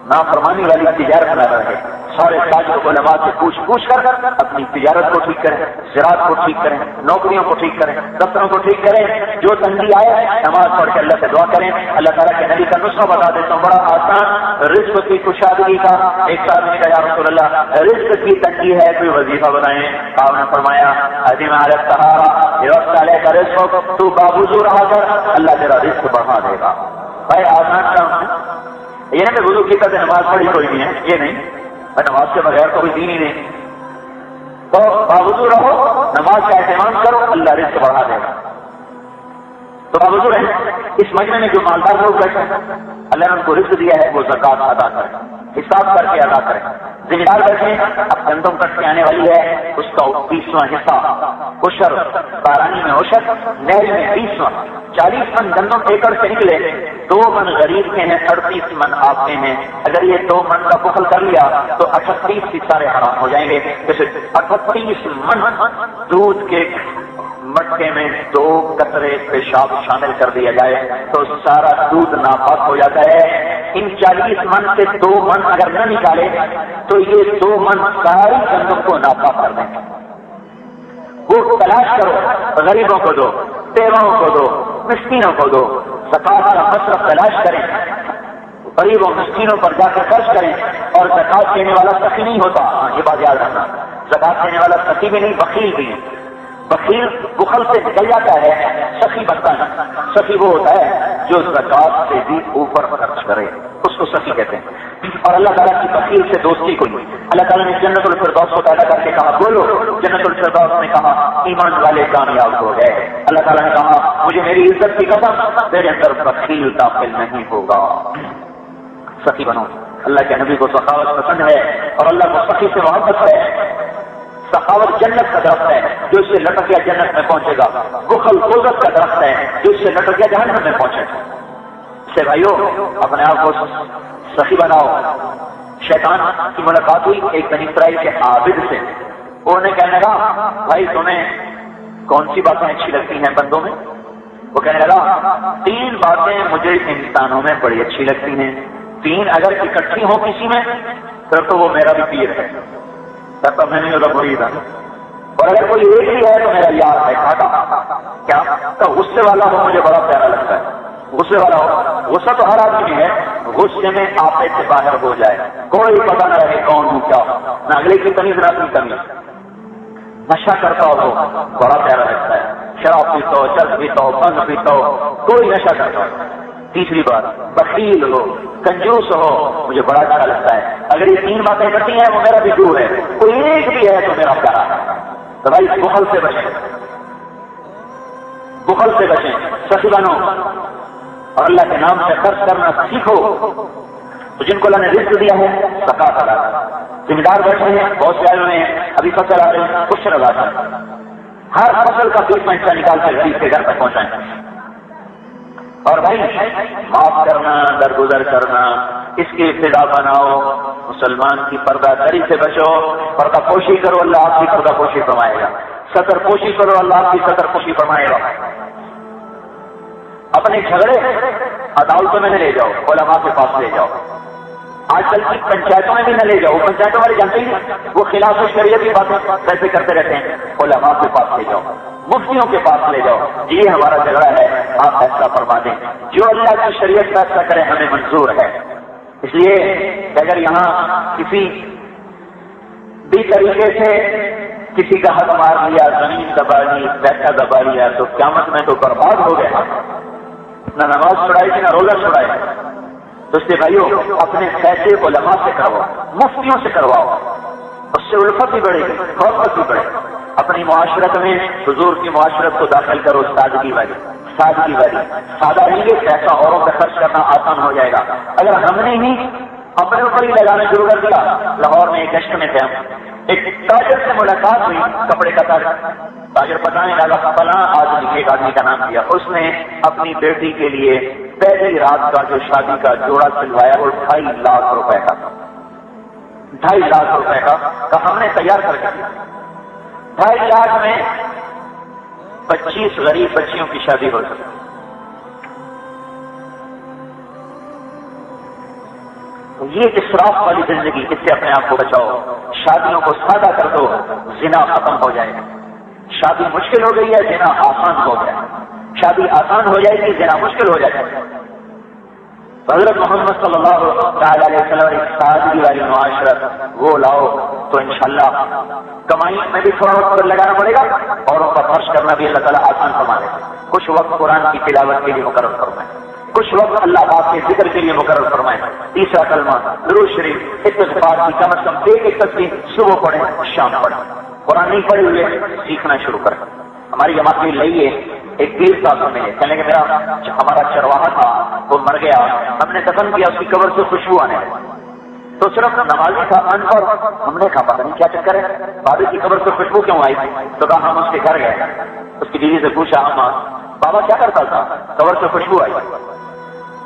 نافرمانی والی تجارت نہ رہے، سارے تاجر علماء سے پوچھ کر اپنی تجارت کو ٹھیک کریں، زراعت کو ٹھیک کریں، نوکریوں کو ٹھیک کریں، دفتروں کو ٹھیک کریں۔ جو تنگی آئے نماز پڑھ کے اللہ سے دعا کریں۔ اللہ تعالیٰ کے نبی کا نسخہ بتا دیتا ہوں بڑا آسان، رزق کی کشادگی کا۔ ایک صاحب نے کہا یا رسول اللہ رزق کی تنگی ہے، کوئی وظیفہ بنائیں۔ آپ نے فرمایا عظیم علی الطہارہ، یہ وقت علیہ کا رزق، تو بابوضو رہا کر، اللہ تیرا رزق بڑھا دے گا۔ بھائی آسان کام ہے، یہ نہیں کہ وضو کی طرح نماز پڑھی کوئی نہیں ہے، یہ نہیں، نماز کے بغیر کوئی دین ہی نہیں۔ تو باوضو رہو، نماز کا اہتمام کرو، اللہ رزق بڑھا دے گا۔ تو باوضو رہے، اس مجمع میں جو مالدار لوگ بیٹھے اللہ نے ان کو رزق دیا ہے وہ زکوٰۃ ادا کریں، حساب کر کے ادا کریں۔ ذمہ دار بیٹھے اب گندم کٹ کے آنے والی ہے، اس کا 20واں حصہ عشر، بارانی میں عشر، نہر میں 20واں، 40 من گندم ایکڑ سے نکلے، 2 من غریب کے ہیں، 38 من آپ کے ہیں۔ اگر یہ 2 من کا بخل کر لیا تو 38 ہی سارے حرام ہو جائیں گے۔ جیسے 38 من دودھ کے مٹکے میں 2 قطرے پیشاب شامل کر دیا جائے تو سارا دودھ ناپاک ہو جاتا ہے۔ ان 40 من سے 2 من اگر نہ نکالے تو یہ 2 من ساری گندم کو ناپاک کر دیں گے۔ وہ تلاش کرو، غریبوں کو دو، بیواؤں کو دو، مسکینوں کو دو، زکوٰۃ کا مصرف تلاش کریں، غریبوں مسکینوں پر جا کر خرچ کریں۔ اور زکوٰۃ دینے والا سخی نہیں ہوتا، یہ بات یاد رکھنا، زکوٰۃ دینے والا سخی بھی نہیں بخیل بھی ہے۔ بخیل بخل سے نکل جاتا ہے، سخی بنتا ہے۔ سخی وہ ہوتا ہے جو زکوٰۃ سے بھی اوپر خرچ کرے، اس کو سخی کہتے ہیں۔ اور اللہ تعالیٰ کی بخیل سے دوستی کو نہیں۔ اللہ تعالیٰ نے جنت الفردوس کو پیدا کر کے کہا بولو، جنت الفردوس نے کہا ایمان والے کامیاب ہو گئے۔ اللہ تعالیٰ نے کہا مجھے میری عزت کی قسم میرے اندر بخیل داخل نہیں ہوگا۔ سخی بنو۔ اللہ کے نبی کو سخاوت پسند ہے اور اللہ کو سخی سے محبت ہے۔ سخاوت جنت کا درخت ہے، جو اس سے لٹک گیا جنت میں پہنچے گا۔ بخل غربت کا درخت ہے، جو اس سے لٹک گیا جہنم میں پہنچے گا۔ سے بھائیو اپنے آپ کو سخی بناؤ۔ شیطان کی ملاقات ہوئی ایک بنی اسرائیل کے عابد سے، انہوں نے کہنے لگا بھائی تمہیں کون سی باتیں اچھی لگتی ہیں بندوں میں؟ وہ کہنے لگا 3 باتیں مجھے انسانوں میں بڑی اچھی لگتی ہیں، 3 اگر اکٹھی ہوں کسی میں پھر تو وہ میرا بھی پیر ہے، تب میں نہیں ہوتا مرید ہے، اور اگر کوئی ایک ہی ہے تو میرا یار ہے کھاٹا۔ کیا تو غصے والا ہو مجھے بڑا پیارا لگتا ہے، غصے والا ہو۔ غصہ تو ہر آدمی ہے، غصے میں آپے سے باہر ہو جائے، کوئی پتہ نہ رہے کون ہوں کیا، نہ اگلے کی تمیز نہ اپنی تمیز۔ نشہ کرتا ہو بڑا پیارا لگتا ہے، شراب پیتا ہو، چرس پیتا ہو، بھنگ پیتا ہو، کوئی نشہ کرتا ہو۔ تیسری بات بخیل ہو، کنجوس ہو، مجھے بڑا اچھا لگتا ہے۔ اگر یہ 3 باتیں کرتی ہیں وہ میرا بھی دور ہے، کوئی ایک بھی ہے تو میرا پیارا ہے۔ تو بھائی بخل سے بچیں، بخل سے بچیں، سخی بنو اور اللہ کے نام سے خرچ کرنا سیکھو۔ تو جن کو اللہ نے رزق دیا ہے زکات ادا کرو۔ ذمہ دار بیٹھے ہیں، بہت سے آئے ہوئے ہیں، ابھی فصل آ رہے ہیں، عشر ادا کریں، ہر فصل کا 20 حصہ نکال کر غریب کے گھر تک پہنچائیں۔ اور بھائی معاف کرنا، درگزر کرنا، اس کی ابتدا بناؤ۔ مسلمان کی پردہ داری سے بچو، پردہ پوشی کرو، اللہ آپ کی پردہ پوشی فرمائے گا۔ ستر پوشی کرو، اللہ آپ کی ستر پوشی فرمائے گا۔ اپنے جھگڑے عدالتوں میں نہ لے جاؤ، علماء کے پاس لے جاؤ۔ آج کل کی پنچایتوں میں بھی نہ لے جاؤ، پنچایتوں والے جانتے ہی وہ خلاف شریعت کی باتیں کیسے کرتے رہتے ہیں۔ علماء کے پاس لے جاؤ، مفتیوں کے پاس لے جاؤ، یہ ہمارا جھگڑا ہے، آپ فیصلہ فرما دیں، جو اللہ کی شریعت فیصلہ کرے ہمیں منظور ہے۔ اس لیے اگر یہاں کسی بھی طریقے سے کسی کا حق مار لیا، زمین دبا لی، پیسہ دبا لیا، تو قیامت میں تو برباد ہو گیا، نہ نماز چھڑائی تھی نہ روزہ چھڑائی۔ تو اس لیے بھائیو اپنے فیصلے علماء سے کرواؤ، مفتیوں سے کرواؤ، اس سے الفت بھی بڑھے گی، محبت بھی بڑھے گی۔ اپنی معاشرت میں حضور کی معاشرت کو داخل کرو، سادگی والی، سادگی والی، سادہ رہیں گے، پیسہ اوروں پہ خرچ کرنا آسان ہو جائے گا۔ اگر ہم نے ہی اپنے اوپر ہی لگانا شروع کر دیا، لاہور میں ایک گشت میں تھے ہم، ایک تاجر سے ملاقات ہوئی، کپڑے کا تاجر بتانے لگا فلاں آدمی، ایک آدمی کا نام دیا، اس نے اپنی بیٹی کے لیے پہلی رات کا جو شادی کا جوڑا سلوایا وہ 2.5 لاکھ روپے کا، 2.5 لاکھ روپے کا ہم نے تیار کر کے دیا۔ 2.5 لاکھ میں 25 غریب بچیوں کی شادی ہو سکتی۔ یہ اسراف والی زندگی، اس سے اپنے آپ کو بچاؤ۔ شادیوں کو سادہ کر دو، زنا ختم ہو جائے گا۔ شادی مشکل ہو گئی ہے، زنا آسان ہو گیا۔ شادی آسان ہو جائے گی، زنا مشکل ہو جائے گا۔ حضرت محمد صلی اللہ علیہ وسلم ایک سادگی والی معاشرت وہ لاؤ تو انشاءاللہ کمائی میں بھی تھوڑا وقت لگانا پڑے گا، اوروں پر خرچ کرنا بھی اللہ تعالیٰ آسان فرما دے گا۔ کچھ وقت قرآن کی تلاوت کے لیے مقرر فرمائے، کچھ وقت اللہ پاک کے ذکر کے لیے مقرر فرمائے، تیسرا کلمہ، درود شریف، استغفار کی کم از کم ایک تسبیح صبح پڑھیں، شام پڑھیں۔ قرآن نہیں پڑھے ہوئے سیکھنا شروع کریں۔ ہماری جماعت میں لئیے ایک 20 سال میں کہنے کہ ہمارا چرواہا تھا وہ مر گیا، ہم نے دفن کیا، اس کی قبر سے خوشبو آنے لگی، تو صرف نمازی تھا ان پر، ہم نے کہا پتہ نہیں کیا چکر ہے، بابے کی قبر سے خوشبو کیوں آئی تھی؟ تو کہا ہم اس کے گھر گئے، اس کی بیوی سے پوچھا ہم بابا کیا کرتا تھا؟ قبر سے خوشبو آئی۔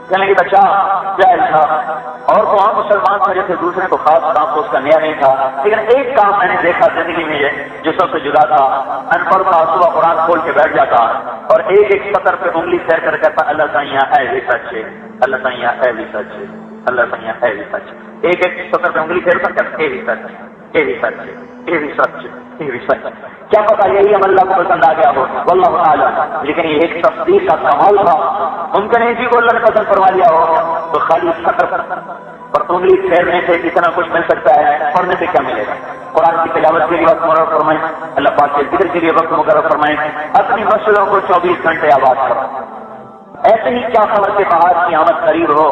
کہنے کہ بچہ جائز تھا، اور تو عام مسلمان تھا جیسے دوسرے کو خاص کام تو اس کا نیا نہیں تھا، لیکن ایک کام میں نے دیکھا زندگی میں جو سب سے جدا تھا، ان پڑھ تھا، صبح قرآن کھول کے بیٹھ جاتا اور ایک ایک سطر پہ انگلی پھیر کر کہتا اللہ تعالیٰ ہے بھی سچ ہے، اللہ تعالیٰ ہے بھی سچ ہے، اللہ تعالیٰ ہے بھی سچ ہے۔ ایک ایک سطر پہ انگلی پھیر کر کہتا اے بھی سچ ہے، اے بھی سچ ہے، اے بھی سچ ہے، اے بھی سچ ہے۔ کیا پتا یہی عمل اللہ کو پسند آ گیا ہو، واللہ اعلم، لیکن یہ ایک تصدیق کا کمال تھا۔ ممکن ہے اسی کو اللہ نے پسند فرما لیا ہو، تو خالی سطر پر انگلی پھیرنے سے اتنا کچھ مل سکتا ہے، پڑھنے سے کیا ملے گا؟ قرآن کی تلاوت کے لیے وقت مقرر فرمائیں، اللہ پاک کے ذکر کے لیے وقت مقرر فرمائیں، اپنی مسئلوں کو 24 گھنٹے آباد کرو۔ ایسے ہی کیا خبر کے پہاڑ کی آمد قریب ہو،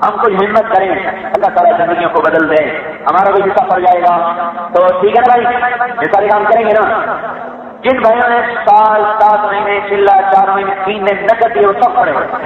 ہم کچھ ہمت کریں، اللہ تعالیٰ زندگیوں کو بدل دے، ہمارا بھی حصہ پڑ جائے گا۔ تو ٹھیک ہے نا بھائی، یہ سارے کام کریں گے نا؟ جن بھائیوں نے سال 7 مہینے چلا 4 مہینے 3 دن نقد دیے وہ سب پڑے ہوئے